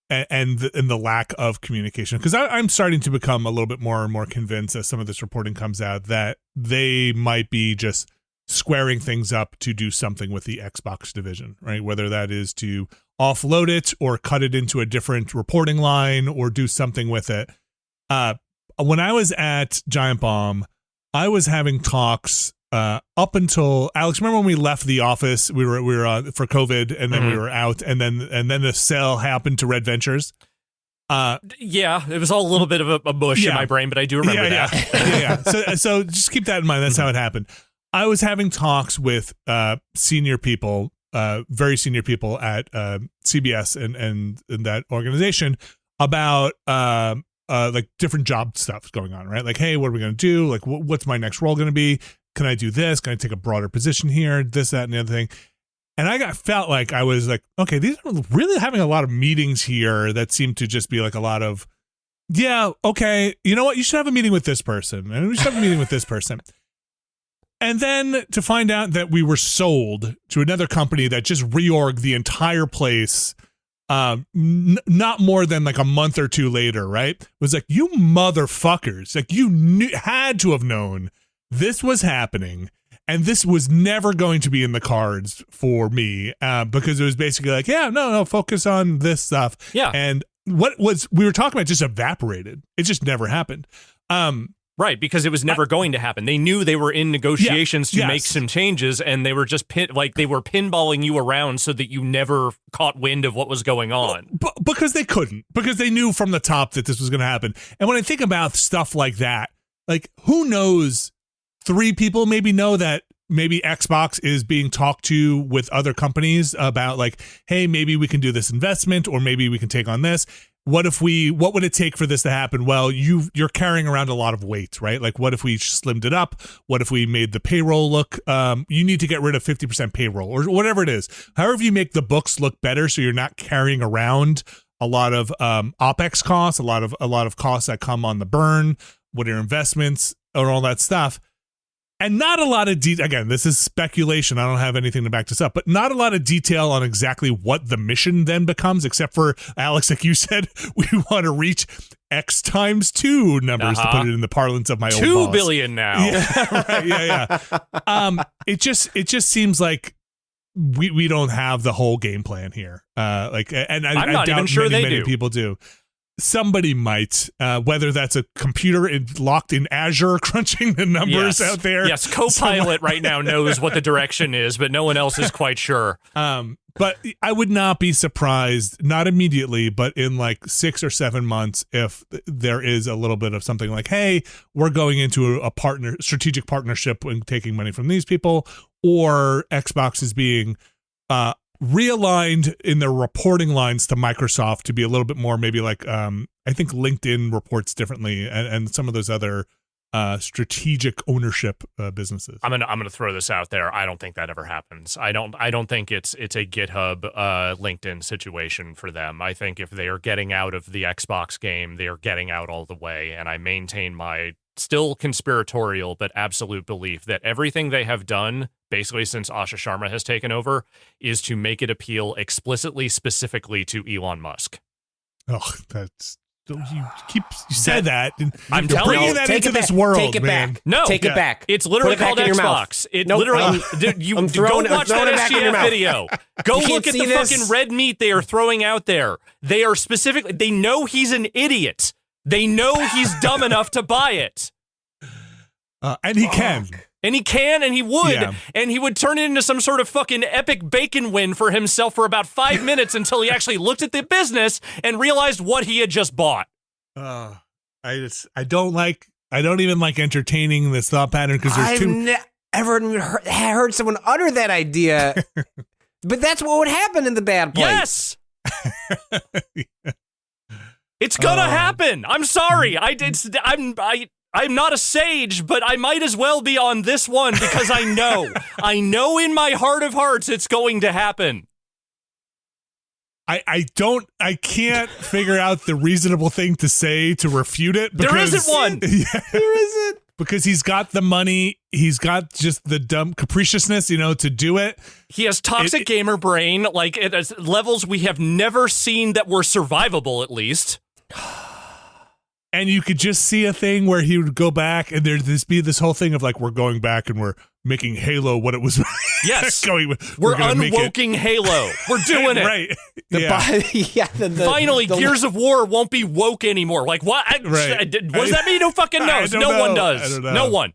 And the lack of communication, because I'm starting to become a little bit more and more convinced as some of this reporting comes out that they might be just squaring things up to do something with the Xbox division, right? Whether that is to offload it or cut it into a different reporting line or do something with it. When I was at Giant Bomb, I was having talks up until, Alex, remember when we left the office, we were for COVID, and then we were out, and then the sale happened to Red Ventures. Yeah, it was all a little bit of a mush in my brain, but I do remember that. So just keep that in mind. That's how it happened. I was having talks with senior people, very senior people at CBS and that organization about like different job stuff going on, right? Like, hey, what are we going to do? Like, what's my next role going to be? Can I do this? Can I take a broader position here? This, that, and the other thing. And I felt like I was like, okay, these are really having a lot of meetings here that seem to just be like a lot of, yeah, okay, you know what? You should have a meeting with this person, and we should have a meeting with this person. And then to find out that we were sold to another company that just reorged the entire place, not more than like a month or two later, right? It was like, you motherfuckers, like, you had to have known this was happening, And this was never going to be in the cards for me because it was basically like, yeah, no, focus on this stuff. Yeah. And what we were talking about just evaporated. It just never happened. Right, because it was never going to happen. They knew they were in negotiations to make some changes, and they were just they were pinballing you around so that you never caught wind of what was going on. Because they couldn't, because they knew from the top that this was going to happen. And when I think about stuff like that, like who knows? 3 people maybe know that maybe Xbox is being talked to with other companies about like, hey, maybe we can do this investment, or maybe we can take on this. What would it take for this to happen? Well, you're carrying around a lot of weight, right? Like, what if we slimmed it up? What if we made the payroll look, you need to get rid of 50% payroll or whatever it is. However you make the books look better so you're not carrying around a lot of OPEX costs, a lot of costs that come on the burn, what are your investments, or all that stuff. And not a lot of again, this is speculation. I don't have anything to back this up, but not a lot of detail on exactly what the mission then becomes, except for, Alex, like you said, we want to reach X times 2 numbers to put it in the parlance of my old boss. 2 billion now. Yeah, right, yeah. It just seems like we don't have the whole game plan here. And I'm not doubt even sure many do. People do. Somebody might, whether that's a computer locked in Azure crunching the numbers out there. Yes, Copilot right now knows what the direction is, but no one else is quite sure. But I would not be surprised, not immediately, but in like 6 or 7 months, if there is a little bit of something like, hey, we're going into a strategic partnership and taking money from these people, or Xbox is being realigned in their reporting lines to Microsoft to be a little bit more maybe like I think LinkedIn reports differently and some of those other strategic ownership businesses. I'm gonna throw this out there. I don't think that ever happens. I don't think it's a GitHub LinkedIn situation for them. I think if they are getting out of the Xbox game, they are getting out all the way, and I maintain my still conspiratorial but absolute belief that everything they have done basically since Asha Sharma has taken over is to make it appeal explicitly, specifically to Elon Musk. Oh, you said that. I'm telling you, that into this world. Take it man. back. No, take it back. It's literally called Xbox. It literally. You go watch that SGF video. Go look at the fucking red meat they are throwing out there. They are specifically. They know he's an idiot. They know he's dumb enough to buy it. And he can. And he can, and he would. Yeah. And he would turn it into some sort of fucking epic bacon win for himself for about 5 minutes until he actually looked at the business and realized what he had just bought. I don't even like entertaining this thought pattern because there's I've never heard someone utter that idea. But that's what would happen in the bad place. Yes. It's gonna happen. I'm sorry. I'm not a sage, but I might as well be on this one because I know in my heart of hearts it's going to happen. I can't figure out the reasonable thing to say to refute it. Because, there isn't one. Yeah, there isn't. Because he's got the money, he's got just the dumb capriciousness, to do it. He has toxic gamer brain, like at levels we have never seen that were survivable, at least. And you could just see a thing where he would go back and there'd be this whole thing of like, we're going back and we're making Halo what it was. Yes. we're unwoking Halo. We're doing it. Right. Finally, Gears of War won't be woke anymore. Like, what? What does that mean? Who fucking knows? No one does. I don't know. No one.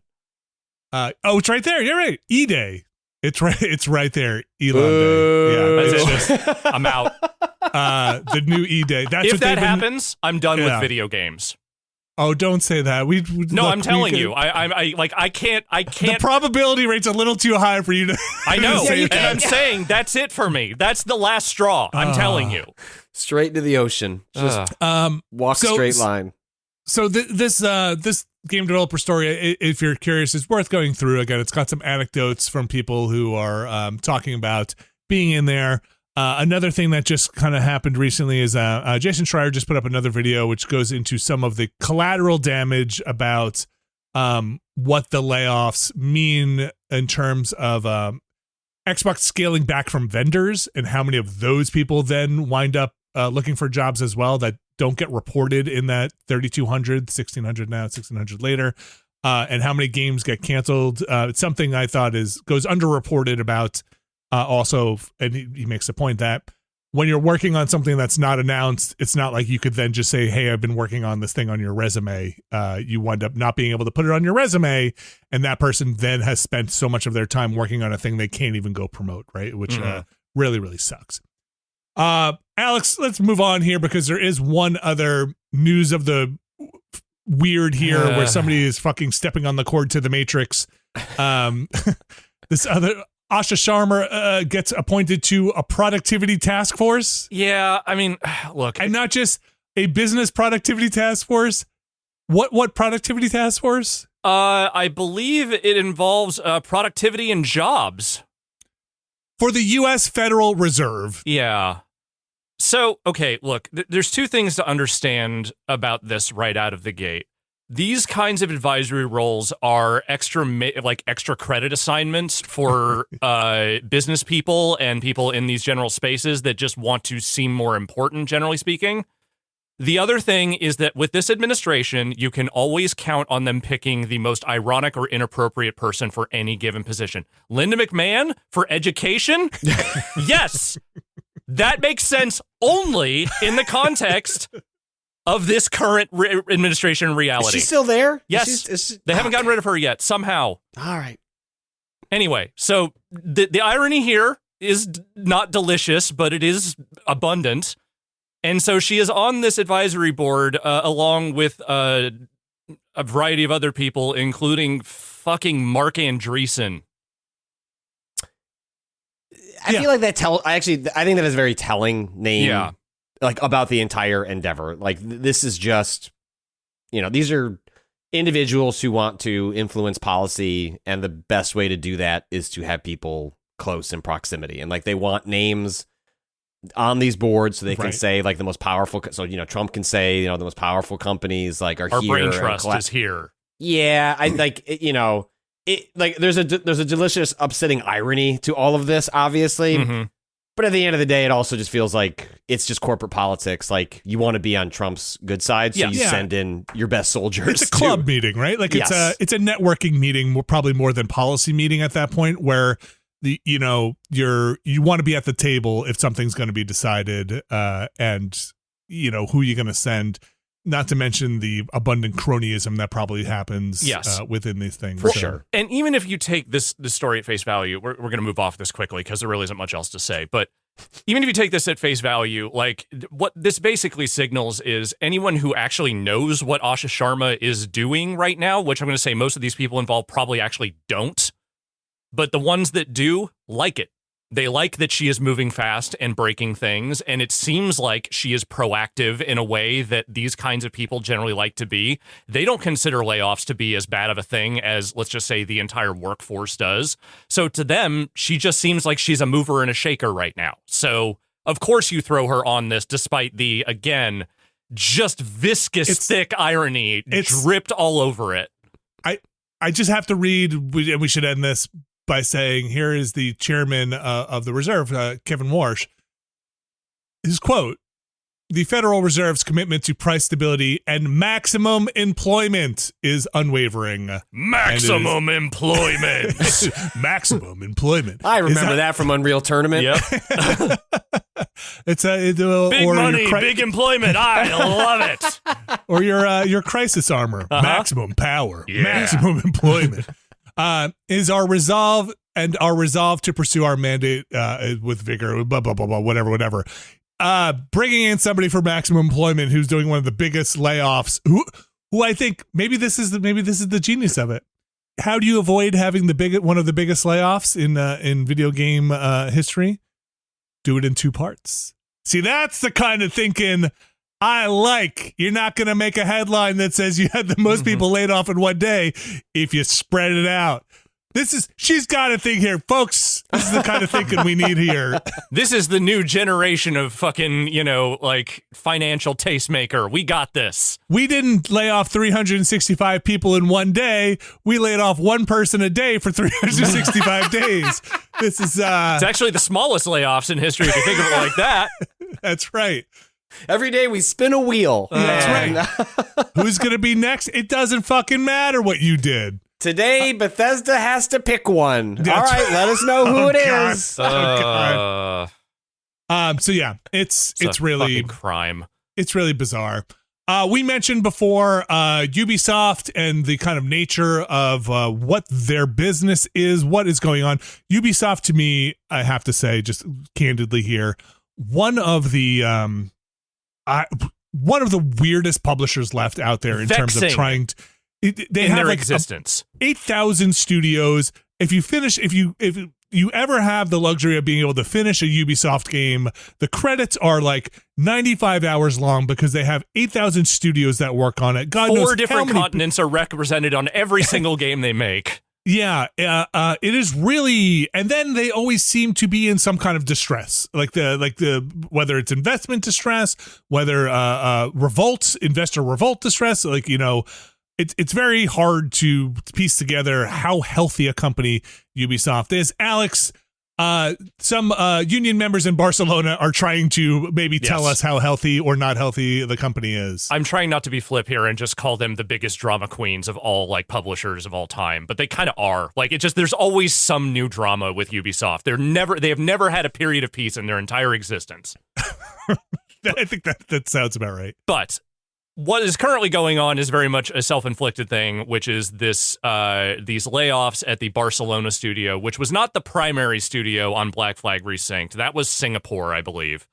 It's right there. You're right. E-Day. It's right there. Elon Day. Yeah. That's it. I'm out. The new E-Day. That's if what that happens, I'm done with video games. Oh, don't say that. I'm telling you. I can't. The probability rate's a little too high for you to. I know, and I'm saying that's it for me. That's the last straw. I'm telling you. Straight into the ocean. Just walk straight line. So this game developer story, if you're curious, is worth going through. Again, it's got some anecdotes from people who are talking about being in there. Another thing that just kind of happened recently is Jason Schreier just put up another video which goes into some of the collateral damage about what the layoffs mean in terms of Xbox scaling back from vendors and how many of those people then wind up looking for jobs as well that don't get reported in that 3,200, 1,600 now, 1,600 later. and how many games get canceled. It's something I thought goes underreported about. Also, and he makes the point that when you're working on something that's not announced, it's not like you could then just say, hey, I've been working on this thing on your resume. You wind up not being able to put it on your resume, and that person then has spent so much of their time working on a thing they can't even go promote, right? Which really, really sucks. Alex, let's move on here because there is one other news of the weird here where somebody is fucking stepping on the cord to the Matrix. This other... Asha Sharma gets appointed to a productivity task force. Yeah, I mean, look. And not just a business productivity task force. What productivity task force? I believe it involves productivity and jobs. For the U.S. Federal Reserve. Yeah. So, okay, look, there's two things to understand about this right out of the gate. These kinds of advisory roles are extra credit assignments for business people and people in these general spaces that just want to seem more important, generally speaking. The other thing is that with this administration, you can always count on them picking the most ironic or inappropriate person for any given position. Linda McMahon for education? Yes. That makes sense only in the context of this current administration reality. Is she still there? Yes. They haven't gotten rid of her yet, somehow. All right. Anyway, so the irony here is not delicious, but it is abundant. And so she is on this advisory board along with a variety of other people, including fucking Mark Andreessen. I feel like that I think that is a very telling name. Yeah. Like about the entire endeavor. Like this is just, these are individuals who want to influence policy, and the best way to do that is to have people close in proximity. And like they want names on these boards so they can say like the most powerful. So Trump can say the most powerful companies like are our here. Brain Trust is here. Yeah, I like it. Like there's a delicious upsetting irony to all of this, obviously. Mm-hmm. But at the end of the day, it also just feels like it's just corporate politics. Like you want to be on Trump's good side, so you send in your best soldiers. It's a club meeting, right? Like it's a networking meeting, probably more than policy meeting at that point, where you want to be at the table if something's going to be decided, and who you're going to send. Not to mention the abundant cronyism that probably happens within these things. For sure. And even if you take this story at face value, we're going to move off this quickly because there really isn't much else to say. But even if you take this at face value, like what this basically signals is anyone who actually knows what Asha Sharma is doing right now, which I'm going to say most of these people involved probably actually don't, but the ones that do like it. They like that she is moving fast and breaking things, and it seems like she is proactive in a way that these kinds of people generally like to be. They don't consider layoffs to be as bad of a thing as, let's just say, the entire workforce does. So to them, she just seems like she's a mover and a shaker right now. So, of course, you throw her on this, despite the, again, just viscous, thick irony dripped all over it. I just have to read, and we should end this by saying, here is the chairman of the Reserve, Kevin Warsh. His quote, "The Federal Reserve's commitment to price stability and maximum employment is unwavering." Maximum employment. Maximum employment. I remember that from Unreal Tournament. Yep. It's big money, big employment. I love it. Or your crisis armor. Maximum power. Yeah. Maximum employment. Is our resolve to pursue our mandate with vigor, blah, blah, blah, blah, whatever. Bringing in somebody for maximum employment who's doing one of the biggest layoffs, who I think maybe this is the genius of it. How do you avoid having one of the biggest layoffs in video game history? Do it in 2 parts. See, that's the kind of thinking I like. You're not going to make a headline that says you had the most people laid off in one day if you spread it out. She's got a thing here, folks. This is the kind of thinking we need here. This is the new generation of fucking, financial tastemaker. We got this. We didn't lay off 365 people in one day. We laid off one person a day for 365 days. This is it's actually the smallest layoffs in history if you think of it like that. That's right. Every day we spin a wheel. That's right. Who's going to be next? It doesn't fucking matter what you did. Today, Bethesda has to pick one. That's All right, let us know who it God. is. God. So yeah, it's really fucking crime. It's really bizarre. We mentioned before Ubisoft and the kind of nature of what their business is, what is going on. Ubisoft, to me, I have to say, just candidly here, one of the weirdest publishers left out there in terms of trying to. They have their like existence. 8,000 studios. If you ever have the luxury of being able to finish a Ubisoft game, the credits are like 95 hours long because they have 8,000 studios that work on it. God knows 4 different continents are represented on every single game they make. Yeah, it is really, and then they always seem to be in some kind of distress, like the whether it's investment distress, whether investor revolt distress, like, you know. It's very hard to piece together how healthy a company Ubisoft is. Alex, some union members in Barcelona are trying to maybe tell us how healthy or not healthy the company is. I'm trying not to be flip here and just call them the biggest drama queens of all like publishers of all time, but they kind of are. Like, it just, there's always some new drama with Ubisoft. They have never had a period of peace in their entire existence. I think that sounds about right. But what is currently going on is very much a self-inflicted thing, which is these layoffs at the Barcelona studio, which was not the primary studio on Black Flag Resynced. That was Singapore, I believe.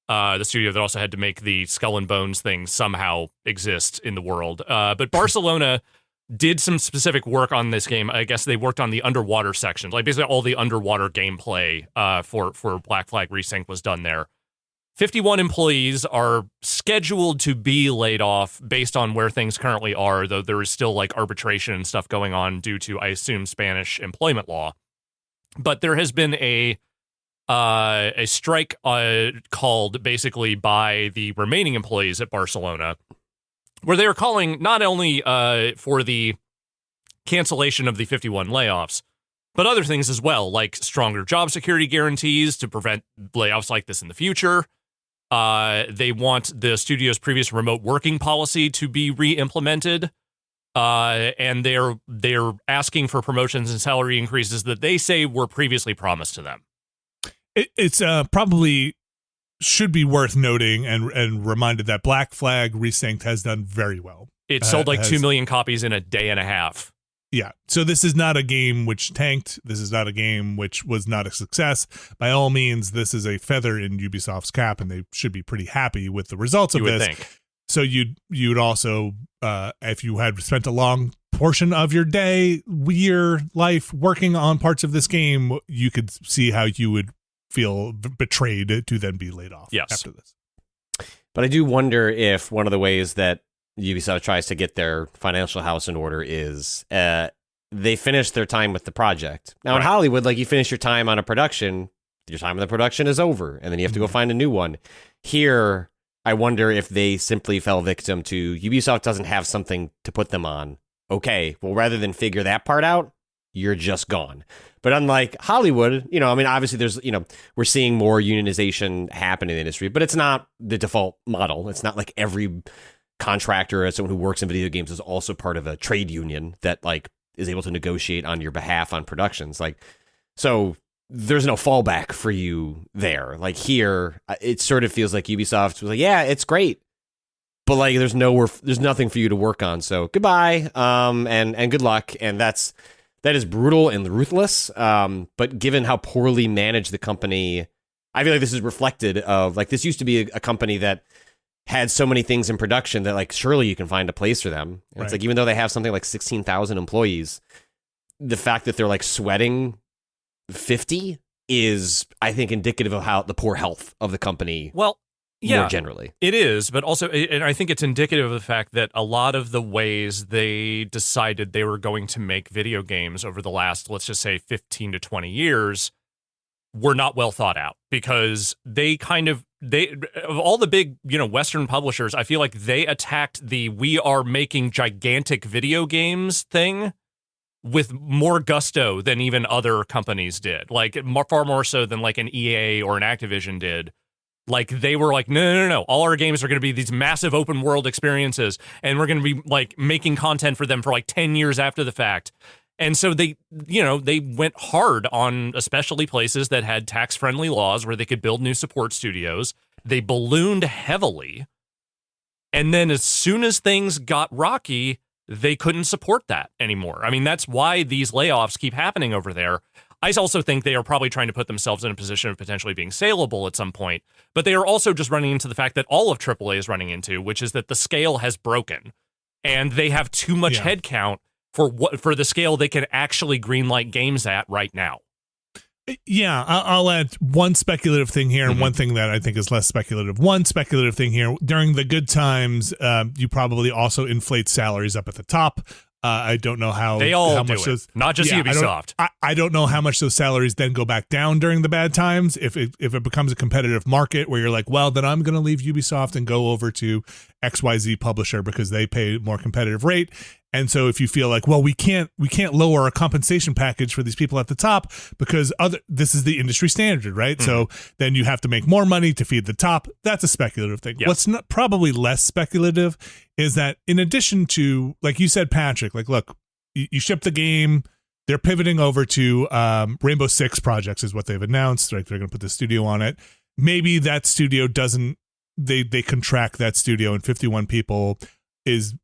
The studio that also had to make the Skull and Bones thing somehow exist in the world. But Barcelona did some specific work on this game. I guess they worked on the underwater sections. Like, basically all the underwater gameplay for Black Flag Resynced was done there. 51 employees are scheduled to be laid off based on where things currently are, though there is still like arbitration and stuff going on due to, I assume, Spanish employment law. But there has been a strike called basically by the remaining employees at Barcelona, where they are calling not only for the cancellation of the 51 layoffs, but other things as well, like stronger job security guarantees to prevent layoffs like this in the future. They want the studio's previous remote working policy to be re-implemented, and they're asking for promotions and salary increases that they say were previously promised to them. It's probably should be worth noting and reminded that Black Flag Resynced has done very well. It sold like 2 million copies in a day and a half. Yeah, so this is not a game which tanked. This is not a game which was not a success. By all means, this is a feather in Ubisoft's cap, and they should be pretty happy with the results of this. Think. So you'd also, if you had spent a long portion of your day, year, life working on parts of this game, you could see how you would feel betrayed to then be laid off after this. But I do wonder if one of the ways that Ubisoft tries to get their financial house in order is they finish their time with the project. Now, in Hollywood, like, you finish your time on a production, your time on the production is over, and then you have to go find a new one. Here, I wonder if they simply fell victim to Ubisoft doesn't have something to put them on. Okay, well, rather than figure that part out, you're just gone. But unlike Hollywood, you know, I mean, obviously there's, you know, we're seeing more unionization happen in the industry, but it's not the default model. It's not like every contractor or someone who works in video games is also part of a trade union that like is able to negotiate on your behalf on productions. Like, so there's no fallback for you there. Like, here, it sort of feels like Ubisoft was like, yeah, it's great, but like there's nothing for you to work on. So goodbye, and good luck. And that is brutal and ruthless. But given how poorly managed the company, I feel like this is reflected of, like, this used to be a company that had so many things in production that, like, surely you can find a place for them. And it's like, even though they have something like 16,000 employees, the fact that they're like sweating 50 is, I think, indicative of how the poor health of the company. Well, yeah, more generally, it is, but also, and I think it's indicative of the fact that a lot of the ways they decided they were going to make video games over the last, let's just say, 15 to 20 years were not well thought out, because they of all the big, you know, Western publishers, I feel like they attacked the "we are making gigantic video games" thing with more gusto than even other companies did. Like, far more so than like an EA or an Activision did. Like they were like, no. All our games are going to be these massive open world experiences, and we're going to be like making content for them for like 10 years after the fact. And so they went hard on especially places that had tax-friendly laws where they could build new support studios. They ballooned heavily. And then as soon as things got rocky, they couldn't support that anymore. I mean, that's why these layoffs keep happening over there. I also think they are probably trying to put themselves in a position of potentially being saleable at some point. But they are also just running into the fact that all of AAA is running into, which is that the scale has broken. And they have too much headcount for the scale they can actually greenlight games at right now. Yeah, I'll add one speculative thing here and one thing that I think is less speculative. One speculative thing here, during the good times, you probably also inflate salaries up at the top. I don't know how they all how do much it. Those, not just Ubisoft. I don't know how much those salaries then go back down during the bad times. If it becomes a competitive market where you're like, well, then I'm going to leave Ubisoft and go over to XYZ publisher because they pay more competitive rate. And so if you feel like, well, we can't lower our compensation package for these people at the top because this is the industry standard, right? So then you have to make more money to feed the top. That's a speculative thing. Yep. What's not probably less speculative is that in addition to, like you said, Patrick, like, look, you ship the game, they're pivoting over to Rainbow Six projects is what they've announced. Like they're going to put the studio on it. Maybe that studio doesn't, they contract that studio and 51 people is,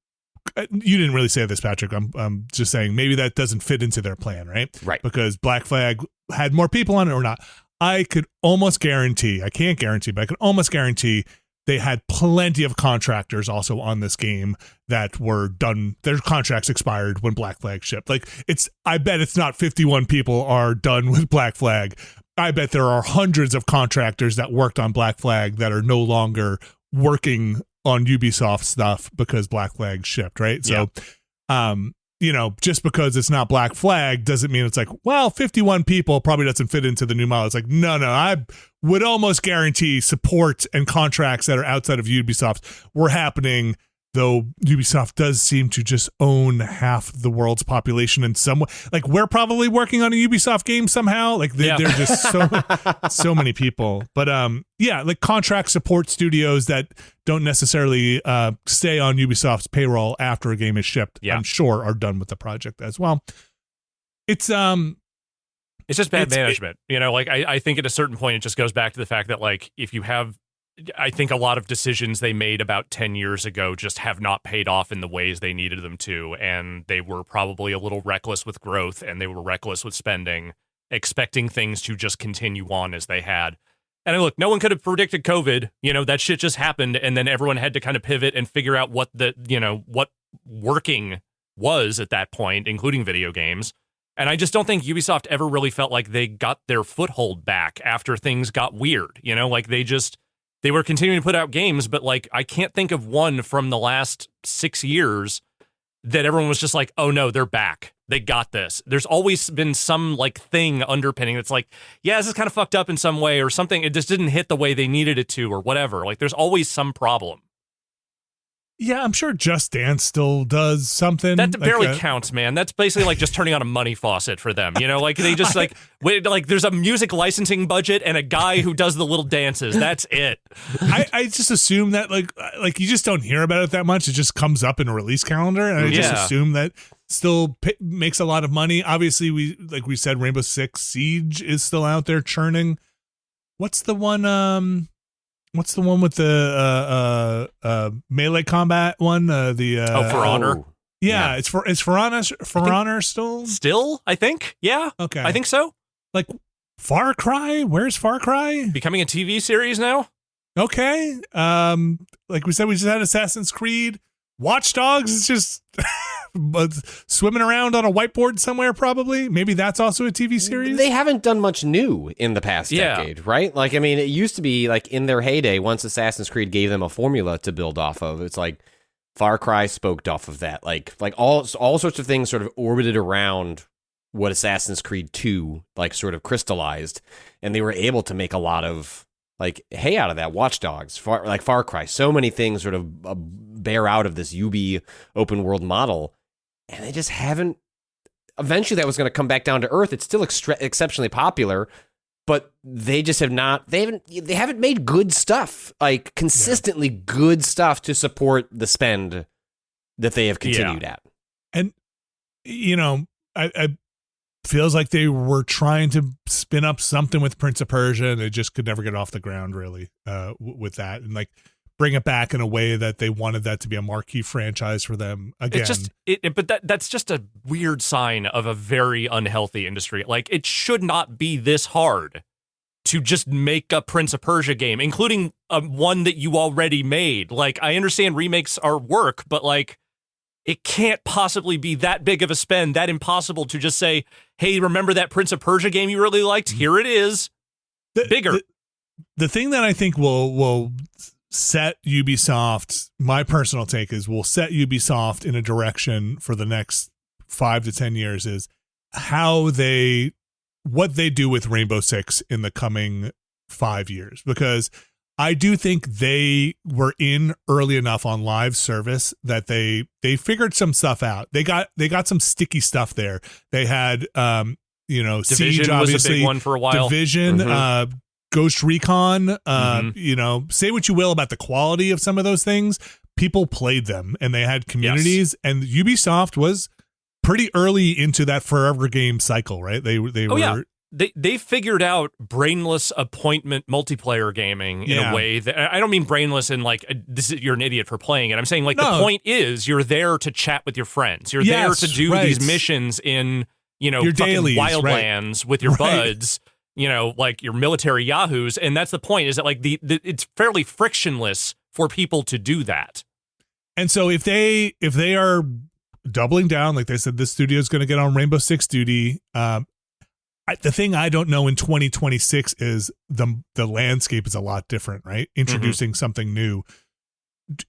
you didn't really say this, Patrick. I'm just saying maybe that doesn't fit into their plan, right? Right. Because Black Flag had more people on it or not. I could almost guarantee, I can't guarantee, but I could almost guarantee they had plenty of contractors also on this game that were done. Their contracts expired when Black Flag shipped. Like I bet it's not 51 people are done with Black Flag. I bet there are hundreds of contractors that worked on Black Flag that are no longer working on Ubisoft stuff because Black Flag shipped, right? So, just because it's not Black Flag doesn't mean it's like, well, 51 people probably doesn't fit into the new model. It's like, no, I would almost guarantee support and contracts that are outside of Ubisoft were happening, though Ubisoft does seem to just own half the world's population in some way. Like, we're probably working on a Ubisoft game somehow. Like, they're just so many people. But, like contract support studios that don't necessarily stay on Ubisoft's payroll after a game is shipped, I'm sure are done with the project as well. It's just bad management. I think at a certain point, it just goes back to the fact that, like, if you have, I think a lot of decisions they made about 10 years ago just have not paid off in the ways they needed them to. And they were probably a little reckless with growth and they were reckless with spending, expecting things to just continue on as they had. And look, no one could have predicted COVID. That shit just happened. And then everyone had to kind of pivot and figure out what what working was at that point, including video games. And I just don't think Ubisoft ever really felt like they got their foothold back after things got weird. Like they were continuing to put out games, but like I can't think of one from the last 6 years that everyone was just like, oh no, they're back. They got this. There's always been some like thing underpinning that's like, yeah, this is kind of fucked up in some way or something. It just didn't hit the way they needed it to or whatever. Like there's always some problem. Yeah, I'm sure Just Dance still does something. That barely counts, man. That's basically like just turning on a money faucet for them. Like they just like there's a music licensing budget and a guy who does the little dances. That's it. I just assume that like you just don't hear about it that much. It just comes up in a release calendar, and I just assume that still makes a lot of money. Obviously, we said, Rainbow Six Siege is still out there churning. What's the one? What's the one with the melee combat one? For Honor. Yeah, it's for Honor still. Still, I think. Yeah. Okay. I think so. Like Far Cry. Where's Far Cry? Becoming a TV series now. Okay. Like we said, we just had Assassin's Creed. Watch Dogs is just swimming around on a whiteboard somewhere, probably. Maybe that's also a TV series. They haven't done much new in the past decade, right? Like, I mean, it used to be like in their heyday, once Assassin's Creed gave them a formula to build off of, it's like Far Cry spoked off of that. Like all sorts of things sort of orbited around what Assassin's Creed 2 like sort of crystallized, and they were able to make a lot of like hay out of that. Watch Dogs, Far Cry, so many things sort of bear out of this Ubi open world model, and they just haven't. Eventually, that was going to come back down to earth. It's still exceptionally popular, but they just have not. They haven't made good stuff, like consistently good stuff to support the spend that they have continued at. And I feels like they were trying to spin up something with Prince of Persia, and they just could never get off the ground really with that, and like bring it back in a way that they wanted that to be a marquee franchise for them again. It's just but that's just a weird sign of a very unhealthy industry. Like, it should not be this hard to just make a Prince of Persia game, including one that you already made. Like, I understand remakes are work, but like, it can't possibly be that big of a spend, that impossible to just say, hey, remember that Prince of Persia game you really liked? Here it is. Bigger. The thing that I think will set Ubisoft, my personal take is, will set Ubisoft in a direction for the next 5 to 10 years is what they do with Rainbow Six in the coming 5 years, because I do think they were in early enough on live service that they figured some stuff out. They got some sticky stuff there. They had Division Siege, obviously was a big one for a while. Division, Ghost Recon, say what you will about the quality of some of those things. People played them and they had communities, and Ubisoft was pretty early into that forever game cycle, right? They figured out brainless appointment multiplayer gaming in a way that, I don't mean brainless in like, you're an idiot for playing it. I'm saying like, the point is you're there to chat with your friends. You're there to do these missions in, your fucking dailies, wildlands with your buds, like your military yahoos. And that's the point, is that like it's fairly frictionless for people to do that. And so if they are doubling down, like they said, this studio is going to get on Rainbow Six duty. The thing I don't know in 2026 is the landscape is a lot different, right? Introducing something new.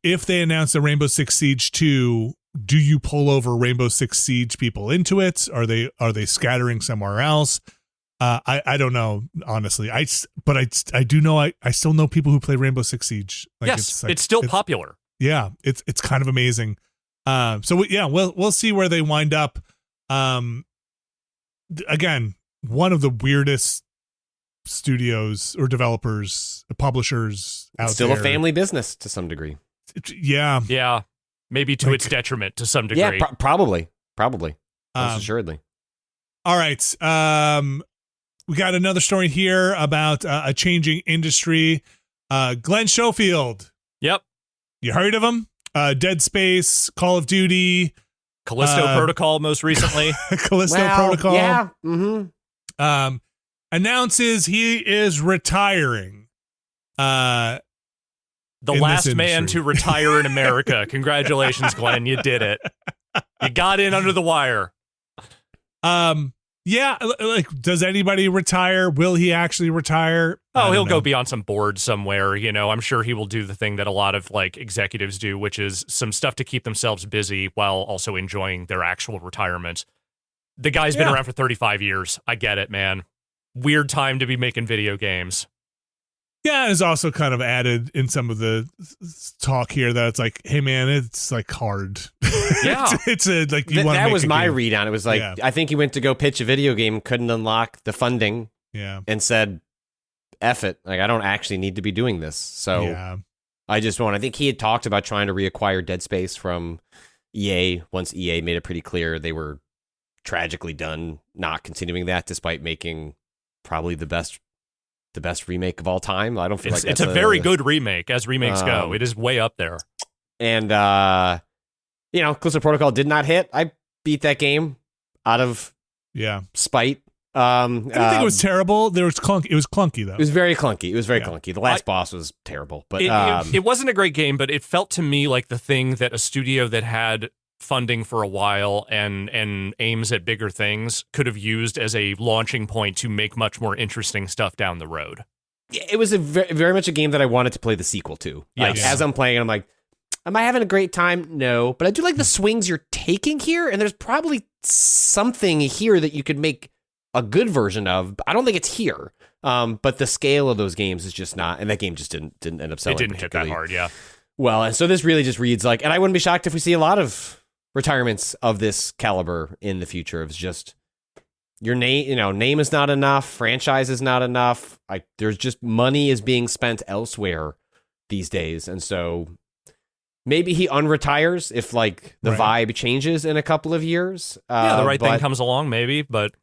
If they announce a Rainbow Six Siege 2, do you pull over Rainbow Six Siege people into it? Are they scattering somewhere else? I don't know, honestly. I do know I still know people who play Rainbow Six Siege. Like, yes, it's still popular. Yeah, it's kind of amazing. We'll see where they wind up. Again, one of the weirdest studios or developers, publishers out still there. A family business to some degree. Yeah. Maybe to its detriment to some degree. Yeah, probably. Most assuredly. All right. We got another story here about a changing industry. Glen Schofield. Yep. You heard of him? Dead Space, Call of Duty, Callisto Protocol most recently. Protocol. Yeah. Mm-hmm. Announces he is retiring. The last man to retire in America. Congratulations, Glenn. You did it. You got in under the wire. Yeah, like, does anybody retire? Will he actually retire? Oh, he'll go be on some board somewhere. I'm sure he will do the thing that a lot of like executives do, which is some stuff to keep themselves busy while also enjoying their actual retirement. The guy's been around for 35 years. I get it, man. Weird time to be making video games. Yeah, it's also kind of added in some of the talk here that it's like, hey man, it's like hard. Yeah, it's a like you that was my read on it. Was like, I think he went to go pitch a video game, couldn't unlock the funding, and said, "F it, like I don't actually need to be doing this." So I just won't. I think he had talked about trying to reacquire Dead Space from EA once EA made it pretty clear they were tragically done not continuing that, despite making probably the best remake of all time. I don't feel it's a very good remake as remakes go. It is way up there. And Callisto Protocol did not hit. I beat that game out of spite. I don't think it was terrible. It was clunky though. It was very clunky. Clunky. The last boss was terrible, but it wasn't a great game. But it felt to me like the thing that a studio that had funding for a while and aims at bigger things could have used as a launching point to make much more interesting stuff down the road. It was a very much a game that I wanted to play the sequel to. Like, as I'm playing, I'm like, am I having a great time? No, but I do like the swings you're taking here, and there's probably something here that you could make a good version of. I don't think it's here. But the scale of those games is just not, and that game just didn't end up selling. It didn't hit that hard, yeah. Well, and so this really just reads like, and I wouldn't be shocked if we see a lot of retirements of this caliber in the future. It's just your name is not enough, franchise is not enough. There's just money is being spent elsewhere these days, and so maybe he unretires if like the vibe changes in a couple of years. The right thing comes along, maybe. But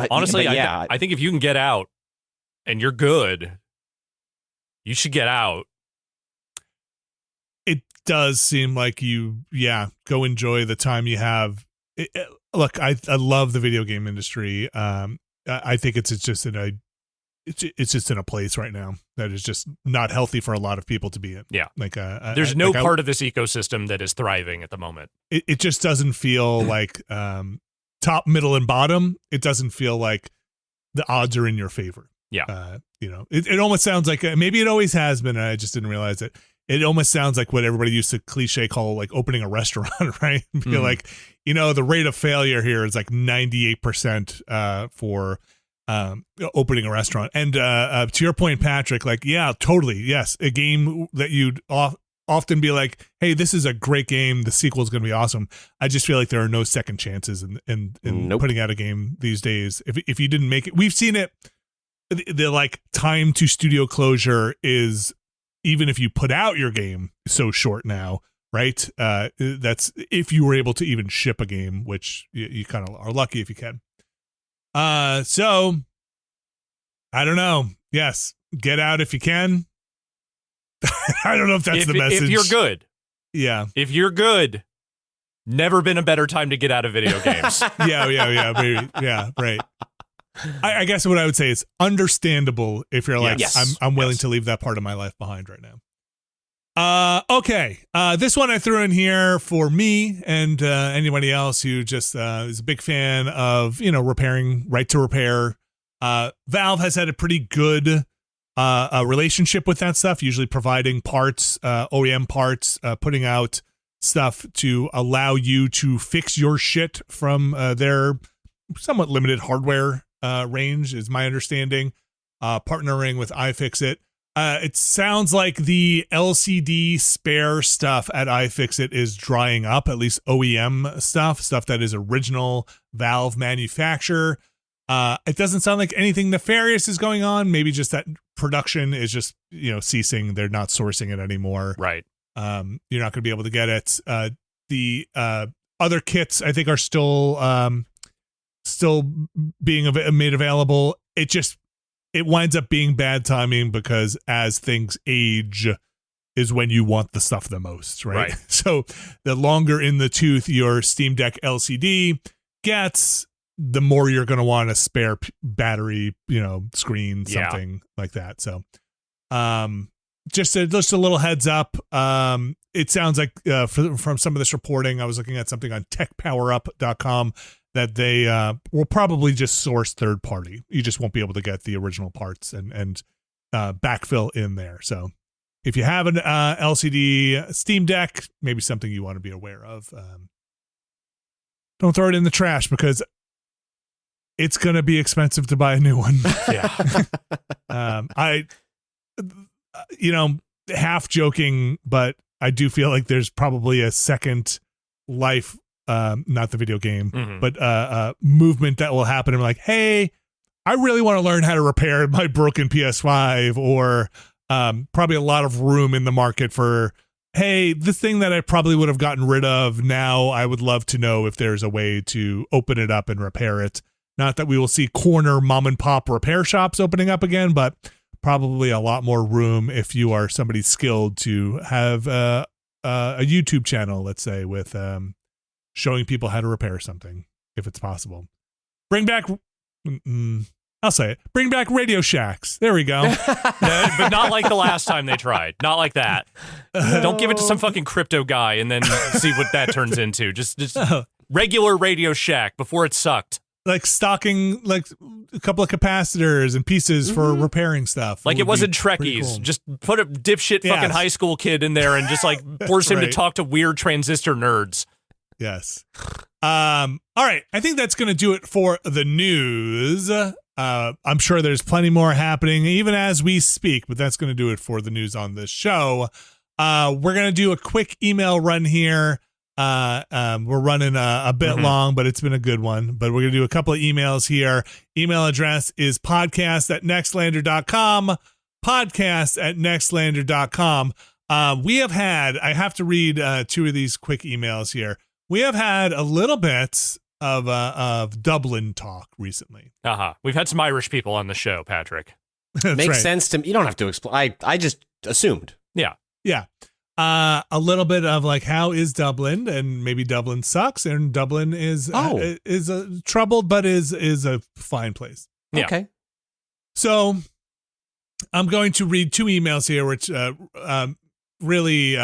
honestly, I think if you can get out and you're good, you should get out. It does seem like go enjoy the time you have. Look, I love the video game industry. I think it's just in a place right now that is just not healthy for a lot of people to be in. Yeah. Like there's no part of this ecosystem that is thriving at the moment. It just doesn't feel like top, middle, and bottom. It doesn't feel like the odds are in your favor. Yeah. It almost sounds like maybe it always has been, and I just didn't realize it. It almost sounds like what everybody used to cliche call like opening a restaurant, right? Be like, the rate of failure here is like 98% for opening a restaurant. And to your point, Patrick, like, yeah, totally. Yes. A game that you'd often be like, hey, this is a great game. The sequel is going to be awesome. I just feel like there are no second chances in putting out a game these days. If you didn't make it, we've seen it. The like time to studio closure is, even if you put out your game, so short now, right? That's if you were able to even ship a game, which you kind of are lucky if you can. So I don't know. Yes, get out if you can. I don't know if that's the message. If you're good. Yeah. If you're good, never been a better time to get out of video games. Yeah, maybe. Yeah, right. I guess what I would say is understandable if you're like, yes. I'm willing to leave that part of my life behind right now. Okay. This one I threw in here for me and anybody else who just is a big fan of, repairing, right to repair. Valve has had a pretty good relationship with that stuff, usually providing parts, OEM parts, putting out stuff to allow you to fix your shit from their somewhat limited hardware range, is my understanding. Partnering with iFixit. It sounds like the LCD spare stuff at iFixit is drying up, at least OEM stuff that is original Valve manufacture. It doesn't sound like anything nefarious is going on. Maybe just that production is just, ceasing. They're not sourcing it anymore. Right. You're not going to be able to get it. The other kits, I think, are still being made available. It winds up being bad timing because as things age is when you want the stuff the most, right? So the longer in the tooth your Steam Deck LCD gets, the more you're going to want a spare battery, screen, something like that. So just a little heads up. It sounds like from some of this reporting, I was looking at something on techpowerup.com that they will probably just source third party. You just won't be able to get the original parts and backfill in there. So if you have an LCD Steam Deck, maybe something you want to be aware of. Don't throw it in the trash because it's going to be expensive to buy a new one. Yeah. Half joking, but I do feel like there's probably a second life, not the video game, but movement that will happen. I'm like, hey, I really want to learn how to repair my broken PS5, or probably a lot of room in the market for, hey, this thing that I probably would have gotten rid of, now I would love to know if there's a way to open it up and repair it. Not that we will see corner mom and pop repair shops opening up again, but probably a lot more room if you are somebody skilled to have a YouTube channel, let's say, with showing people how to repair something, if it's possible. Bring back, I'll say it, bring back Radio Shacks. There we go. But not like the last time they tried. Not like that. Don't give it to some fucking crypto guy and then see what that turns into. Just regular Radio Shack before it sucked. Like stocking like a couple of capacitors and pieces for repairing stuff. Like it wasn't Trekkies. Cool. Just put a dipshit fucking high school kid in there and just like force him to talk to weird transistor nerds. Yes. All right. I think that's going to do it for the news. I'm sure there's plenty more happening even as we speak, but that's going to do it for the news on this show. We're going to do a quick email run here. We're running a bit long, but it's been a good one. But we're going to do a couple of emails here. Email address is podcast@nextlander.com. Podcast@nextlander.com. We have had, I have to read two of these quick emails here. We have had a little bit of Dublin talk recently. We've had some Irish people on the show, Patrick. Makes sense to me. You don't have to explain. I just assumed. Yeah. A little bit of like, how is Dublin? And maybe Dublin sucks, and Dublin is troubled, but is a fine place. Yeah. Okay. So I'm going to read two emails here, which really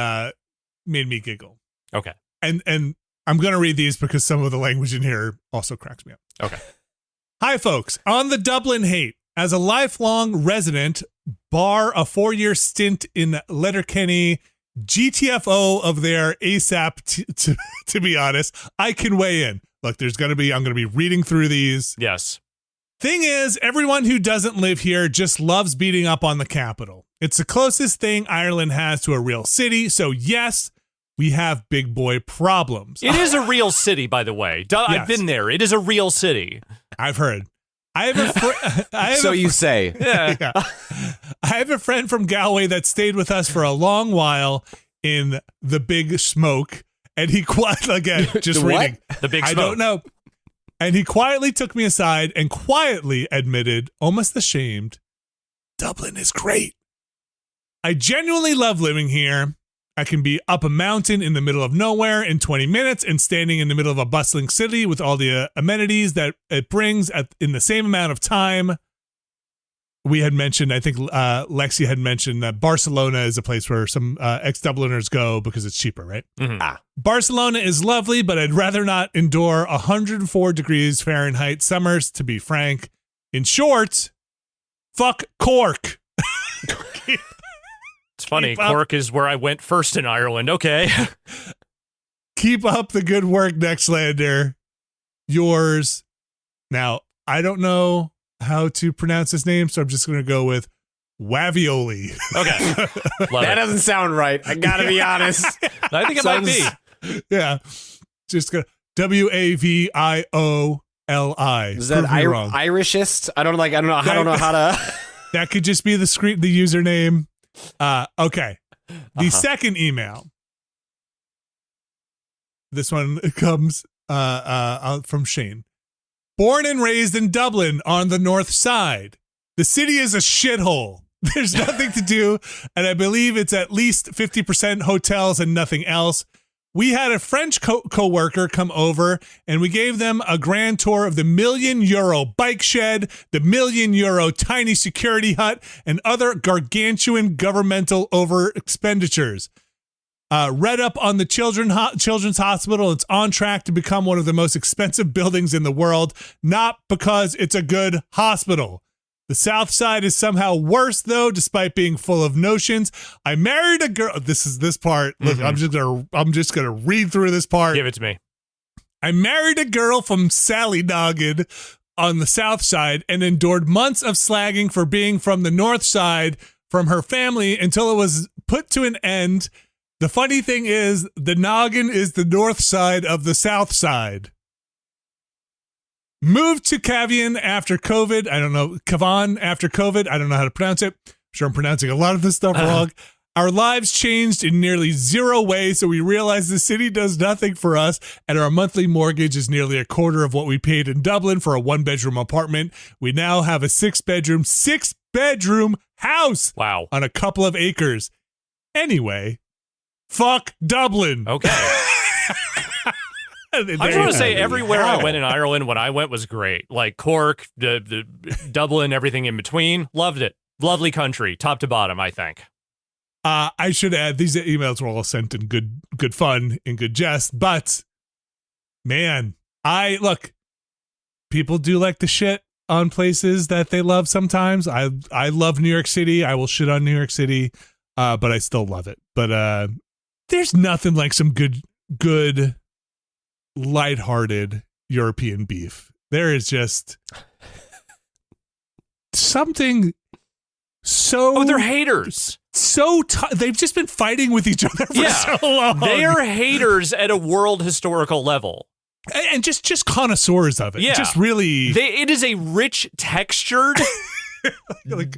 made me giggle. Okay. And I'm going to read these because some of the language in here also cracks me up. Okay. Hi, folks. On the Dublin hate, as a lifelong resident, bar a 4-year stint in Letterkenny, GTFO of their ASAP, to be honest, I can weigh in. Look, I'm going to be reading through these. Yes. Thing is, everyone who doesn't live here just loves beating up on the capital. It's the closest thing Ireland has to a real city, so yes, we have big boy problems. It is a real city, by the way. I've been there. It is a real city. I've heard. I have you say. Yeah. I have a friend from Galway that stayed with us for a long while in the Big Smoke, and he again, just reading. The Big Smoke. I don't know. And he quietly took me aside and quietly admitted, almost ashamed, Dublin is great. I genuinely love living here. I can be up a mountain in the middle of nowhere in 20 minutes and standing in the middle of a bustling city with all the amenities that it brings in the same amount of time. We had mentioned, I think Lexi had mentioned that Barcelona is a place where some ex-Dubliners go because it's cheaper, right? Mm-hmm. Barcelona is lovely, but I'd rather not endure 104 degrees Fahrenheit summers, to be frank. In short, fuck Cork. It's funny. Cork is where I went first in Ireland. Okay. Keep up the good work, Nextlander. Yours. Now, I don't know how to pronounce his name, so I'm just going to go with Wavioli. Okay. That doesn't sound right. I got to be honest. I think it might be. Yeah. Just go Wavioli. Is that Irishist? I don't know how to. That could just be the username. Okay. The second email. This one comes from Shane. Born and raised in Dublin on the north side. The city is a shithole. There's nothing to do, and I believe it's at least 50% hotels and nothing else. We had a French co-worker come over, and we gave them a grand tour of the €1 million bike shed, the €1 million tiny security hut, and other gargantuan governmental over expenditures. Read up on the Children's Hospital. It's on track to become one of the most expensive buildings in the world, not because it's a good hospital. The South Side is somehow worse, though, despite being full of notions. I married a girl. This part. Look, I'm just gonna read through this part. Give it to me. I married a girl from Sallynoggin on the South Side and endured months of slagging for being from the North Side from her family until it was put to an end. The funny thing is, the noggin is the North Side of the South Side. Moved to Cavan after COVID. I don't know. Cavan after COVID. I don't know how to pronounce it. I'm sure I'm pronouncing a lot of this stuff wrong. Our lives changed in nearly zero ways, so we realized the city does nothing for us, and our monthly mortgage is nearly a quarter of what we paid in Dublin for a 1-bedroom apartment. We now have a 6-bedroom house. Wow. On a couple of acres. Anyway, fuck Dublin. Okay. I just want to say everywhere I went in Ireland when I went was great. Like Cork, the Dublin, everything in between. Loved it. Lovely country, top to bottom, I think. I should add, these emails were all sent in good fun and good jest, but man, people do like to shit on places that they love sometimes. I love New York City. I will shit on New York City, but I still love it. But there's nothing like some good lighthearted European beef. There is just something so... Oh, they're haters. they've just been fighting with each other for so long. They are haters at a world historical level. And just connoisseurs of it. Yeah. Just really. It is a rich, textured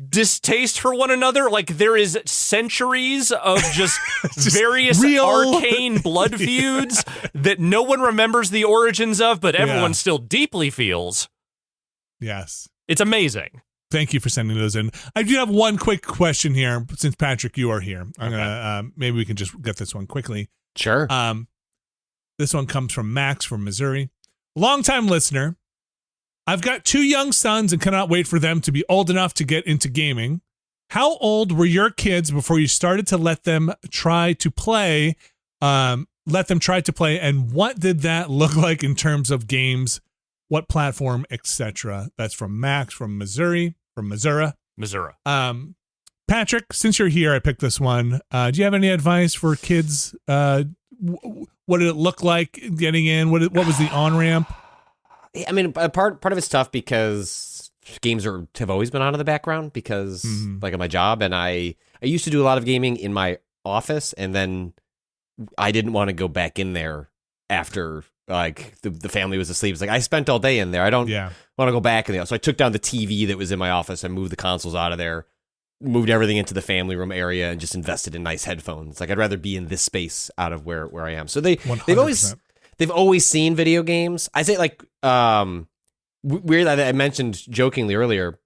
distaste for one another. Like, there is centuries of just various arcane blood feuds that no one remembers the origins of, but everyone still deeply feels. Yes. It's amazing. Thank you for sending those in. I do have one quick question here, since Patrick, you are here. I'm gonna maybe we can just get this one quickly. Sure. This one comes from Max from Missouri. Longtime listener. I've got 2 young sons and cannot wait for them to be old enough to get into gaming. How old were your kids before you started to let them try to play? And what did that look like in terms of games? What platform, etc.? That's from Max from Missouri. Missouri. Patrick, since you're here, I picked this one. Do you have any advice for kids? What did it look like getting in? What was the on-ramp? I mean, part of it's tough because games have always been on in the background because like of my job, and I used to do a lot of gaming in my office, and then I didn't want to go back in there after like the family was asleep. It's like I spent all day in there. I don't want to go back in there. So I took down the TV that was in my office and moved the consoles out of there, moved everything into the family room area, and just invested in nice headphones. Like I'd rather be in this space out of where I am. So they've always seen video games. I say like weird that I mentioned jokingly earlier.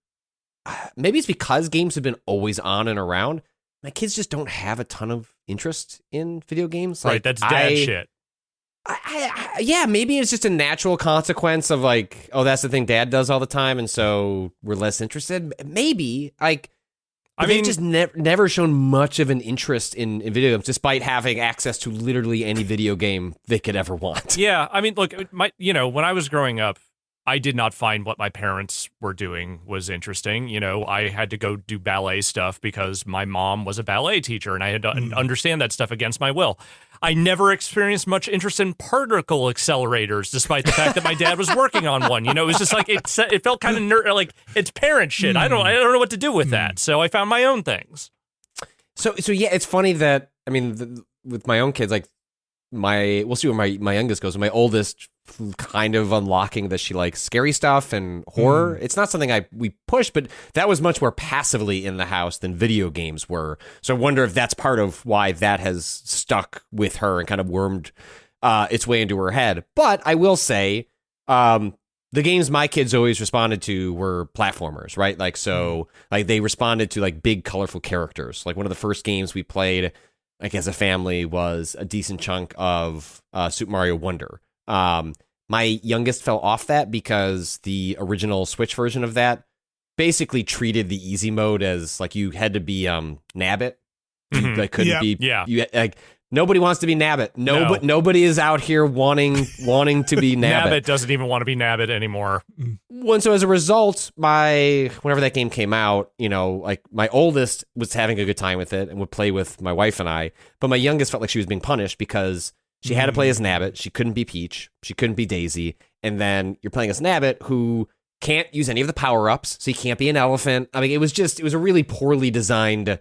Maybe it's because games have been always on and around. My kids just don't have a ton of interest in video games. Right, that's dad shit. Yeah, maybe it's just a natural consequence of like, oh, that's the thing dad does all the time, and so we're less interested. Maybe like. They've just never shown much of an interest in video games, despite having access to literally any video game they could ever want. Yeah, I mean, look, when I was growing up, I did not find what my parents were doing was interesting. You know, I had to go do ballet stuff because my mom was a ballet teacher, and I had to understand that stuff against my will. I never experienced much interest in particle accelerators, despite the fact that my dad was working on one. You know, it was just like it felt kind of like it's parent shit. I don't know what to do with that. So I found my own things. So yeah, it's funny that with my own kids, like we'll see where my youngest goes. My oldest kind of unlocking that she likes scary stuff and horror. It's not something we push, but that was much more passively in the house than video games were. So I wonder if that's part of why that has stuck with her and kind of wormed its way into her head. But I will say, the games my kids always responded to were platformers, right? Like, so like they responded to like big, colorful characters. Like one of the first games we played, like as a family, was a decent chunk of Super Mario Wonder. My youngest fell off that because the original Switch version of that basically treated the easy mode as like you had to be Nabbit. You like, couldn't be. Yeah. You like nobody wants to be Nabbit. Nobody is out here wanting to be Nabbit. Nabbit doesn't even want to be Nabbit anymore. So as a result, whenever that game came out, you know, like my oldest was having a good time with it and would play with my wife and I, but my youngest felt like she was being punished because she had to play as Nabbit. She couldn't be Peach. She couldn't be Daisy. And then you're playing as Nabbit, who can't use any of the power-ups, so he can't be an elephant. I mean, it was a really poorly designed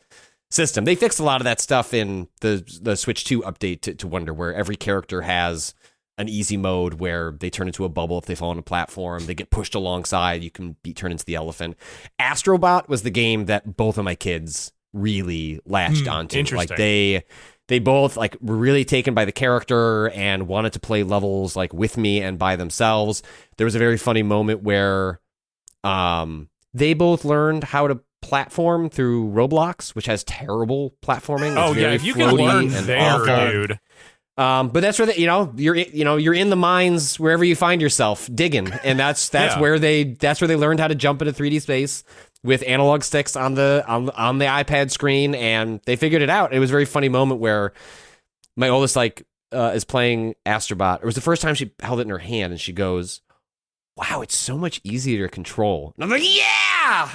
system. They fixed a lot of that stuff in the Switch 2 update to Wonder, where every character has an easy mode where they turn into a bubble if they fall on a platform. They get pushed alongside. You can turn into the elephant. Astrobot was the game that both of my kids really latched onto. Interesting. Like they both like were really taken by the character and wanted to play levels like with me and by themselves. There was a very funny moment where they both learned how to platform through Roblox, which has terrible platforming. Oh yeah, if you can learn there, dude. But that's where you're in the mines wherever you find yourself digging, and that's where they learned how to jump into 3D space with analog sticks on the iPad screen, and they figured it out. It was a very funny moment where my oldest is playing Astrobot. It was the first time she held it in her hand, and she goes, "Wow, it's so much easier to control." And I'm like, "Yeah!"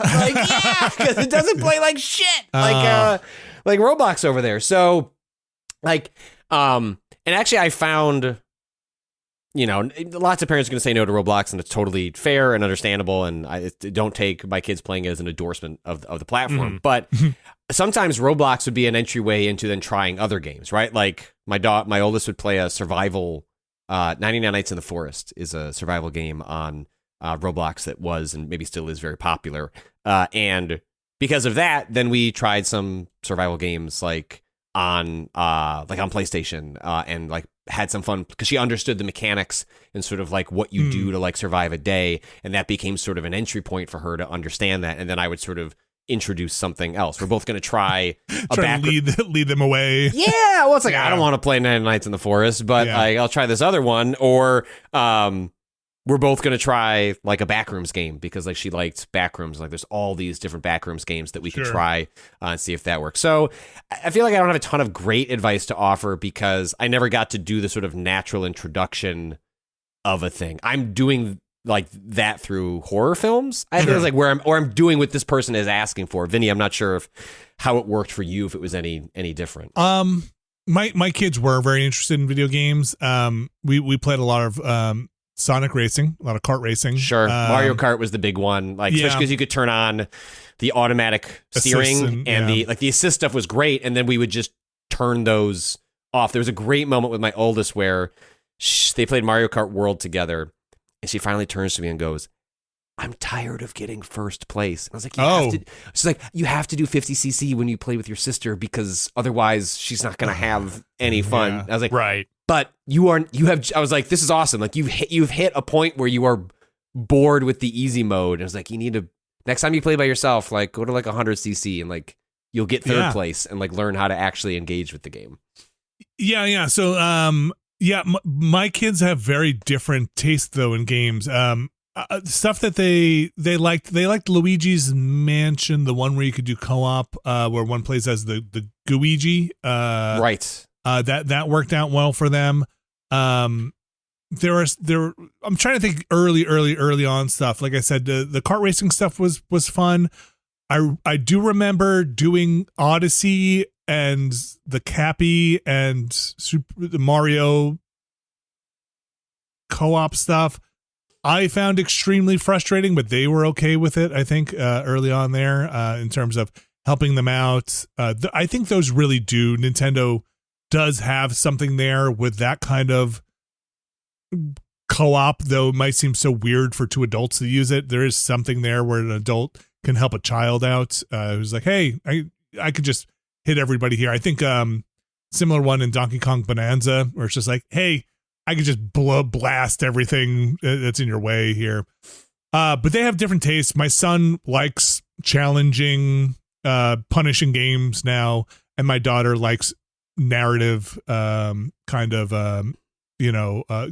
Because it doesn't play like shit, like Roblox over there. So, and actually, I found, lots of parents are going to say no to Roblox, and it's totally fair and understandable. And I don't take my kids playing it as an endorsement of the platform. But sometimes Roblox would be an entryway into then trying other games, right? Like my oldest would play a survival. 99 Nights in the Forest is a survival game on Roblox that was and maybe still is very popular. And because of that, then we tried some survival games like on PlayStation and like had some fun because she understood the mechanics and sort of like what you do to like survive a day, and that became sort of an entry point for her to understand that. And then I would sort of introduce something else. We're both going to try to lead them away. Yeah, well, it's like I don't want to play 99 Nights in the Forest, but like I'll try this other one. Or we're both going to try like a Backrooms game because like she liked Backrooms. Like there's all these different Backrooms games that we could try and see if that works. So I feel like I don't have a ton of great advice to offer because I never got to do the sort of natural introduction of a thing. I'm doing like that through horror films. I feel like where I'm doing what this person is asking for. Vinny, I'm not sure how it worked for you, if it was any different. My kids were very interested in video games. We played a lot of Sonic racing, a lot of kart racing. Sure. Mario Kart was the big one. Like especially because you could turn on the automatic steering and the assist stuff was great, and then we would just turn those off. There was a great moment with my oldest where they played Mario Kart World together. And she finally turns to me and goes, I'm tired of getting first place. And I was like, she's like, you have to do 50cc when you play with your sister because otherwise she's not going to have any fun. I was like, right. But I was like, this is awesome. Like you've hit a point where you are bored with the easy mode. And I was like, you need to, next time you play by yourself, like go to like 100cc and like you'll get third place and like learn how to actually engage with the game. Yeah. So, my kids have very different taste though in games. Stuff that they liked Luigi's Mansion, the one where you could do co-op, where one plays as the Gooigi. Right. That worked out well for them. I'm trying to think early on stuff. Like I said, the kart racing stuff was fun. I do remember doing Odyssey and the Cappy and the Mario co-op stuff. I found extremely frustrating, but they were okay with it, I think, early on there in terms of helping them out. I think those really do. Nintendo does have something there with that kind of co-op, though it might seem so weird for two adults to use it. There is something there where an adult can help a child out who's like, hey, I could just hit everybody here. I think similar one in Donkey Kong Bonanza where it's just like, hey, I could just blast everything that's in your way here. But they have different tastes. My son likes challenging, punishing games now, and my daughter likes narrative kind of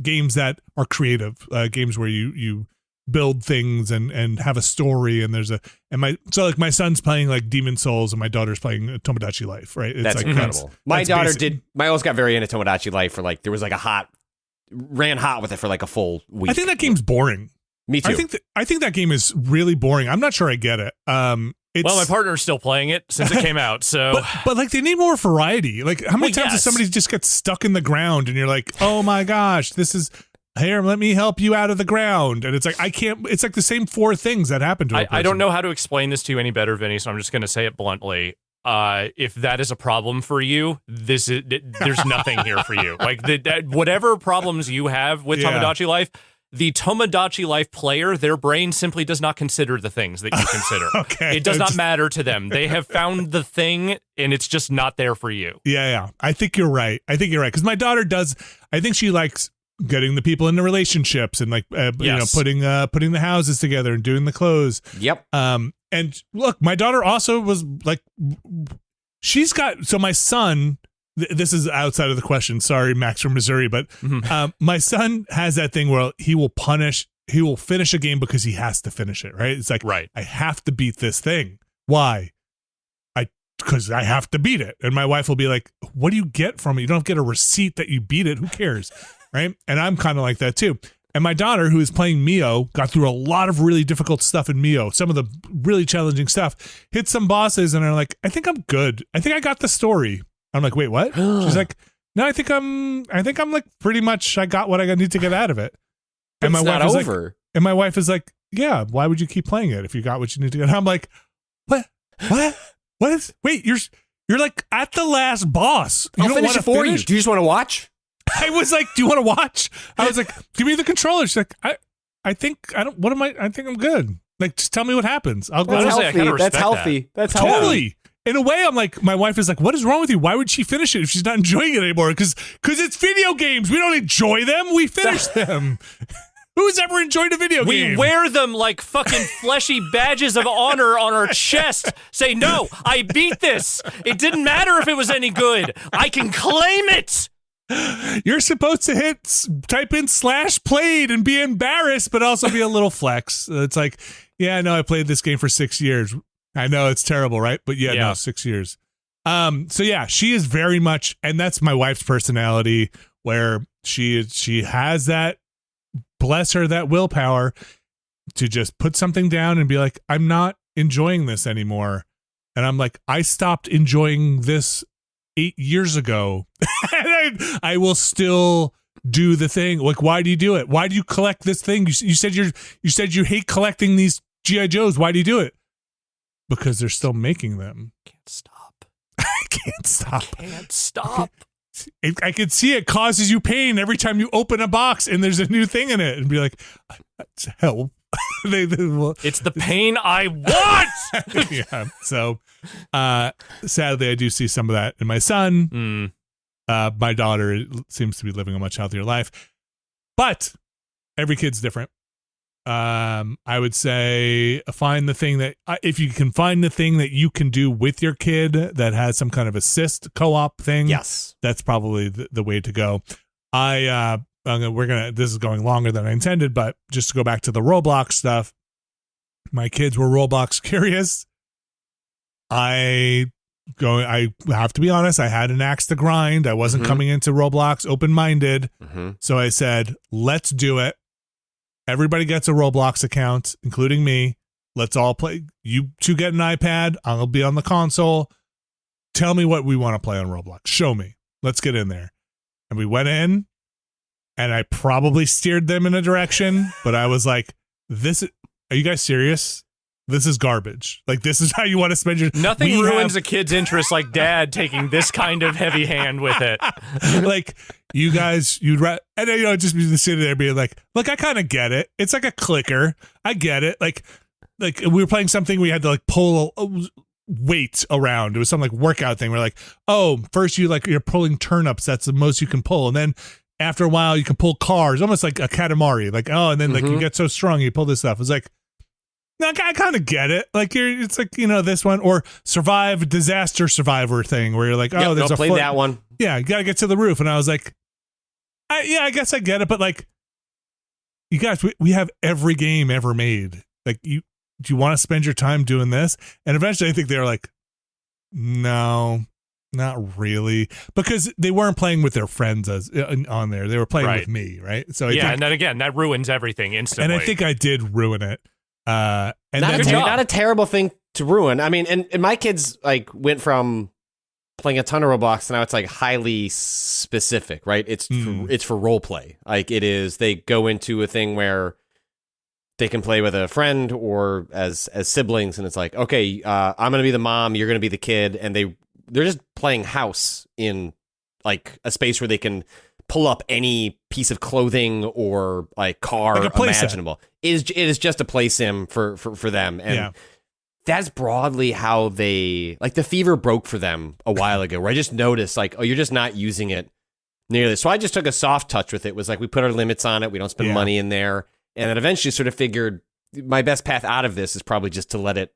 games that are creative, games where you build things and have a story, and my son's playing like Demon Souls and my daughter's playing Tomodachi Life, right? That's like incredible. My oldest got very into Tomodachi Life for like, there was like ran hot with it for like a full week. I think that game's boring. Me too. I think that game is really boring. I'm not sure I get it. My partner's still playing it since it came out. So, but like they need more variety. Like how many times does somebody just get stuck in the ground and you're like, oh my gosh, this is here. Let me help you out of the ground. And it's like I can't. It's like the same four things that happen to. I don't know how to explain this to you any better, Vinny. So I'm just going to say it bluntly. If that is a problem for you, there's nothing here for you. Like whatever problems you have with Tomodachi Life. The Tomodachi Life player, their brain simply does not consider the things that you consider. Okay. It does not matter to them. They have found the thing, and it's just not there for you. Yeah. I think you're right. Because my daughter does. I think she likes getting the people into relationships and like putting the houses together and doing the clothes. Yep. And look, my daughter also was like, my son. This is outside of the question. Sorry, Max from Missouri, but my son has that thing where he will finish a game because he has to finish it, right? It's like, right. I have to beat this thing. Why? Because I have to beat it. And my wife will be like, what do you get from it? You don't get a receipt that you beat it. Who cares? Right? And I'm kind of like that too. And my daughter, who is playing Mio, got through a lot of really difficult stuff in Mio, some of the really challenging stuff, hit some bosses and are like, I think I'm good. I think I got the story. I'm like, wait, what? She's like, no, I think I'm like pretty much I got what I need to get out of it. And my wife is over. And my wife is like, yeah, why would you keep playing it if you got what you need to get? And I'm like, what? What is? Wait, you're like at the last boss. You I'll don't finish want it for you. Do you just want to watch? I was like, do you want to watch? I was like, give me the controller. She's like, I think I don't. What am I? I think I'm good. Like, just tell me what happens. I'll go. Honestly, I kinda respect That's healthy. that. That's healthy. Totally. In a way, I'm like, my wife is like, what is wrong with you? Why would she finish it if she's not enjoying it anymore? Because it's video games. We don't enjoy them. We finish them. Who's ever enjoyed a video game? We wear them like fucking fleshy badges of honor on our chest. Say, no, I beat this. It didn't matter if it was any good. I can claim it. You're supposed to type in /played and be embarrassed, but also be a little flex. It's like, yeah, no, I played this game for 6 years. I know it's terrible, right? But yeah, no, 6 years. So yeah, she is very much, and that's my wife's personality, where she has that, bless her, that willpower to just put something down and be like, I'm not enjoying this anymore. And I'm like, I stopped enjoying this 8 years ago. And I will still do the thing. Like, why do you do it? Why do you collect this thing? You said you hate collecting these G.I. Joes. Why do you do it? Because they're still making them. Can't stop. I can't stop. Can't stop. I can see it causes you pain every time you open a box and there's a new thing in it, and be like, help. It's the pain I want. Yeah. So, sadly, I do see some of that in my son. My daughter seems to be living a much healthier life, but every kid's different. I would say find the thing that, if you can find the thing that you can do with your kid that has some kind of assist co-op thing. Yes, that's probably the way to go. This is going longer than I intended, but just to go back to the Roblox stuff, my kids were Roblox curious. I have to be honest, I had an axe to grind. I wasn't coming into Roblox open-minded. So I said, let's do it. Everybody gets a Roblox account, including me. Let's all play. You two get an iPad. I'll be on the console. Tell me what we want to play on Roblox. Show me. Let's get in there. And we went in, and I probably steered them in a direction, but I was like, are you guys serious? This is garbage. Like, this is how you want to spend your... Nothing ruins a kid's interest like dad taking this kind of heavy hand with it. Like, you guys, and just be sitting there being like, look, I kind of get it. It's like a clicker. I get it. Like we were playing something we had to like pull weight around. It was some like workout thing. We're like, oh, first you're pulling turnips. That's the most you can pull. And then after a while you can pull cars, almost like a Katamari. Like, oh, and then like you get so strong, you pull this stuff. It's like, no, I kind of get it. Like it's like, this one, or disaster survivor thing where you're like, oh, there's a play that one. Yeah, you got to get to the roof. And I was like, I guess I get it. But like, you guys, we have every game ever made. Like, do you want to spend your time doing this? And eventually I think they were like, no, not really, because they weren't playing with their friends on there. They were playing with me. Right. So and then again, that ruins everything instantly. And I think I did ruin it. And not a terrible thing to ruin. I mean, and my kids like went from playing a ton of Roblox, and now it's like highly specific, right? It's for role play. Like it is, they go into a thing where they can play with a friend or as siblings, and it's like, okay, I'm gonna be the mom, you're gonna be the kid, and they're just playing house in like a space where they can pull up any piece of clothing or like car like imaginable. It is just a play sim for them, and that's broadly how they like the fever broke for them a while ago. Where I just noticed like, oh, you're just not using it nearly. So I just took a soft touch with it. Was like we put our limits on it. We don't spend money in there, and then eventually sort of figured my best path out of this is probably just to let it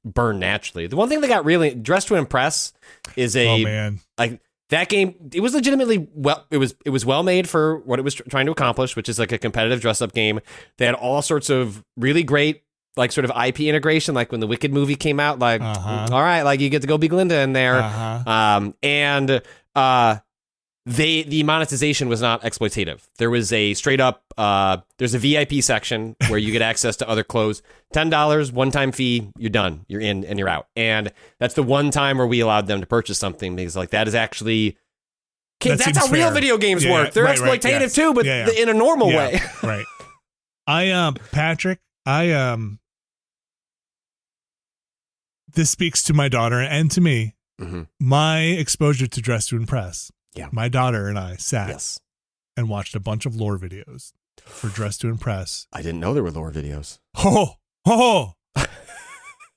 burn naturally. The one thing that got really Dress to Impress is like. That game, it was legitimately it was well made for what it was trying to accomplish, which is like a competitive dress up game. They had all sorts of really great like sort of IP integration, like when the Wicked movie came out, like all right, like you get to go be Glinda in there, and the monetization was not exploitative. There was a straight up there's a VIP section where you get access to other clothes. $10 one-time fee, you're done, you're in and you're out. And that's the one time where we allowed them to purchase something, because like that is actually that's how real video games work. They're exploitative too, but in a normal way. Right. Patrick, this speaks to my daughter and to me. Mm-hmm. My exposure to Dress to Impress. Yeah. My daughter and I sat Yes. and watched a bunch of lore videos for Dress to Impress. I didn't know there were lore videos. Oh.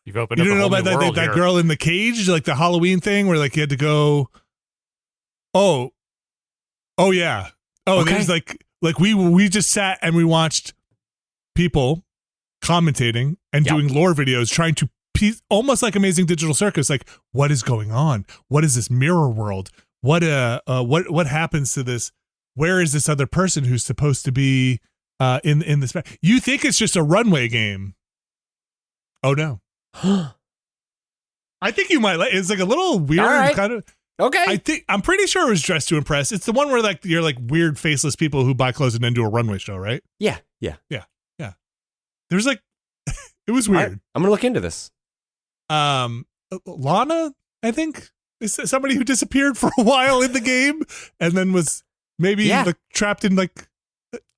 You've opened You up don't a know whole about new world that here. girl in the cage, like the Halloween thing where like you had to go. Oh yeah. Oh, Okay. there's like we just sat and we watched people commentating and Yep. doing lore videos, trying to piece, almost like Amazing Digital Circus. Like, what is going on? What is this mirror world? What happens to this? Where is this other person who's supposed to be in this? You think it's just a runway game? Oh no. I think you might like. It's like a little weird All right. kind of. Okay. I'm pretty sure it was Dressed to Impress. It's the one where like you're like weird faceless people who buy clothes and then do a runway show, right? Yeah. There's like, it was All weird. right. I'm gonna look into this. Lana, I think, is somebody who disappeared for a while in the game and then was maybe like trapped in like.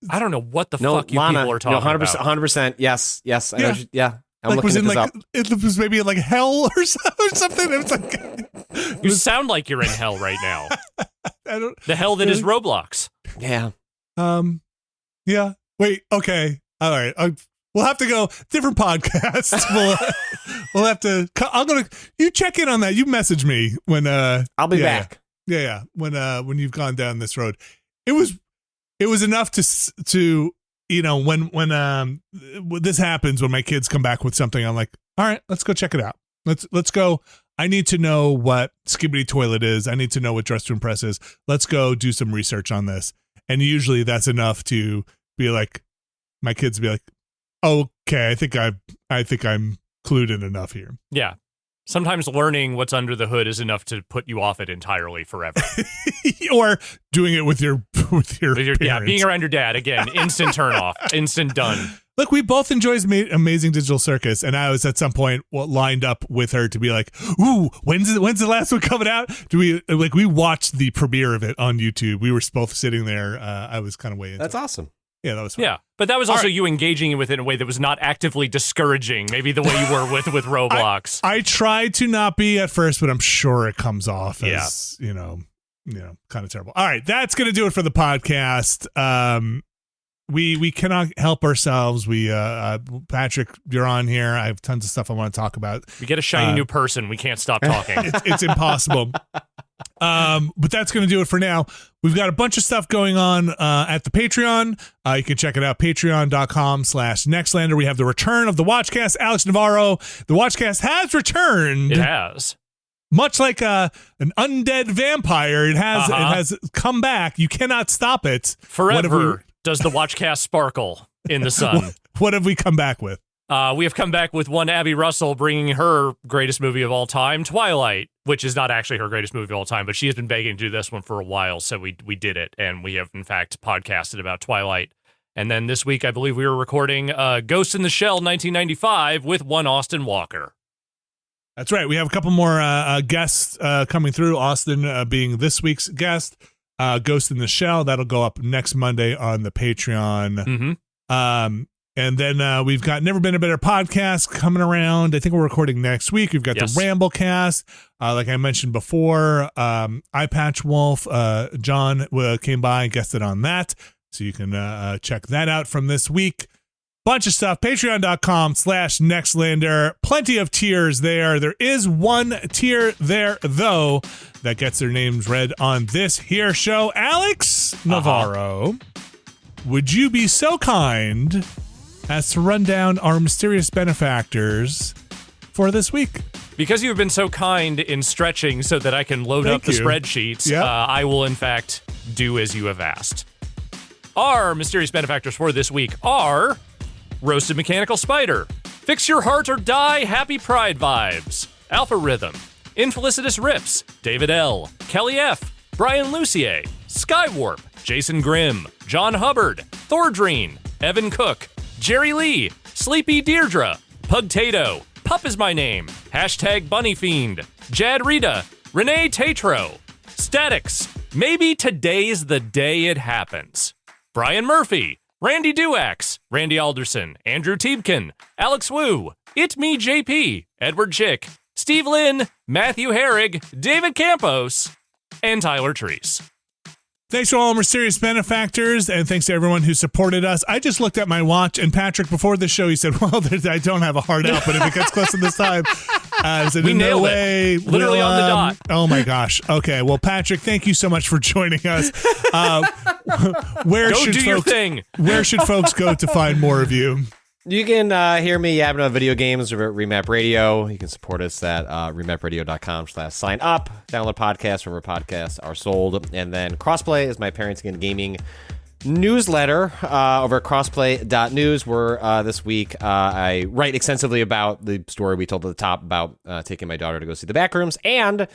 I don't know what the No, fuck you Lana, people are talking 100%, about. 100%. Yes. I know Yeah. yeah. I'm Like looking was at in this like up. it was maybe in like hell or something. It was like You sound like you're in hell right now. I don't. The hell that is Roblox. Yeah. Yeah. Wait. Okay. All right. We'll have to go different podcasts. We'll have to. You check in on that. You message me when. I'll be back. Yeah. When you've gone down this road, it was enough to when this happens, when my kids come back with something, I'm like, all right, let's go check it out. Let's go. I need to know what Skibbity Toilet is. I need to know what Dress to Impress is. Let's go do some research on this. And usually that's enough to be like, my kids be like, okay, I think I'm clued in enough here. Yeah. Sometimes learning what's under the hood is enough to put you off it entirely forever. Or doing it with your Yeah, parents. being around your dad, again, instant turn off, instant done. Look, we both enjoy Amazing Digital Circus, and I was at some point lined up with her to be like, "Ooh, when's the last one coming out?" We watched the premiere of it on YouTube. We were both sitting there. I was kind of way into That's it. awesome. Yeah, that was fun. Yeah, but that was also All right. you engaging with it in a way that was not actively discouraging, maybe the way you were with Roblox. I tried to not be at first, but I'm sure it comes off as kind of terrible. All right, that's gonna do it for the podcast. We cannot help ourselves. Patrick, you're on here. I have tons of stuff I want to talk about. We get a shiny new person. We can't stop talking. It's impossible. But that's going to do it for now. We've got a bunch of stuff going on at the Patreon. You can check it out, patreon.com/Nextlander. We have the return of the Watchcast. Alex Navarro, the Watchcast has returned. It has. Much like an undead vampire, it has come back. You cannot stop it. Forever does the Watchcast sparkle in the sun. What have we come back with? We have come back with one Abby Russell bringing her greatest movie of all time, Twilight, which is not actually her greatest movie of all time, but she has been begging to do this one for a while, so we did it, and we have, in fact, podcasted about Twilight. And then this week, I believe we were recording Ghost in the Shell 1995 with one Austin Walker. That's right. We have a couple more guests coming through, Austin being this week's guest. Ghost in the Shell, that'll go up next Monday on the Patreon. Mm-hmm. And then we've got Never Been a Better podcast coming around. I think we're recording next week. We've got the Ramblecast. Like I mentioned before, Eye Patch Wolf, John came by and guested on that. So you can check that out from this week. Bunch of stuff. Patreon.com/Nextlander. Plenty of tiers there. There is one tier there, though, that gets their names read on this here show. Alex Navarro, would you be so kind as to run down our mysterious benefactors for this week? Because you've been so kind in stretching so that I can load up the spreadsheets, I will, in fact, do as you have asked. Our mysterious benefactors for this week are Roasted Mechanical Spider, Fix Your Heart or Die Happy Pride Vibes, Alpha Rhythm, Infelicitous Rips, David L., Kelly F., Brian Lucier, Skywarp, Jason Grimm, John Hubbard, Thordreen, Evan Cook, Jerry Lee, Sleepy Deirdre, Pugtato, Pup is my name, Hashtag Bunny Fiend, Jad Rita, Renee Tatro, Statics, Maybe Today's the Day It Happens, Brian Murphy, Randy Duax, Randy Alderson, Andrew Tiebkin, Alex Wu, It Me JP, Edward Chick, Steve Lynn, Matthew Herrig, David Campos, and Tyler Treese. Thanks to all our mysterious benefactors, and thanks to everyone who supported us. I just looked at my watch, and Patrick, before the show, he said, well, I don't have a hard out, but if it gets close to this time, I said, we nailed it. Literally on the dot. Oh, my gosh. Okay, well, Patrick, thank you so much for joining us. Where should folks go to find more of you? You can hear me yapping about video games over at Remap Radio. You can support us at remapradio.com/sign up. Download podcasts wherever podcasts are sold. And then Crossplay is my Parents Again Gaming newsletter over at crossplay.news, where this week I write extensively about the story we told at the top about taking my daughter to go see the Backrooms, and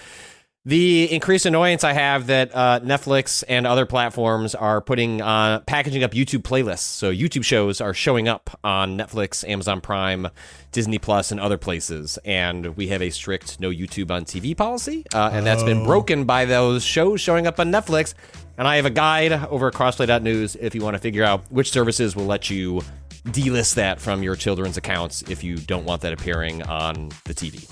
the increased annoyance I have that Netflix and other platforms are packaging up YouTube playlists. So YouTube shows are showing up on Netflix, Amazon Prime, Disney Plus, and other places. And we have a strict no YouTube on TV policy. And that's been broken by those shows showing up on Netflix. And I have a guide over at crossplay.news if you want to figure out which services will let you delist that from your children's accounts if you don't want that appearing on the TV.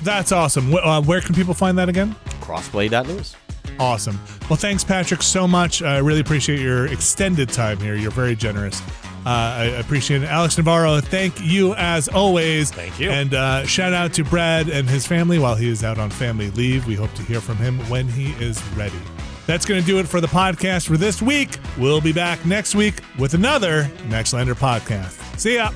That's awesome. Where can people find that again? Crossplay.news. Awesome. Well, thanks, Patrick, so much. I really appreciate your extended time here. You're very generous. I appreciate it. Alex Navarro, thank you as always. Thank you. And shout out to Brad and his family while he is out on family leave. We hope to hear from him when he is ready. That's going to do it for the podcast for this week. We'll be back next week with another Nextlander podcast. See ya.